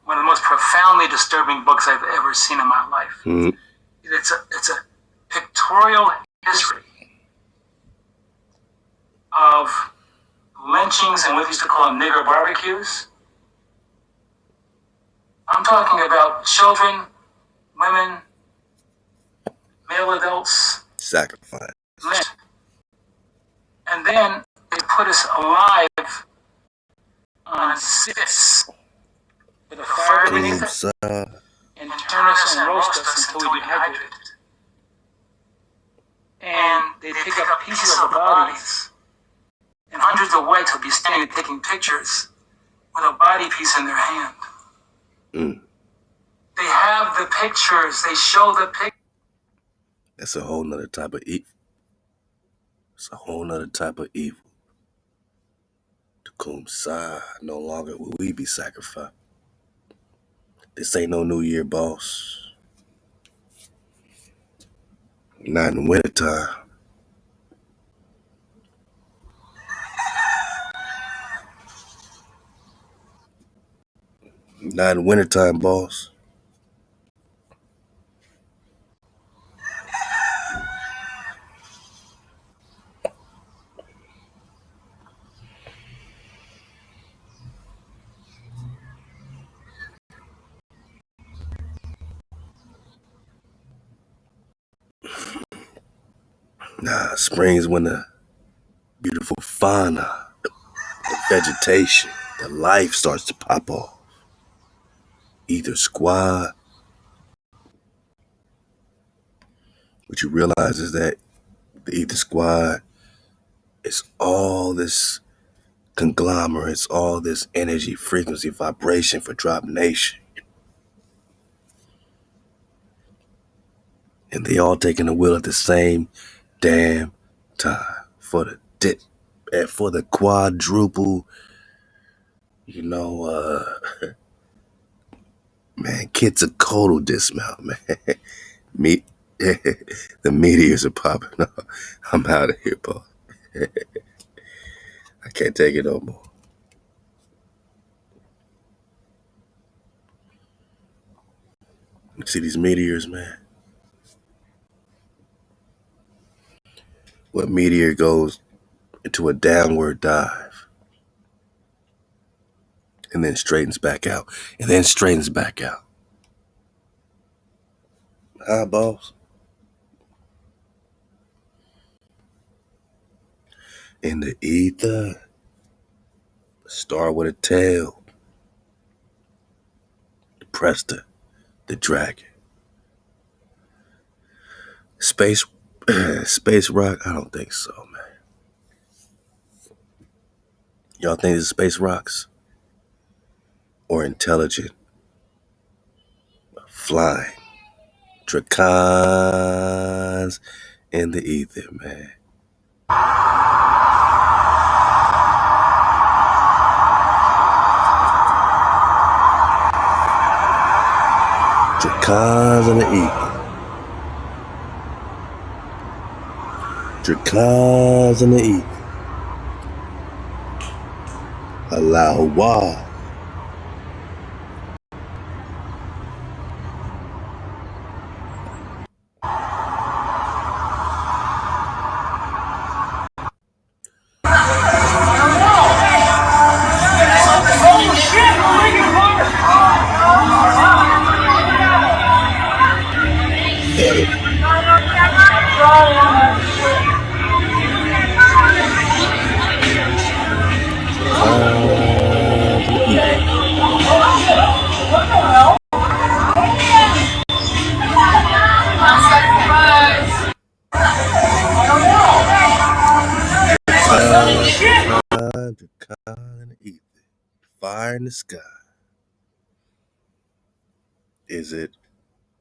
one of the most profoundly disturbing books I've ever seen in my life. Mm-hmm. It's a pictorial history of lynchings and what we used to call nigger barbecues. I'm talking about children, women, male adults, sacrifice. lynched. And then they put us alive on sticks with a fire beneath it and turn us and roast us until we dehydrated. And they pick up pieces of the bodies, and hundreds of whites will be standing taking pictures with a body piece in their hand. They have the pictures. They show the pictures. That's a whole nother type of evil. It's a whole nother type of evil. Tecumseh, no longer will we be sacrificed. This ain't no New Year, boss. Not in the wintertime. Not in wintertime, boss. Nah, spring's when the beautiful fauna vegetation, the life starts to pop off. Ether squad. What you realize is that the ether squad is all this conglomerates, all this energy, frequency, vibration for Drop Nation. And they all taking the wheel at the same damn time for the quadruple, man, Quetzalcoatl dismount, man. Me, the meteors are popping off. I'm out of here, boss. I can't take it no more. You see these meteors, man? What meteor goes into a downward dive and then straightens back out and then straightens back out? Huh, boss? In the ether, a star with a tail, the Presta, the dragon. Space rock? I don't think so, man. Y'all think it's space rocks? Or intelligent, flying, dracons in the ether, man. Dracons in the ether. Dracons in the ether. HaWah. Dracon in the ether. Fire in the sky. Is it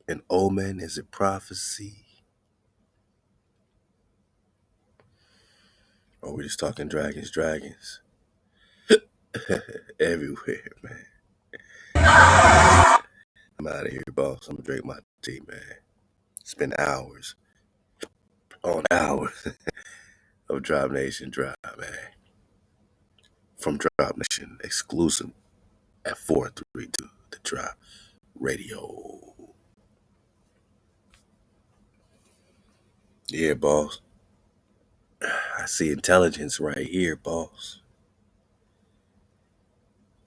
an omen? Is it prophecy? Or we just talking dragons? Everywhere, man. I'm out of here, boss. I'm gonna drink my tea, man. Spend hours on hours of Drop Nation Drive, man. From Drop Nation exclusive at 432 The Drop Radio. Yeah, boss. I see intelligence right here, boss.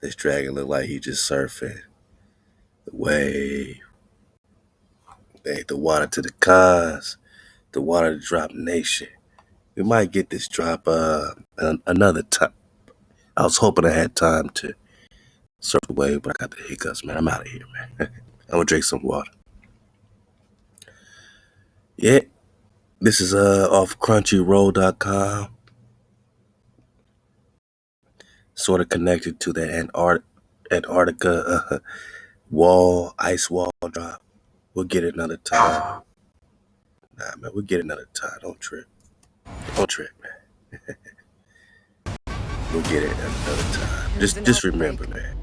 This dragon look like he just surfing the wave. The water to the cons, the water to Drop Nation. We might get this drop another time. I was hoping I had time to surf the wave, but I got the hiccups, man. I'm out of here, man. I'm gonna drink some water. Yeah, this is off crunchyroll.com. Sort of connected to the Antarctica ice wall drop. We'll get it another time. Nah, man, we'll get it another time. Don't trip, man. We'll get it another time. Just remember, man.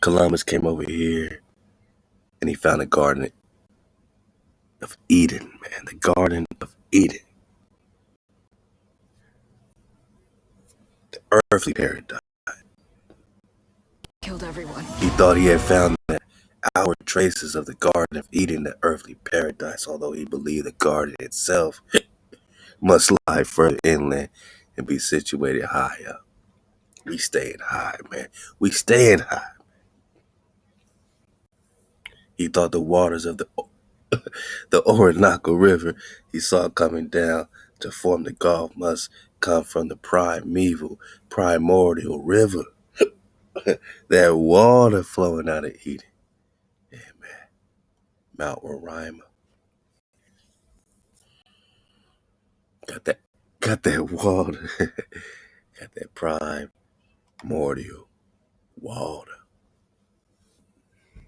Columbus came over here and he found a garden of Eden, man. The Garden of Eden. The earthly paradise. Killed everyone. He thought he had found the outward traces of the Garden of Eden, the earthly paradise, although he believed the garden itself must lie further inland and be situated high up. We staying high, man. We staying high. He thought the waters of the Orinoco River he saw coming down to form the Gulf must come from the primordial river. That water flowing out of Eden. Yeah, man. Mount Roraima. Got that water. Got that primordial water.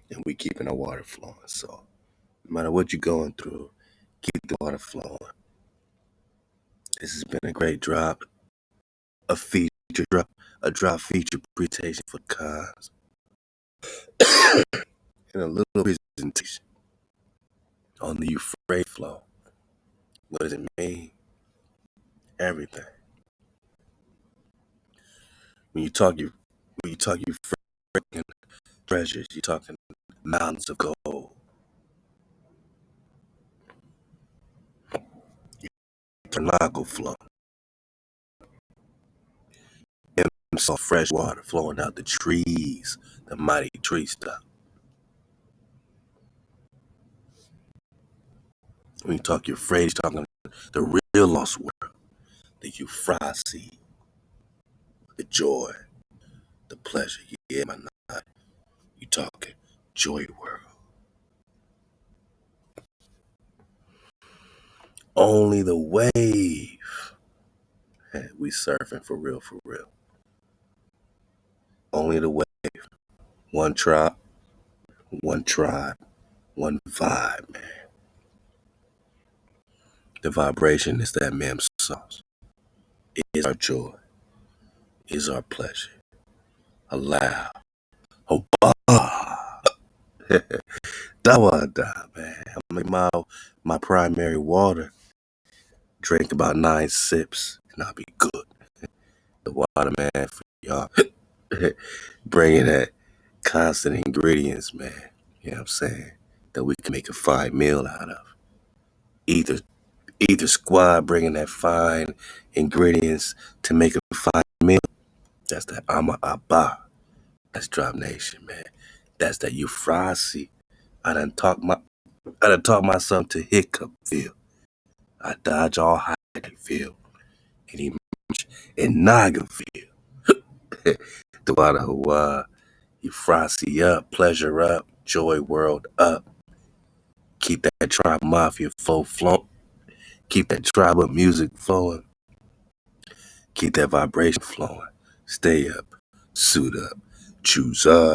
And we keeping our water flowing. So no matter what you're going through, keep the water flowing. This has been a great drop. A drop feature presentation for cons. And a little presentation on the Euphrates flow. What does it mean? Everything. When you talk Euphrates treasures, you're talking mountains of gold. Tornado flow. And saw fresh water flowing out the trees, the mighty tree stuff. When you talk Euphrates, you're talking the real lost world, the Euphrates, the joy, the pleasure. Yeah, my night. You talking joy world. Only the wave. Hey, we surfing for real, for real. Only the wave. One tribe, one vibe, man. The vibration is that mem sauce. It is our joy. It is our pleasure. Halal. HaWah. Dawada, man. I make my primary water. Drink about 9 sips and I'll be good. The water, man, for y'all. Bringing that constant ingredients, man. You know what I'm saying? That we can make a fine meal out of. Either squad bringing that fine ingredients to make a fine meal. That's that HaWah. That's Drop Nation, man. That's that Euphrates. I done talk myself to Hiccupville. I dodge all Hydenville. And emerge in Nagamville. The water HaWah. Euphrates up, pleasure up, joy world up. Keep that tribe mafia flow flowing. Keep that TribeUPmuzik flowing. Keep that vibration flowing. Stay up, suit up, choose up.